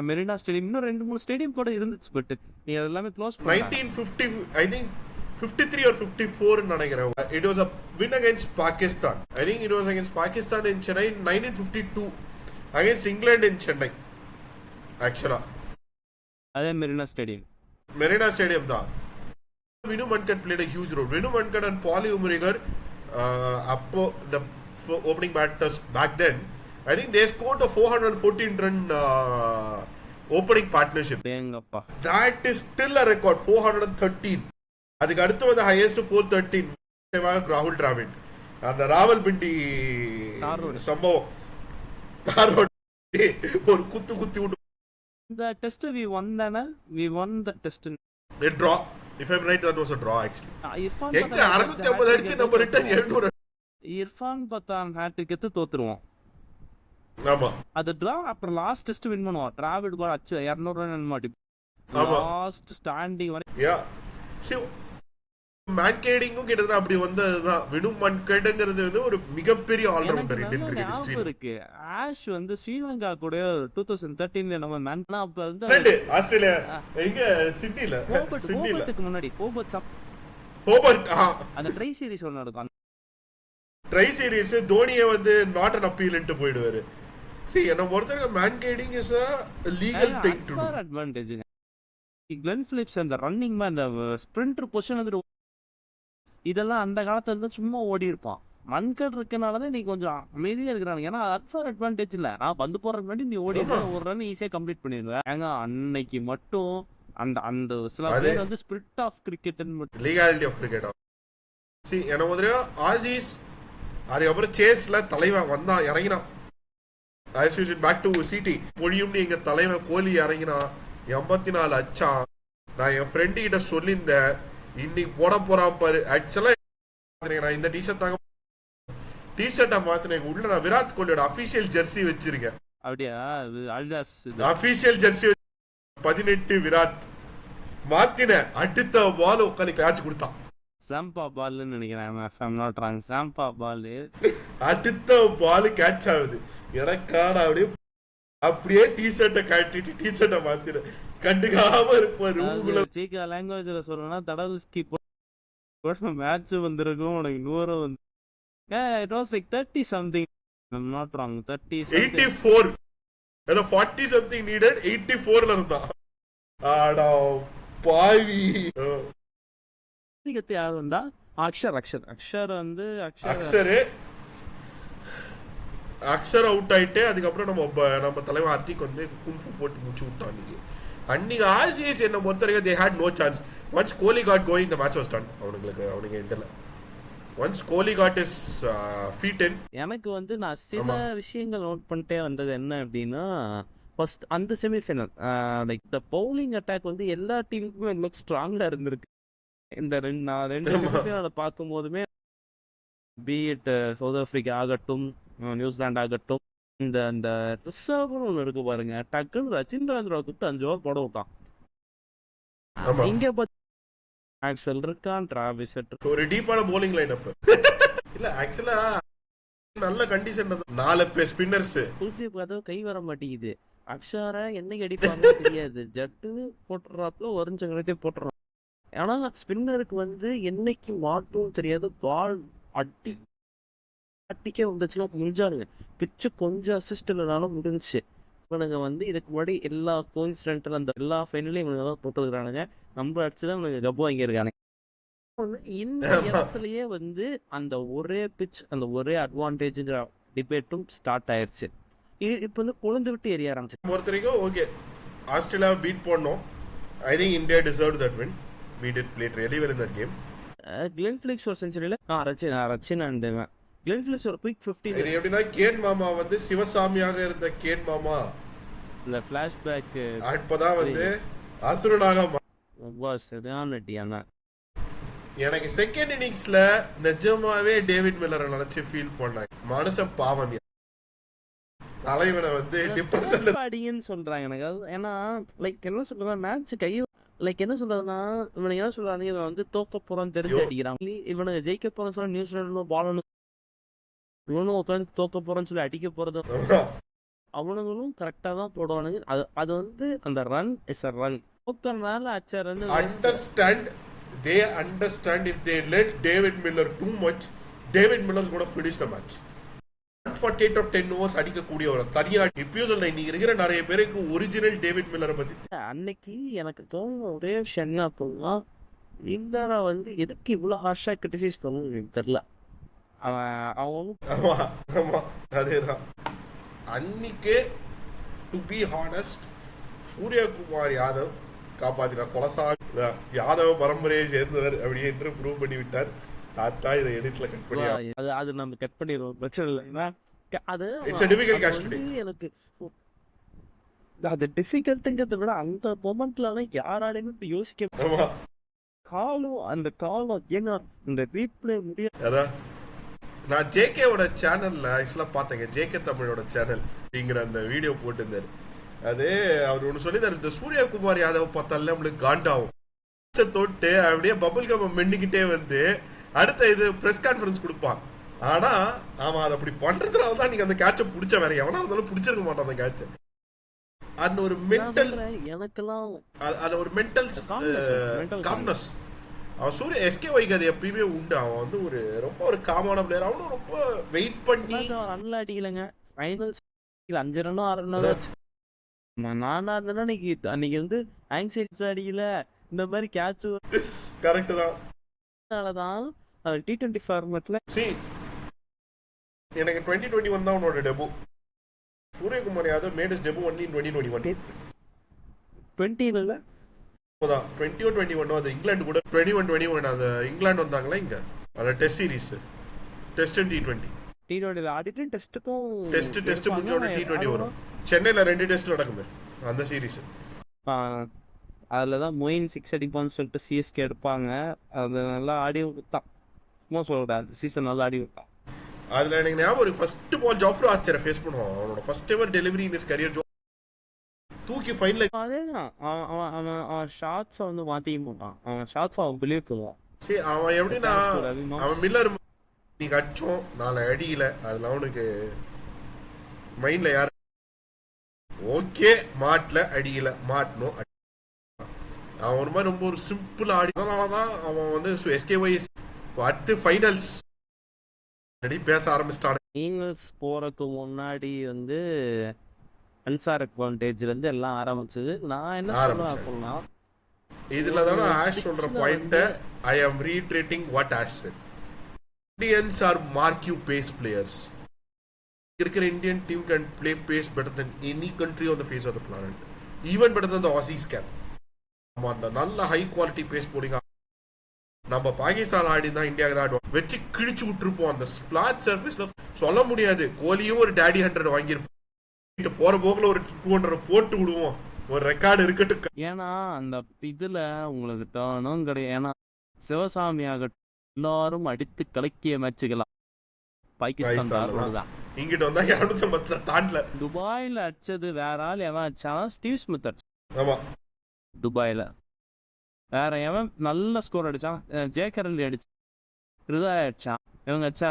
Speaker 2: Marina stadium இன்னும் 2-3 ஸ்டேடியம் கூட இருந்துச்சு. பட் நீ எல்லாமே க்ளோஸ் பண்ணாங்க.
Speaker 1: 1950 I think 53 or 54 நினைக்கிறேன். It was a win against Pakistan. I think it was against Pakistan in Chennai in 1952 against England in Chennai. Actually
Speaker 2: அதே மெரினா ஸ்டேடியம்
Speaker 1: தான். Vinoo Mankad played a huge role. Vinoo Mankad and Polly Umrigar அப்போ the opening batters back then I think they scored a 414 run opening partnership.
Speaker 2: Bengappa.
Speaker 1: That is still a record 413. அதுக்கு அடுத்து வந்து highest 413 ராகுல் டிராவிட். அந்த ராவல்பிண்டி சம்பவம் தாரோட் ஒரு குத்து விட்டு
Speaker 2: the test we won the test
Speaker 1: a draw. If I'm right, that was a draw actually. எங்க 650 அடிச்சு நம்ம ரிட்டர்ன் 700.
Speaker 2: இர்ஃபான் பத்தான் ஹேட்ரிக் எடுத்து தோத்துருவோம்.
Speaker 1: ஆமா
Speaker 2: அது டிரா அப்புறம் லாஸ்ட் டெஸ்ட் வின் பண்ணுவோம். டிராவிட் கூட அச்சு 200 ரன் மாட்டி லாஸ்ட் ஸ்டாண்டிங் வரை.
Speaker 1: யா சோ மன்கேடிங்கும் கிட்டத்தட்ட அப்படி வந்ததுதான். வினு மன்கேட்ங்கிறது வந்து ஒரு மிகப்பெரிய ஆல்ரவுண்டர் இந்தியன் கிரிக்கெட் ஹிஸ்டரியில
Speaker 2: இருக்கு. ஆஷ் வந்து ஸ்ரீலங்கா கூட 2013ல நம்ம மேன்னா அப்ப வந்து
Speaker 1: ஆஸ்திரேலியா எங்க சிட்னில
Speaker 2: முன்னாடி ஹோபர்ட்
Speaker 1: அந்த
Speaker 2: ட்ரை சீரிஸ் ஒன்னு நடக்கும்.
Speaker 1: ட்ரை சீரிஸ் தோனியை வந்து நாட் அன் அப்பீல்ன்ட்டு போயிடுவாரு. See என்ன பொறுத்தவரைக்கும் mankading is a legal thing to do.
Speaker 2: advantage Glenn Phillips அந்த ரன்னிங் மேன் அந்த ஸ்பிரிண்டர் பொசிஷன் வந்து இதெல்லாம் அந்த காலத்துல இருந்து சும்மா ஓடி இருப்பான். மன்கட் இருக்கனாலதான் நீ கொஞ்சம் அமைதியா இருக்கிறாங்க. ஏன்னா அது அட்வான்டேஜ் இல்ல. நான் வந்து போறதுக்கு முன்னாடி நீ ஓடி ஒரு ரன் ஈஸியா கம்ப்ளீட் பண்ணிடுவேன். ஏங்க அன்னைக்கு மட்டும் அந்த சில பேர் வந்து spirit of cricket
Speaker 1: legality of cricket. See என்ன முதல்ல ஆசிஸ் அதுக்கப்புறம் சேஸ்ல தலைவன் வந்தான் இறங்கினான். பேக் டு சிட்டி பொழியும்னு எங்க தலைவன் கோலி இறங்கினான் 84 அச்சான். நான் என் ஃப்ரெண்டு கிட்ட சொல்லியிருந்தேன் இன்னைக்கு போட போறான் பாரு. ஆக்சுவலா நான் இந்த டிஷர்ட்டை மாத்தினேன். உள்ள நான் விராட் கோலியோட அபிஷியல் ஜெர்சி வச்சிருக்கேன்.
Speaker 2: அப்படியா
Speaker 1: அபிஷியல் ஜெர்சி 18 விராட் மாத்தின அடுத்த பால் உட்காந்து கேட்ச் கொடுத்தான்.
Speaker 2: சாம்பா பால்னு நினைக்கிறேன். சாம்பா பால்
Speaker 1: அடுத்த பால் கேட்ச் ஆகுது. எனக்கான அப்படியே டிஷர்ட்டை கட்டிட்டு டிஷர்ட்டை மாத்தின கண்டுக்காம இருப்பாரு.
Speaker 2: சீக்கா லாங்குவேஜ்ல சொல்லணும்னா தடல்ஸ்கி மேட்ச் வந்திருக்கும் உனக்கு 100 வந்து it was like 30 something. I'm not wrong.
Speaker 1: 84 ஏதோ 40 something needed 84ல இருந்தா. ஆடா பாவி.
Speaker 2: கத்தி யார் வந்தா அக்ஷர் வந்து
Speaker 1: அக்ஷர் அவுட் ஆயிட்டு அதுக்கப்புறம் நம்ம தலைவன் ஹர்திக் வந்து குன்ஃபு போட்டு முடிச்சு விட்டான். அன்னைக்கு ஆசிஎஸ் என்ன பொறுத்த வரைக்கும் they had no chance. Once Kohli got going the match was done. அவனுக்கு எண்டல once Kohli got his feet in.
Speaker 2: எனக்கு வந்து நான் சில விஷயங்கள் நோட் பண்ணிட்டே வந்தது என்ன அப்படின்னா ஃபர்ஸ்ட் அந்த semi-final like the bowling attack வந்து எல்லா டீமுக்குமே ரொம்ப ஸ்ட்ராங்கா இருந்திருக்கு. இந்த ரெண்டு செமிஃபைனலை பார்க்கும் போதுமே பீட் சவுத் ஆப்பிரிக்கா ஆகட்டும் நியூசிலாந்து ஆகட்டும் இந்த ரிசர்வ்னு ஒன்று இருக்கு பாருங்க. டக்குன்னு ரச்சிந்திரா கூப்பிட்டு 5 ஓவர் போட விட்டான். இங்க ஆக்சல் இருக்கான், டிராவிஸ்
Speaker 1: ஒரு டீப்பான bowling லைன் அப் இல்ல. ஆக்சுவலா நல்ல கண்டிஷன் 4 ஸ்பின்னர்ஸ்
Speaker 2: குல்தீப் யாதவ் கை வர மாட்டேங்குது. அக்ஷாரா என்னைக்கு அடிப்பாங்கன்னு தெரியாது. ஜட்டுன்னு போட்டுறாப்புல ஒரிஞ்சங்கத்தையும் போட்டுறான். ஆனா ஸ்பின்னருக்கு வந்து என்னைக்கு மாட்டும் தெரியாது. பால் அடி அடிக்க வந்துச்சுன்னா முடிஞ்சானுங்க. பிச்சு கொஞ்சம் அசிஸ்ட் இல்லைனாலும் முடிஞ்சுச்சு. இவனுங்க வந்து இதுக்கு முன்னாடி எல்லா கோயின்சிடென்டல் அந்த எல்லா ஃபைனலையும் இவனுங்க தான் போட்டுருக்கானுங்க. நம்ம அடிச்சுதான் இவனுங்க கப்பு வாங்கியிருக்கானுங்க. இந்த இடத்துலயே வந்து அந்த ஒரே பிச் அந்த ஒரே அட்வான்டேஜ்ங்கிற டிபேட்டும் ஸ்டார்ட் ஆயிடுச்சு. இப்போ வந்து கொழுந்து விட்டு எரிய ஆரம்பிச்சு.
Speaker 1: பொறுத்த வரைக்கும் ஓகே, ஆஸ்திரேலியா பீட் பண்ணோம். I think India deserve that win. We did play really well in that game.
Speaker 2: Glenn Phillips ஒரு செஞ்சுரியில ரச்சின் அண்ட் கிளென் ஃபிலிக்ஸ் ஒரு குயிக் 15.
Speaker 1: இது எப்படின்னா கேன் மாமா வந்து சிவசாமியாக இருந்த கேன் மாமா
Speaker 2: இந்த ஃபிளாஷ்பேக்
Speaker 1: அப்பதான் வந்து அசுரனாக
Speaker 2: பாஸ் ரியாலிட்டியானா. எனக்கு
Speaker 1: செகண்ட் இன்னிங்ஸ்ல நிஜமாவே டேவிட் மில்லரை நினைச்சு ஃபீல் பண்ணாங்க. மனுஷன் பாவம், தலைவனை வந்து டிப்ரெஷன்ல
Speaker 2: அடிங்கன்னு சொல்றாங்க எனக்கு. ஏன்னா லைக் என்ன சொல்றா மேட்ச் கை லைக் என்ன சொல்றதுன்னா இவனுக்கு என்ன சொல்றாங்க, இவன் வந்து தோக்க போறான்னு தெரிஞ்சு அடிக்கிறான். இவனுக்கு ஜெயிக்க போறேன்னு சொல்ல நியூசிலாண்டும் பாலனும் இவனும் உட்காந்து தோக்க போறேன்னு சொல்லி அடிக்க போறது அவனுங்களும் கரெக்டா தான் போடுவானுங்க. அது வந்து அந்த ரன் இஸ் அ ரன். தோக்கறனால அச்ச run
Speaker 1: understand if they let David Miller too much, David Miller's going to finish the match. 48 of 10 overs அடிக்கக்கூடிய ஒரு தனியா இப்பயும் சொல்றேன். இன்னைக்கு இருக்கிற நிறைய பேருக்கு ஒரிஜினல் டேவிட் மில்லரை பத்தி
Speaker 2: அன்னைக்கு எனக்கு தோணுன ஒரே விஷயம் என்ன அப்படின்னா, இந்தியாவை வந்து எதுக்கு இவ்வளவு ஹார்ஷா கிரிட்டிசைஸ் பண்ணணும்னு எனக்கு தெரியல.
Speaker 1: அதேதான் அன்னைக்கு to be honest Suryakumar Yadav காப்பாத்தினா கொலசாமி யாதவ பரம்பரையை சேர்ந்தவர் அப்படி என்று ப்ரூவ் பண்ணி விட்டார். தாத்தா இதை எடிட்ல கட் பண்ணி
Speaker 2: அது நம்ம கட் பண்ணிடுவோம், பிரச்சனை இல்லை. அது எனக்கு அது டிஃபிகல்ட்டுங்கிறத விட அந்த மொமெண்ட்ல யாராலையுமே யோசிக்க காலம் அந்த காலம் ஏன்னா இந்த ரீப்ளே முடியாது.
Speaker 1: நான் ஜேகேவோட சேனல்ல ஆக்சுவலா பார்த்தேங்க, ஜேகே தமிழோட சேனல் அப்படிங்கிற அந்த வீடியோ போட்டிருந்தாரு. அது அவர் ஒன்று சொல்லிதாரு, இந்த சூரியகுமார் யாதவ் பார்த்தாலே நம்மளுக்கு காண்டாகும். தொட்டு அப்படியே பபுள் கம் மென்னிக்கிட்டே வந்து அடுத்த இது பிரஸ் கான்ஃபரன்ஸ் கொடுப்பான். ஆனா அவன் அதை அப்படி பண்றதுனாலதான் நீங்க அந்த கேட்சை பிடிச்ச வேற எவனா இருந்தாலும் பிடிச்சிருக்க மாட்டான் அந்த கேட்சை. அது ஒரு மென்டல்
Speaker 2: எனக்கெல்லாம்
Speaker 1: அது ஒரு மென்டல் காம்னஸ். அவன் சூரிய எஸ்கே ஒய்க்கு அது எப்பயுமே உண்டு. அவன் வந்து ரொம்ப ஒரு காமான பிளேயர். அவனும் ரொம்ப வெயிட் பண்ணி
Speaker 2: ரன்ல அடிக்கலைங்க. ஃபைனல்ஸ் 5 ரன்னோ 6 ரன்னோ நானா இருந்தா அன்னைக்கு வந்து ஆங்ஸைட்டி அடிக்கல இந்த மாதிரி கேட்ச்
Speaker 1: கரெக்ட் தான்.
Speaker 2: அதனாலதான் T20 ஃபார்மட்ல
Speaker 1: எனக்கு 2021 தான் உன்னோட debut. Suryakumar Yadav made his debut only in 2021.
Speaker 2: 20 இல்ல
Speaker 1: 20 or 21 அது இங்கிலாந்து கூட 21 அது இங்கிலாந்து வந்தாங்களா இங்க அந்த test series test and T20
Speaker 2: ஆடிட்டு டெஸ்ட்டுக்கும்
Speaker 1: டெஸ்ட் முடிஞ்சோட T20 வரும். சென்னையில 2 டெஸ்ட் நடக்குது அந்த சீரிஸ்.
Speaker 2: அதில் தான் மொயின் 6 அடிப்பான்னு சொல்லிட்டு சிஎஸ்கே எடுப்பாங்க. அது நல்லா ஆடி விட்டான். சும்மா சொல்லக்கூடாது, அந்த சீசன் நல்லா ஆடி விட்டான்.
Speaker 1: அதில் எனக்கு ஞாபகம் ஒரு ஃபர்ஸ்ட் பால் ஜாஃப்ரா ஆர்ச்சரை ஃபேஸ் பண்ணுவான். அவனோட first ever delivery in his career தூக்கி ஃபைனல்.
Speaker 2: அதேதான் அவன் ஷாட்ஸை வந்து மாற்றிக்க மாட்டான். அவன் ஷாட்ஸ் அவன் பிலீவ் பண்ணுவான்.
Speaker 1: சரி அவன் எப்படின்னா அவன் மில்லர் நீ அடிச்சோம் 4 அடியில அதில் அவனுக்கு மைண்ட்ல யார் ஓகே மாட்டல அடியில மாட்டணும். அவன் ஒரு மாதிரி ரொம்ப ஒரு சிம்பிள் ஆடி. அதனாலதான் அவன் வந்து எஸ்கேஒய் அடுத்து ஃபைனல்ஸ் பேச ஆரம்பிச்சிட்டான்.
Speaker 2: ஃபைனல்ஸ் போறதுக்கு முன்னாடி வந்து அன்ஃபேர் அட்வான்டேஜ்ல இருந்து எல்லாம் ஆரம்பிச்சது. நான் என்ன சொல்றேன் அப்படின்னா
Speaker 1: இதுல தானே ஆஷ் சொல்ற point. I am reiterating what Ash said. Indians are marquee pace players. இருக்கிற Indian team can play pace better than any country on the face of the planet. Even better than the Aussies can. நல்ல ஹை குவாலிட்டி பேஸ் போலிங்க. நம்ம பாகிஸ்தான் ஆடி தான் இந்தியாவுக்கு ஆடுவோம். வச்சு கிழிச்சு விட்டுருப்போம். அந்த பிளாட் சர்ஃபேஸ்ல சொல்ல முடியாது. கோலியும் ஒரு டேடி 100 வாங்கியிருப்போம். போற போக்குல ஒரு 200 போட்டு விடுவோம். ஒரு ரெக்கார்டு இருக்கட்டும்.
Speaker 2: ஏன்னா அந்த இதுல உங்களுக்கு டர்னும் கிடையாது. ஏன்னா சிவசாமி ஆகட்டும் எல்லாரும் அடித்து கலக்கிய மேட்சுக்கலாம் பாகிஸ்தான் தான்.
Speaker 1: இங்கிட்ட வந்தா 250 தாண்டல.
Speaker 2: துபாயில அடிச்சது வேற ஆள் எவன் அடிச்சாலும் ஸ்டீவ் ஸ்மித் அடிச்சான்.
Speaker 1: ஆமா
Speaker 2: துபாயில வேற எவன் நல்ல ஸ்கோர் அடிச்சான். ஜேகரல் அடிச்சான், ஹிருதயா அடிச்சான், இவங்க அடிச்சா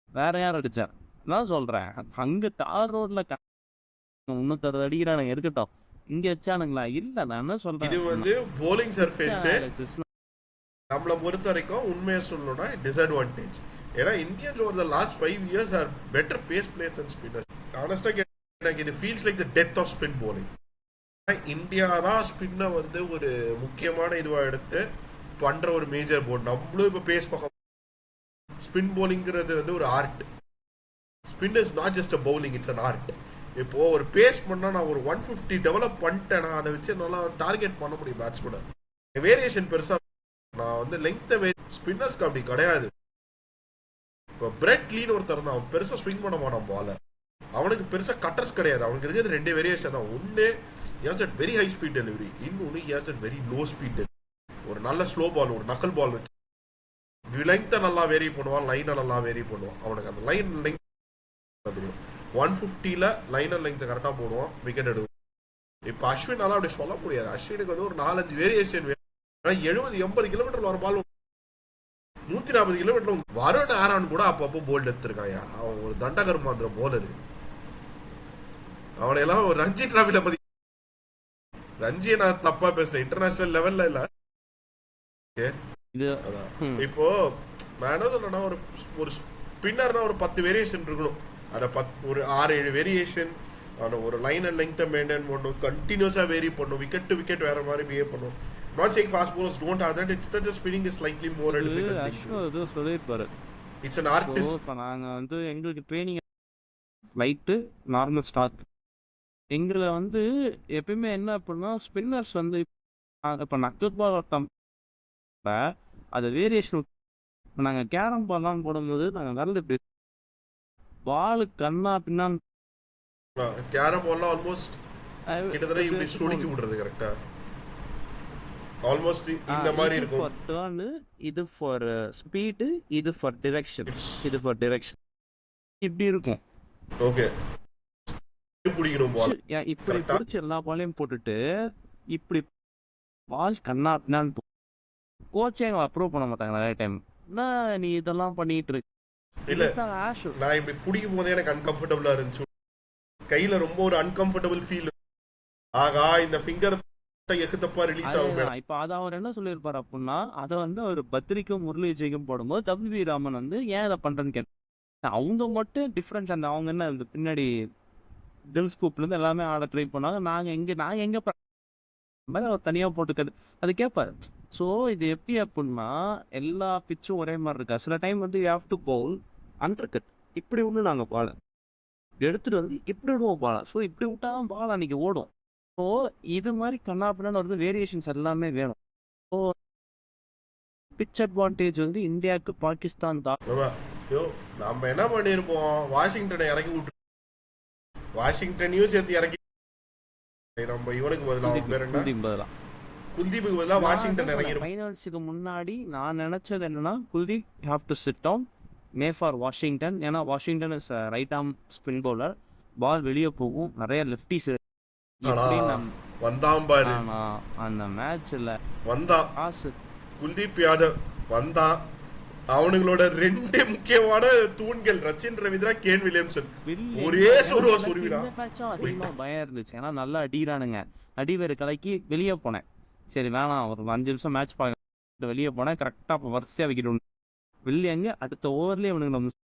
Speaker 2: வேற யார் அடிச்சா தான் சொல்றேன். அங்க தார் ரோட்ல 360 அடிக்கிறானுங்க இருக்கட்டும். இங்க வச்சானுங்களா? இல்ல நான் என்ன சொல்றேன்,
Speaker 1: இது வந்து bowling surface நம்மளை பொறுத்த வரைக்கும் உண்மையை சொல்லணும்னா டிஸ்அட்வான்டேஜ். ஏன்னா Indians over the last 5 years are better pace players and spinners. ஆனஸ்டா எனக்கு இது feels like the death of spin bowling. India தான் ஸ்பின்னை வந்து ஒரு முக்கியமான இதுவாக எடுத்து பண்ற ஒரு மேஜர் போர்டு. நம்மளும் இப்போ பேஸ் பக்கம் ஸ்பின் bowlingங்கிறது வந்து ஒரு art. Spin is not just a bowling, it's an art. இப்போ ஒரு பேஸ் பண்ணா நான் ஒரு 150 டெவலப் பண்ணிட்டேன்னா அதை வச்சு நல்லா டார்கெட் பண்ண முடியும் பேட்ஸ்மேனை. வேரியேஷன் பெருசா நான் வந்து லெங்க்த்தை ஸ்பின்னர்ஸ்க்கு அப்படி கிடையாது. இப்போ பிரெட் லீன் ஒருத்தர் தான், அவன் பெருசா ஸ்விங் பண்ண மாட்டான் பால. அவனுக்கு பெருசா கட்டர்ஸ் கிடையாது. அவனுக்கு இருக்கிறது 2 வேரியேஷன் தான். ஒன்று has at very high speed delivery, இன்னொன்று has at very low speed delivery. ஒரு நல்ல ஸ்லோ பால், ஒரு நக்கல் பால் வச்சு லெங்க்த்தை நல்லா வேரி பண்ணுவான், லைனை நல்லா வேரி பண்ணுவான். அவனுக்கு அந்த லைன் லெங்க் தெரியும். 150ல லைன் அண்ட் லெங்க்த்தை கரெக்டாக போடுவான், விக்கெட் எடுக்கும். இப்போ அஸ்வினால அப்படி சொல்ல முடியாது. அஸ்வினுக்கு வந்து ஒரு 4-5 வேரியேஷன் வேணும். 70-80 கிலோமீட்டர் வர பால் 140 கிலோமீட்டர் வருண் ஆரான் கூட அப்பப்போ போல்ட் எடுத்திருக்காயா. அவன் ஒரு தண்டகர்மாந்திர போலரு. அவனை எல்லாம் ஒரு ரஞ்சி டிராபில மதி. ரஞ்சியை நான் தப்பா பேசுறேன், இன்டர்நேஷனல் லெவல்ல இல்ல. இப்போ நான் என்ன சொல்றேன்னா, ஒரு ஸ்பின்னர்னா ஒரு 10 வேரியேஷன் இருக்கணும். அதை ஒரு 6-7 வேரியேஷன், ஒரு லைன் அண்ட் லெங்க்த்தை மெயின்டைன் பண்ணும், கண்டினியூஸா வேரி பண்ணும், விக்கெட் டு விக்கெட் வேற மாதிரி பிஹேவ் பண்ணும். Not saying fast bowlers don't have that. It's that the spinning is slightly more difficult thing.
Speaker 2: அது சொல்லிருப்பாரு.
Speaker 1: It's an artist.
Speaker 2: இப்போ நாங்க வந்து எங்களுக்கு ட்ரைனிங் ஃளைட் நார்மல் ஸ்டார்ட். எங்களை வந்து எப்பயுமே என்ன அப்படின்னா ஸ்பின்னர்ஸ் வந்து இப்போ நக்கல் பால் அது வேரியேஷன். நாங்கள் கேரம் பால்லாம் போடும்போது நாங்கள் வரல இப்படி பால் கண்ணா பின்னா
Speaker 1: கேரம் பால்லாம் ஆல்மோஸ்ட் கிட்டத்தட்ட இப்படி சுடிக்கி விடுறது கரெக்டா. ஆல்மோஸ்ட் இந்த மாதிரி இருக்கும்.
Speaker 2: ஃபார் டர்ன், இது ஃபார் ஸ்பீட், இது ஃபார் டைரக்ஷன், இது ஃபார் டைரக்ஷன் இப்படி இருக்கும்.
Speaker 1: ஓகே, புடிக்கணும் பால்
Speaker 2: இப்படி புடிச்சு எல்லா பாலையும் போட்டுட்டு இப்படி பால் கண்ணா பின்னான்னு கோச்சே எங்களை அப்ரூவ் பண்ண மாட்டாங்க நிறைய டைம். நீ இதெல்லாம் பண்ணிட்டு இருக்கு.
Speaker 1: இல்ல நான் இப்படி பிடிக்கும் போதே எனக்கு அன்கம்ஃபர்டபுளா இருந்துச்சு. கையில ரொம்ப ஒரு அன்கம்ஃபர்டபுள் ஃபீல். ஆகா இந்த ஃபிங்கர் எக்குத்தப்பா ரிலீஸ் ஆகும்.
Speaker 2: இப்ப அத அவர் என்ன சொல்லியிருப்பாரு அப்படின்னா, அதை வந்து அவர் பத்ரிக்கும் முரளி விஜய்க்கும் போடும்போது WV ராமன் வந்து ஏன் இதை பண்றேன்னு கேட்டேன். அவங்க மட்டும் டிஃப்ரெண்ட். அந்த அவங்க என்ன இந்த பின்னாடி தில் ஸ்கூப்ல இருந்து எல்லாமே ஆட ட்ரை பண்ணாங்க. நான் எங்க மாதிரி அவர் தனியா போட்டுக்காது அது கேட்பாரு. ஸோ இது எப்படி அப்படின்னா எல்லா பிச்சும் ஒரே மாதிரி இருக்கா. சில டைம் வந்து you have to bowl under cut. இப்படி ஒன்று நாங்கள் பாலை எடுத்துட்டு வந்து இப்படி விடுவோம் பாலை. ஸோ இப்படி விட்டாதான் பால் அன்னைக்கு ஓடும். ஸோ இது மாதிரி கண்ணாப்பின்னு வருது. வேரியேஷன்ஸ் எல்லாமே வேணும். ஸோ பிச் அட்வான்டேஜ் வந்து இந்தியாவுக்கு பாகிஸ்தான் தான்.
Speaker 1: நம்ம என்ன பண்ணிருப்போம், வாஷிங்டனை இறக்கி விட்டு வாஷிங்டனையும் சேர்த்து இறக்கி நம்ம இவனுக்கு பதிலாக குல்தீப்புக்கு பதிலாக வாஷிங்டன் இறங்கி.
Speaker 2: ஃபைனல்ஸுக்கு முன்னாடி நான் நினைச்சது என்னன்னா, Kuldeep have to sit down, may for Washington. ஏன்னா Washington is right arm spin bowler. Ball வெளியே போகும், நிறைய லெஃப்டிஸ்
Speaker 1: வந்தான் பாரு
Speaker 2: அந்த மேட்ச்ல.
Speaker 1: வந்தான் குல்தீப் யாதவ் வந்தான். அவனுங்களோட 2 முக்கியமான தூண்கள் ரச்சின் ரவீந்திரா, கேன் வில்லியம்சன். ஒரே
Speaker 2: அதிகமா பயம் இருந்துச்சு. ஏன்னா நல்லா அடிக்கிறானுங்க. அடிவேறு கலைக்கு வெளியே போனேன். சரி வேணாம், ஒரு 5 நிமிஷம் மேட்ச் பார்க்க வெளியே போனேன். கரெக்டா வரிசையா விக்கெட் வில்லியங்க அடுத்த ஓவர்லயே இவனுங்க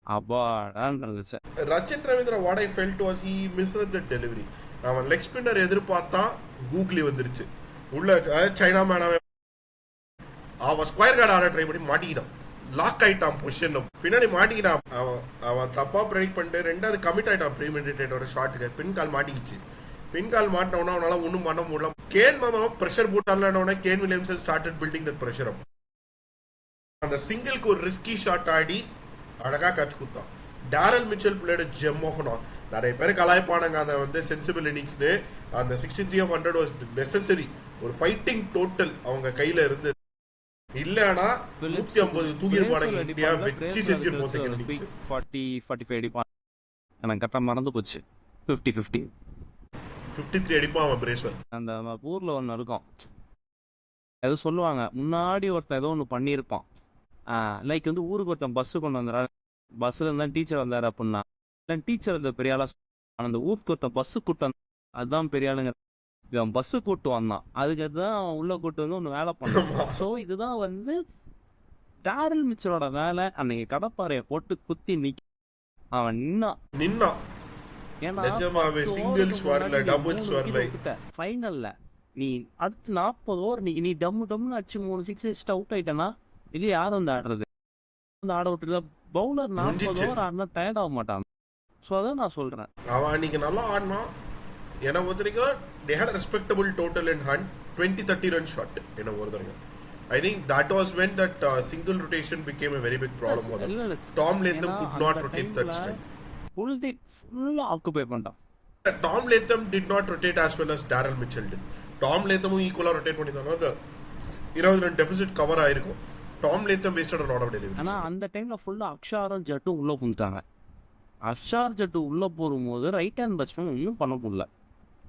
Speaker 2: அப்பாடான்னு இருந்துச்சு.
Speaker 1: Rachin Ravindra what I felt was he misread the delivery. அவன் லெக் ஸ்பின்னர் எதிர்பார்த்தான், கூகுளி வந்துருச்சு உள்ள. சைனா மேனாவே அவன் ஸ்கொயர் கார்டு ஆட ட்ரை பண்ணி மாட்டிக்கிட்டான். லாக் ஆயிட்டான் பொசிஷன்ல, பின்னாடி மாட்டிக்கிட்டான். அவன் தப்பா ப்ரெடிக்ட் பண்ணிட்டு 2வது கமிட் ஆயிட்டான் ப்ரீமெடிட்டேட்டோட ஷாட்டுக்கு. பின் கால் மாட்டிக்கிச்சு. பின் கால் மாட்டினவனா அவனால ஒன்றும் பண்ண முடியல. கேன் மாமா ப்ரெஷர் போட்டாலனோட Kane Williamson started building that pressure up. அந்த சிங்கிள்க்கு ஒரு ரிஸ்கி ஷாட் ஆடி அழகா கேட்ச் கொடுத்தான். Daryl Mitchell played gem of an. நிறைய பேர் கலாய்ப்பானாங்க அந்த வந்து சென்சிபிள் இன்னிங்ஸ்னு. அந்த 63 of 100 வாஸ் நெசசரி. ஒரு ஃபைட்டிங் டோட்டல் அவங்க கையில இருந்து. இல்லனா 150 தூக்கிருப்பானுங்க. இந்தியா வெச்சி செஞ்சிருப்போம் செகண்ட் இன்னிங்ஸ்.
Speaker 2: 40-45 அடிப்பான். எனக்கு கரெக்டா மறந்து போச்சு. 50-50
Speaker 1: 53 அடிப்பான் அவன் பிரேஸ்வல்.
Speaker 2: அந்த ஊர்ல ஒன்று இருக்கும், ஏதோ சொல்லுவாங்க, முன்னாடி ஒருத்தன் ஏதோ ஒன்று பண்ணியிருப்பான். லைக் வந்து ஊருக்கு ஒருத்தன் பஸ்ஸு கொண்டு வந்துடுறாரு. பஸ்ஸில் இருந்தால் டீச்சர் வந்தார் அப்படின்னா, டீச்சர் இந்த பெரிய ஆளா அந்த ஊருக்கு ஒருத்த பஸ்ஸு கூட்டம், அதுதான் பெரிய ஆளுங்க. இவன் பஸ்ஸு கூட்டு வந்தான், அதுக்கு தான் அவன் உள்ள கூட்டு வந்து ஒன்று வேலை பண்ணான். ஸோ இதுதான் வந்து டேரல் மிச்சரோட வேலை. அன்னைக்கு கடப்பாறையை போட்டு குத்தி அவன் நின்னான். ஏன்னா
Speaker 1: சிங்கிள்ஸ் வரல, டபுள்ஸ் வரல.
Speaker 2: ஃபைனல்ல நீ அடுத்து 40 ஓவர் நீ டம்னு அடிச்சு 3 6 அவுட் ஆயிட்டனா, இது யாரும் வந்து ஆடுறது? வந்து ஆட விட்டுருக்க பவுலர் 40 ஓவர் ஆடினா டயர்ட் ஆக மாட்டான். ஸோ அதான் நான் சொல்றேன்,
Speaker 1: அவன் அன்னைக்கு நல்லா ஆடினான். என்ன பொறுத்தவரைக்கும் they had a respectable total in hand, 20-30 run shot என்ன பொறுத்தவரைக்கும். I think that was when that single rotation became a very big problem for them. Tom Latham could not rotate that strike.
Speaker 2: full occupy பண்ணிட்டான்.
Speaker 1: Tom Latham did not rotate as well as Daryl Mitchell did. Tom Latham ஈக்குவலா ரொட்டேட் பண்ணிருந்தாங்க, அந்த 20 ரன் டெபிசிட் கவர் ஆயிருக்கும். Tom Latham wasted a lot of deliveries.
Speaker 2: ஆனா அந்த டைம்ல ஃபுல்லா அக்ஷாரும் ஜட்டும் உள்ள புந்துட்டாங்க. அக்ஷார் ஜட்டு உள்ள போகும்போது ரைட் ஹேண்ட் பேட்ஸ்மேன் ஒன்றும் பண்ண முடியல,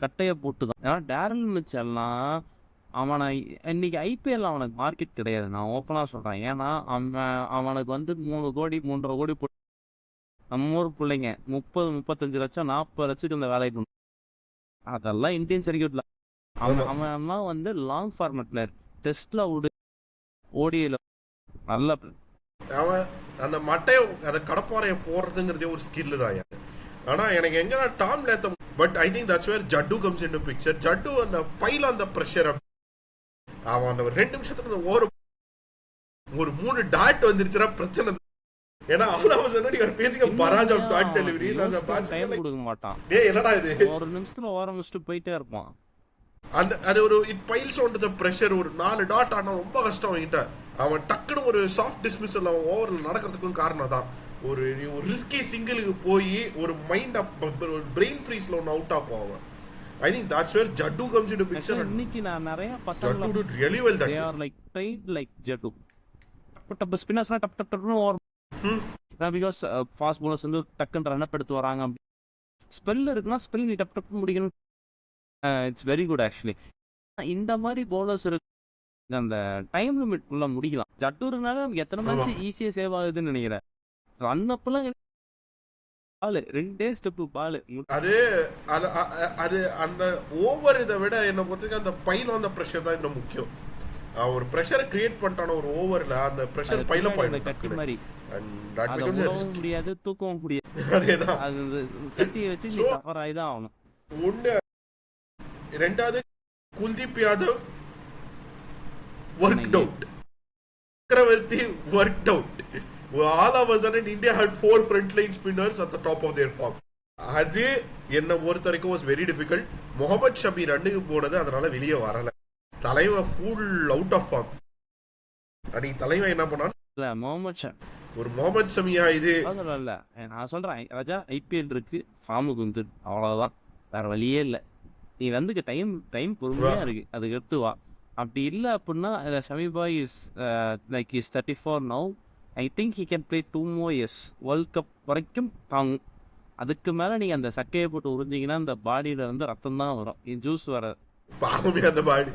Speaker 2: கட்டையை போட்டு தான். ஏன்னா டேரல் மிச்சல்லாம் அவனை இன்னைக்கு ஐபிஎல் அவனுக்கு மார்க்கெட் கிடையாது, நான் ஓப்பனாக சொல்கிறேன். ஏன்னா அவனுக்கு வந்து 3 கோடி 3.5 கோடி போட்டு நம்ம ஊர் பிள்ளைங்க 30-35 லட்சம் 40 லட்சத்துக்கு இந்த வேலைக்கு பண்ணும். அதெல்லாம் இந்தியன் சர்க்கியூட்ல அவன்லாம் வந்து லாங் ஃபார்மேட் பிளேயர். டெஸ்ட்ல விடு, ஓடியில் நல்ல
Speaker 1: அவன் அந்த மட்டையை அதை கடப்பாறையை போடுறதுங்கிறதே ஒரு ஸ்கில் தான். ஆனா எனக்கு எங்கன்னா Tom Latham, but I think that's where Jaddu comes into picture. Jaddu அந்த பைல அந்த பிரஷர், அவன் அந்த 2 நிமிஷத்துக்கு ஒரு 3 டாட் வந்துருச்சுன்னா பிரச்சனை. ஏன்னா all of sudden you are facing a barrage of dot deliveries as a batsman.
Speaker 2: Time கொடுக்க மாட்டான்.
Speaker 1: டேய் என்னடா இது,
Speaker 2: ஒரு நிமிஷத்துல ஓரமிச்சிட்டு போயிட்டே இருப்பான்.
Speaker 1: அது ஒரு it piles on to the pressure. ஒரு 4 டாட் ஆனா ரொம்ப கஷ்டம் அவன்கிட்ட. அவன் டக்குன்னு ஒரு சாஃப்ட் டிஸ்மிஸல் அவன் ஓவர்ல நடக்கிறதுக்கும் காரணம் தான். ஒரு ரிஸ்கி சிங்கிளுக்கு போய் ஒரு மைண்ட் ஒரு பிரெயின் ஃப்ரீஸ்ல ஒன்று அவுட் ஆகும் அவன். I think that's where Jaddu comes into picture.
Speaker 2: இன்னைக்கு நான் நிறைய பசங்க
Speaker 1: Jaddu did really well. That
Speaker 2: they are like tried like Jaddu. டப் ஸ்பின்னர்ஸ்னா டப் டப் டப்னு ஓவர். பிகாஸ் ஃபாஸ்ட் பவுலர்ஸ் வந்து டக்குன்னு ரன் அப் எடுத்து வராங்க. ஸ்பெல் இருக்குன்னா ஸ்பெல் நீ டப் டப் முடிக்கணும். It's very good actually. இந்த மாதிரி பவுலர்ஸ் இருக்கு, அந்த டைம் லிமிட் குள்ள முடிக்கலாம். ஜட்டூர்னால எத்தனை மேட்ச் ஈஸியா சேவ் ஆகுதுன்னு நினைக்கிறேன். ரன் அப்லாம் பால் 2 ஸ்டெப் பால்.
Speaker 1: அது அது அந்த ஓவர் இதை விட என்ன பொறுத்தவரைக்கும் அந்த பைல அந்த பிரஷர் தான் இன்னும் முக்கியம். ஒரு பிரஷரை கிரியேட் பண்ணிட்டான ஒரு ஓவர்ல அந்த பிரஷர் பைல பாயிண்ட்
Speaker 2: கட்டி மாதிரி முடியாது, தூக்கவும் முடியாது.
Speaker 1: அதேதான்,
Speaker 2: அது கட்டி வச்சு நீ சஃபர் ஆயிதான் ஆகணும்.
Speaker 1: ஒண்ணு. ரெண்டாவது Kuldeep Yadav worked out. Chakravarti worked out. All of a sudden India had 4 frontline spinners at the top of their form. அது என்ன பொறுத்த வரைக்கும் was very difficult. Mohammed Shami ரன்னுக்கு போனது அதனால வெளியே வரல. தலைவன் ஃபுல் அவுட் ஆஃப் ஃபார்ம். அன்னைக்கு தலைவன் என்ன பண்ணான்,
Speaker 2: இல்ல
Speaker 1: முகமது ஷமியா இது
Speaker 2: இல்ல. நான் சொல்றேன் ராஜா, ஐபிஎல் இருக்கு, ஃபார்முக்கு வந்து அவ்வளவுதான், வேற வழியே இல்லை. நீ வந்து டைம் பொறுமையா இருக்கு, அதுக்கு எடுத்து வா. அப்படி இல்லை அப்படின்னா Shami boy is like is 34 now. I think he can play 2 more years. World cup வரைக்கும் தாங்கும். அதுக்கு மேலே நீங்கள் அந்த சக்கையை போட்டு உறிஞ்சிங்கன்னா அந்த பாடியில் வந்து ரத்தம் தான் வரும், ஜூஸ் வர.
Speaker 1: அந்த பாடி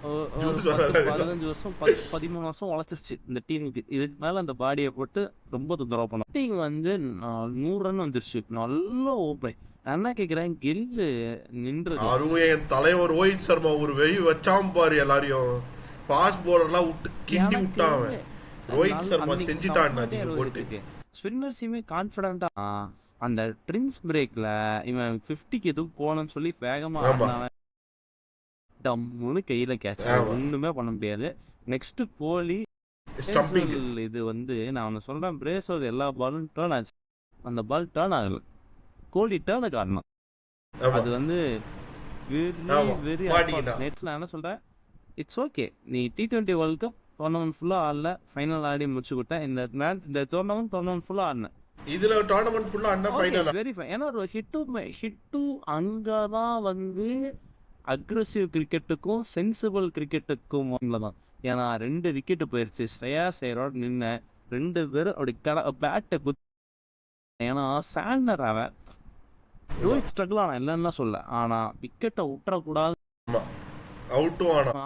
Speaker 2: 15 வருஷம் 13 வருஷம் உழைச்சிருச்சு இந்த டீமுக்கு. இதுக்கு மேலே அந்த பாடியை போட்டு ரொம்ப தொந்தரவு பண்ணும். டீம் வந்து 100 ரன் வந்துருச்சு, நல்ல ஓப்பன். நான் என்ன கேட்குறேன், கில்லு நின்று
Speaker 1: என் தலைவர் ரோஹித் சர்மா ஒரு வெய் வச்சாம பாரு, எல்லாரையும் ஃபாஸ்ட் பவுலர்லாம் விட்டு கிண்டி விட்டான். ரோஹித் சர்மா செஞ்சுட்டான்.
Speaker 2: ஸ்பின்னர்ஸுமே கான்ஃபிடண்டா அந்த ட்ரின்ஸ் பிரேக்ல இவன் 50க்கு எதுவும் போனன்னு சொல்லி வேகமா டம்முன்னு கையில கேட்ச், ஒண்ணுமே பண்ண முடியாது. நெக்ஸ்ட் கோலி இது வந்து நான் ஒன்னு சொல்றேன், பிரேசோது எல்லா பாலும் டேர்ன் ஆச்சு, அந்த பால் டேர்ன் ஆகல. கோலி டேர்னு காரணம் அது வந்து வெரி நெட்ல என்ன சொல்றேன். இட்ஸ் ஓகே, நீ T20 வேர்ல்ட் கப் டோர்னமெண்ட் ஃபுல்லா ஆடல, ஃபைனல் ஆடி முடிச்சு கொடுத்தேன். இந்த டோர்னமெண்ட் ஃபுல்லா ஆடினேன்.
Speaker 1: இதுல டோர்னமெண்ட் ஃபுல்லா ஆடினா ஃபைனல்
Speaker 2: வெரி ஃபைன். ஏன்னா ஒரு ஹிட்டு அங்கதான் வந்து அக்ரெசிவ் கிரிக்கெட்டுக்கும் சென்சிபிள் கிரிக்கெட்டுக்கும் தான். ஏன்னா 2 விக்கெட்டு போயிருச்சு, ஸ்ரேயா சேரோட நின்ன 2 பேரும் அப்படி பேட்டை குத்து. ஏன்னா சாண்டர் அவன் ரோஹித் ஸ்ட்ரகிள் ஆனா இல்லைன்னா சொல்ல, ஆனா விக்கெட்டை விட்டுறக்கூடாது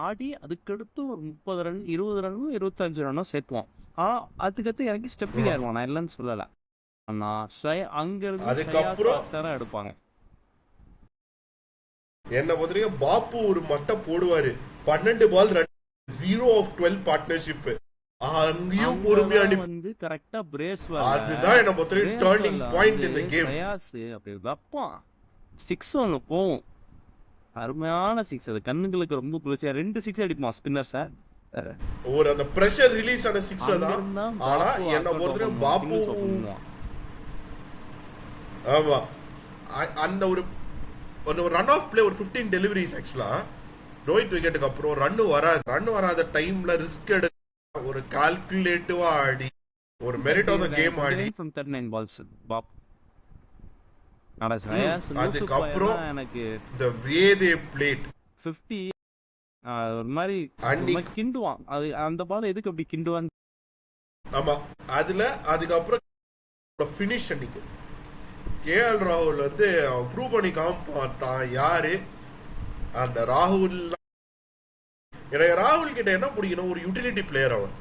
Speaker 2: ஆடி அதுக்கடுத்து ஒரு 30 ரன் 20 ரன்னும் 25 ரன்னும் சேர்த்துவான். ஆனா அதுக்கடுத்து எனக்கு ஸ்டெப்பிங் ஆயிடுவான், நான் இல்லைன்னு சொல்லலை. ஆனா அங்க இருந்து எடுப்பாங்க.
Speaker 1: என்ன பொறுத்தவரைக்கும் பாப்பு ஒரு மட்டை போடுவாரு. 12 பால் 0 of 12 பார்ட்னர்ஷிப். அங்கேயும் பொறுமையா
Speaker 2: வந்து கரெக்டா பிரேஸ்
Speaker 1: அதுதான் என்ன பொறுத்தவரைக்கும் டர்னிங் பாயிண்ட் இந்த கேம்.
Speaker 2: அப்படி வைப்பான் 6 ஒன்று போகும். அருமையான 6. அது கண்ணுங்களுக்கு ரொம்ப குளிர்ச்சியா 2 6 அடிப்பான் ஸ்பின்னர் சார்.
Speaker 1: ஒரு அந்த பிரஷர் ரிலீஸ் ஆன 6 தான். ஆனா என்ன பொறுத்தவரைக்கும் பாப்பு ஆமா அந்த ஒரு ரன் ஆஃப் பிளே ஒரு 15 டெலிவரிஸ் ஆக்சுவலா ரோஹித் விக்கெட்டுக்கு அப்புறம் ரன் வராத டைம்ல ரிஸ்க் எடுக்க ஒரு கால்குலேட்டிவா ஆடி ஒரு merit of the game Aadi
Speaker 2: from 39 balls pop
Speaker 1: அதுக்கப்புறம் எனக்கு the way they played
Speaker 2: 50 ஒரு மாதிரி கிண்டுவான். அது அந்த பால் எதுக்கு அப்படி கிண்டுவான்?
Speaker 1: ஆமா அதுக்கப்புறம் ஃபினிஷ் அன்னைக்கு கேஎல் ராகுல் வந்து ப்ரூவ் பண்ணி காமிப்பான் யாரு அந்த ராகுல். எனக்கு ராகுல் கிட்ட என்ன பிடிக்கணும், ஒரு யூட்டிலிட்டி பிளேயர். அவன்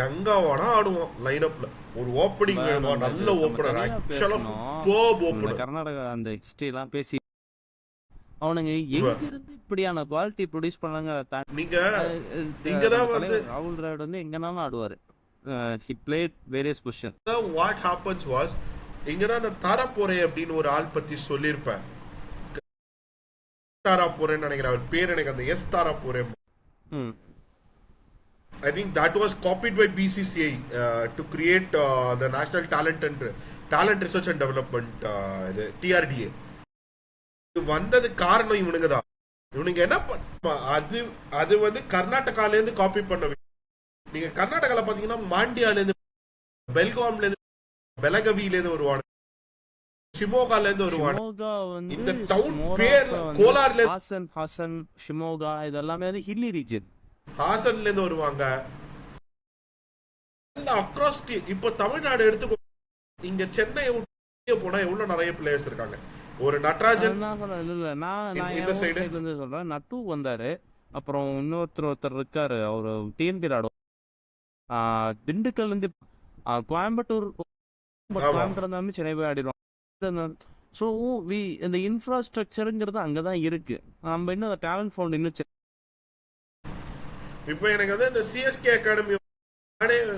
Speaker 1: எங்க வேணா ஆடுவான் லைன் அப்ல. ஒரு ஓப்பனிங் நல்ல ஓப்பனர், ஆக்சுவலா சூப்பர் ஓப்பனர்.
Speaker 2: கர்நாடகா அந்த ஹிஸ்டரி எல்லாம் பேசி அவனுங்க எங்க இருந்து இப்படியான குவாலிட்டி ப்ரொடியூஸ் பண்ணாங்க.
Speaker 1: நீங்க தான் வந்து
Speaker 2: ராகுல் டிராவிட் வந்து எங்கனாலும் ஆடுவாரு. he played various positions.
Speaker 1: what happens was இங்கதான் அந்த தாராபோரே அப்படின்னு ஒரு ஆள் பத்தி சொல்லியிருப்பேன். தாராபோரேன்னு நினைக்கிறேன் அவர் பேர். எனக்கு அந்த S தாராபோரே I think that was copied by BCCI to create the National Talent Research and Development TRDA. இது வந்தது காரணம் இவனுங்க தான். இவனுங்க என்ன பண்ண அது வந்து கர்நாடகால இருந்து காப்பி பண்ண. நீங்க கர்நாடகால பாத்தீங்கன்னா மாண்டியால இருந்து, பெல்காம்ல இருந்து, பெலகவில இருந்து வருவாங்க, ஷிமோகால இருந்து வருவாங்க. இந்த டவுன் பேர் கோலார்ல
Speaker 2: ஹாசன் ஷிமோகா இதெல்லாம் வந்து ஹில்லி ரீஜன்.
Speaker 1: ஹாசன்ல இருந்து வருவாங்க. அக்ராஸ் இப்ப தமிழ்நாடு எடுத்து இங்க சென்னை போனா எவ்வளவு நிறைய பிளேயர்ஸ் இருக்காங்க. ஒரு நட்ராஜன்
Speaker 2: இந்த சைடுல இருந்து சொல்றேன். நட்டு வந்தாரு. அப்புறம் ஒருத்தர் இருக்காரு, அவரு டிஎன்பி ஆடும். திண்டுக்கல்ல இருந்து கோயம்புத்தூர் இருந்தாலும் சென்னை போய் ஆடிடுவோம். ஸோ இந்த இன்ஃப்ராஸ்ட்ரக்சருங்கிறது அங்கதான் இருக்கு. நம்ம இன்னும் அந்த டேலண்ட் ஃபவுண்ட் இன்னும்.
Speaker 1: இப்போ எனக்கு வந்து இந்த சிஎஸ்கே அகாடமி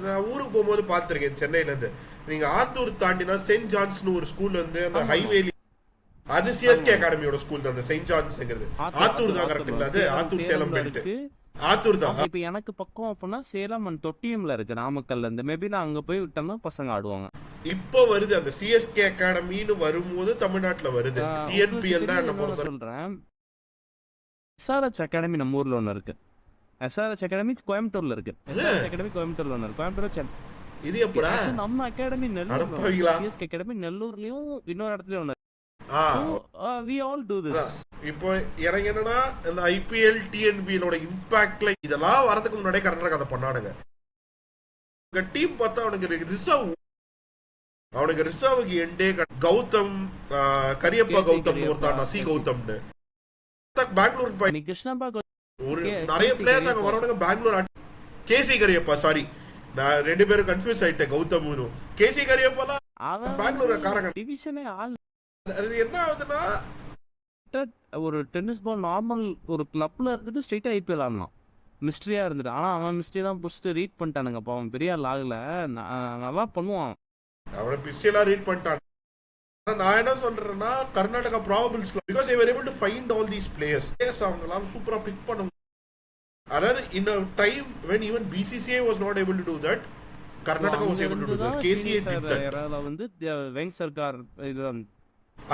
Speaker 1: நான் ஊருக்கு போகும்போது பார்த்துருக்கேன் சென்னையில இருந்து. நீங்க ஆத்தூர் தாண்டினா செயின்ட் ஜான்ஸ்னு ஒரு ஸ்கூல் வந்து அந்த ஹைவேலி, அது சிஎஸ்கே அகாடமியோட ஸ்கூல் தான். அந்த செயின்ட் ஜான்ஸ்ங்கிறது ஆத்தூர் தான் கரெக்ட்டுங்களா? அது ஆத்தூர் சேலம் பெல்ட் ஆத்தூர் தான்.
Speaker 2: இப்போ எனக்கு பக்கம் அப்படின்னா சேலம் அண்ட் தொட்டியம்ல இருக்கு, நாமக்கல்ல இருந்து. மேபி நான் அங்க போய் விட்டோம்னா பசங்க ஆடுவாங்க.
Speaker 1: இப்போ வருது அந்த சிஎஸ்கே அகாடமின்னு வரும்போது தமிழ்நாட்டுல வருது. டிஎன்பிஎல் தான் என்ன பொறுத்த
Speaker 2: சொல்றேன். எஸ்ஆர்எச் அகாடமி நம்ம ஊர்ல ஒண்ணு இருக்கு. எஸ்ஆர்எச் அகாடமி கோயம்புத்தூர்ல இருக்கு. எஸ்ஆர்எச் அகாடமி கோயம்புத்தூர்ல ஒண்ணு இருக்கு. கோயம்புத்தூர்
Speaker 1: இது எப்படா
Speaker 2: நம்ம அகாடமி நெல்லூர், சிஎஸ்கே அகாடமி நெல்லூர்லயும் இன்னொரு இடத்துலயும் ஒண்ணு. we all do this.
Speaker 1: இப்போ எனக்கு என்னன்னா இந்த ஐபிஎல் டிஎன்பிஎலோட இம்பாக்ட்ல இதெல்லாம் வரதுக்கு முன்னாடியே கர்நாடகா அதை பண்ணானுங்க. டீம் பார்த்தா அவனுக்கு ரிசர்வுக்கு எண்டே கௌதம் கரியப்பா கௌதம் ஒருத்தான் நசி கௌதம்னு பெங்களூர்
Speaker 2: கிருஷ்ணபா
Speaker 1: ஒரு நிறைய பிளேயர்ஸ் அங்க வரவனுங்க பெங்களூர். கேசி கரியப்பா, சாரி நான் ரெண்டு பேரும் கன்ஃபியூஸ் ஆயிட்டேன். கௌதம் கேசி கரியப்பாலாம் பெங்களூர் காரங்க
Speaker 2: டிவிஷனே ஆல்.
Speaker 1: அது என்ன ஆகுதுன்னா
Speaker 2: ஒரு டென்னிஸ் பால் நார்மல் ஒரு கிளப்ல இருந்துட்டு ஸ்ட்ரெயிட்டா ஐபிஎல் ஆடலாம். மிஸ்ட்ரியா இருந்துட்டு. ஆனா அவன் மிஸ்ட்ரி தான் புடிச்சிட்டு ரீட் பண்ணிட்டானுங்க. அப்போ அவன் பெரிய ஆள் ஆகல, நல்லா பண்ணுவான்.
Speaker 1: அவனை பிஸ்டியெல்லாம் ரீட் பண்ணிட்டான். நான் என்ன சொல்றேன்னா Karnataka probables because they were able to find all these players. அவங்களால சூப்பரா பிக் பண்ண. அதாவது in a time when even BCCI was not able to do that, Karnataka was able to do that. KCA did that.
Speaker 2: வந்து வெங் சர்க்கார் இது.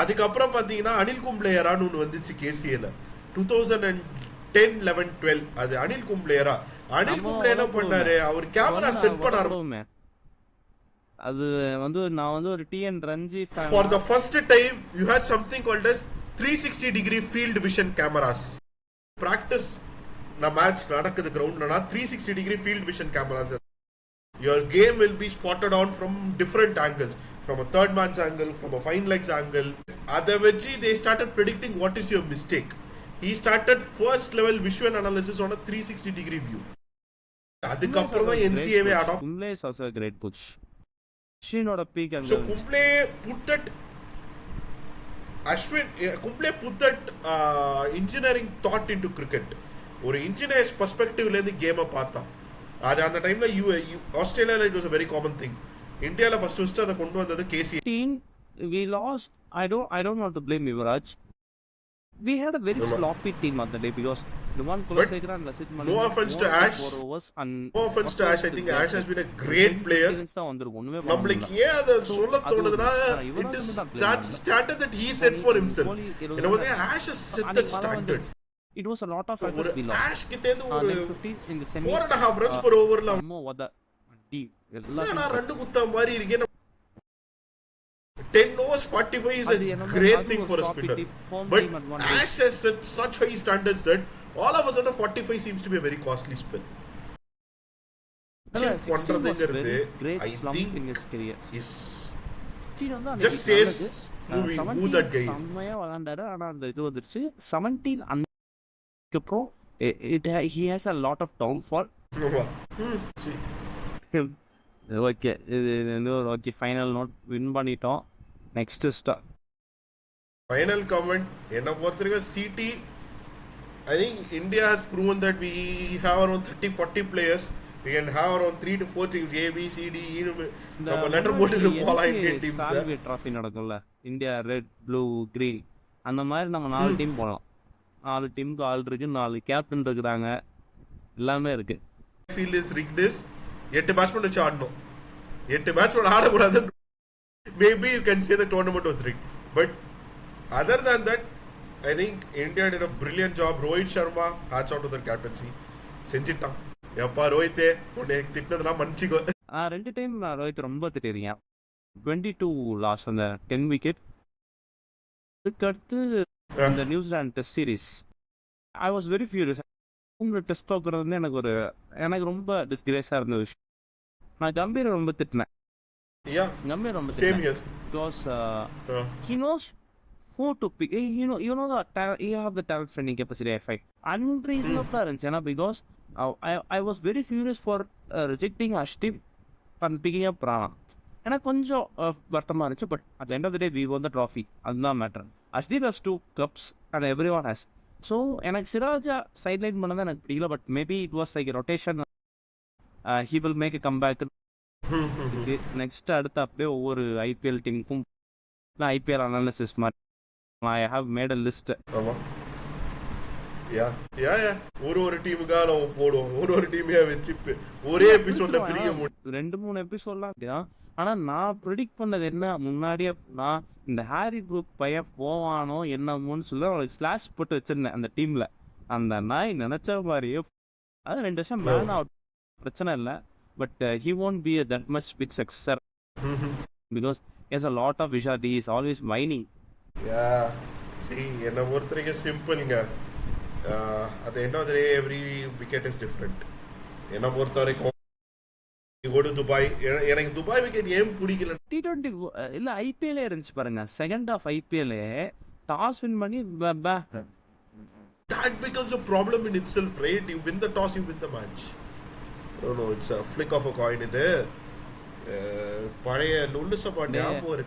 Speaker 1: அதுக்கப்புறம் பாத்தீங்கன்னா அனில் கும்ப்ளேயரான்னு ஒன்று வந்துச்சு கேசிஏல 2010, 11, 12. அது அனில் கும்ப்ளேயரா. அனில் கும்ப்ளே என்ன பண்ணாரு, அவர் கேமரா செட் பண்ணாரு.
Speaker 2: அது வந்து நான் வந்து ஒரு TN Ranji fan.
Speaker 1: For the first time you had something called as 360 degree field vision cameras. Practice na match நடக்குது கிரவுண்ட்லனா 360 degree field vision cameras. Your game will be spotted on from different angles, from a third man's angle, from a fine legs angle. Adavachi they started predicting what is your mistake. He started first level visual analysis on a 360 degree view. அதுக்கப்புறம் தான் NCAA adopt.
Speaker 2: Kumble is also a great coach. Shinoda peak and
Speaker 1: so Kumble put that Ashwin Kumble put that engineering thought into cricket. ஒரு இன்ஜினியர்ஸ் பெர்ஸ்பெக்டிவ்லேருந்து கேமை பார்த்தான். அது அந்த டைமில் ஆஸ்திரேலியாவில் it was a very common thing. இந்தியாவில் ஃபர்ஸ்ட் அதை கொண்டு வந்தது கேசி.
Speaker 2: We lost. I don't want to blame Yuvraj. We had a very sloppy team on the day because Numan Kulasekara and Lasith Malik.
Speaker 1: No offense to Ash. No offense to Ash. I think Ash has been a great player. நம்மளுக்கு ஏன் அதை சொல்ல தோணுதுன்னா it is that standard that he set for himself. You know what? Ash has set that standard.
Speaker 2: It was a lot of factors we lost.
Speaker 1: Ash கிட்டேந்து ஒரு 4.5 runs per over ல
Speaker 2: deep
Speaker 1: எல்லா ரெண்டு குத்தா மாதிரி இருக்கே. 10 overs 45 is a great thing for a spinner. But Ash has set such high standards that all of a sudden 45 seems to be a very costly spin. பண்றதுங்கிறது I think
Speaker 2: in his career
Speaker 1: is just says who that guy is.
Speaker 2: செம்மையா விளையாண்டாரு. ஆனா அந்த இது வந்துருச்சு 17 அப்புறம் he has a lot of downfall. Okay இது ஓகே ஃபைனல் நோட் வின் பண்ணிட்டோம். நெக்ஸ்ட் ஸ்டார்
Speaker 1: ஃபைனல் கமெண்ட் என்ன பொறுத்தவரைக்கும் CD. I think India has proven that we have around 30-40 players. We can have around 3 to 4 teams A B C D E. நம்ம லெட்டர் போட்டு போலாம் இந்தியன் டீம்ஸ்.
Speaker 2: சால்வே டிராஃபி நடக்கும்ல, இந்தியா ரெட் ப்ளூ கிரீன், அந்த மாதிரி நம்ம 4 டீம் போலாம். 4 டீமுக்கு ஆள் இருக்கு, 4 கேப்டன் இருக்கிறாங்க, எல்லாமே இருக்கு.
Speaker 1: Field is ரிக்னஸ். 8 பேட்ஸ்மேன் வச்சு ஆடணும். 8 batsman ஆடக்கூடாது. Maybe you can say the tournament was rigged. But other than that, I think India did a brilliant job. Rohit Sharma, hats out to the captaincy. செஞ்சிட்டான். எப்பா ரோஹித் உன்னை திட்டினதெல்லாம் மன்னிச்சிக்கோ.
Speaker 2: ரெண்டு டைம் நான் ரோஹித் ரொம்ப திட்டிருக்கேன். 22 லாஸ்ட் அந்த 10 விக்கெட். அதுக்கடுத்து இந்த New Zealand test series I was very furious. உங்களோட டெஸ்ட் தோக்குறது வந்து எனக்கு ரொம்ப டிஸ்கிரேஸாக இருந்த விஷயம். நான் கம்பீரை ரொம்ப திட்டினேன். கம்பீர் ரொம்ப திட்டினேன் because he knows who to pick. You know you have the talent finding capacity. I find unreasonable இருந்துச்சு. ஏன்னா because I was very furious for rejecting Ashdeep and picking up Prana. எனக்கு கொஞ்சம் வருத்தமாக இருந்துச்சு. But at the end of the day we won the trophy. அதுதான் matter. Ashdeep has 2 cups and everyone has. So எனக்கு சிராஜா சைட்லைன் பண்ணதான் எனக்கு பிடிக்கல. But maybe it was like rotation. He will make a comeback. Next அடுத்து அப்படியே ஒவ்வொரு ஐபிஎல் டீமுக்கும் ஐபிஎல் அனாலிசிஸ் மாதிரி I have made a list.
Speaker 1: ஒரு டீமுக்காக நம்ம போடுவோம். ஒரு டீமையா வச்சு ஒரே எபிசோட்ல பிரிக்க முடியும். 2-3
Speaker 2: எபிசோட்லாம் அப்படிதான். ஆனா நான் ப்ரெடிக்ட் பண்ணது என்ன முன்னாடியே, நான் இந்த ஹாரி ப்ரூக் பையன் போவானோ என்னமோன்னு சொல்லி அவனுக்கு ஸ்லாஷ் போட்டு வச்சிருந்தேன் அந்த டீம்ல. அந்த நாய் நினைச்ச மாதிரியே அது 2 வருஷம் மேன் அவுட், பிரச்சனை இல்லை. But he won't be that much big successor because he has a lot of vision. He is always whining.
Speaker 1: என்ன பொறுத்தவரைக்கும் சிம்பிள்ங்க. at the end of the day every wicket is different. என்ன பொறுத்தவரைக்கும் you go to Dubai. எனக்கு துபாய் விக்கெட் ஏன் பிடிக்கல,
Speaker 2: T20 இல்ல ஐபிஎல்லே இருந்துச்சு பாருங்க. செகண்ட் ஆஃப் ஐபிஎல்லே டாஸ் வின் பண்ணி
Speaker 1: that becomes a problem in itself, right? You win the toss, you win the match. No, it's a flick of a coin. இது பழைய லுல்லு சபா ஞாபகம் இருக்கா?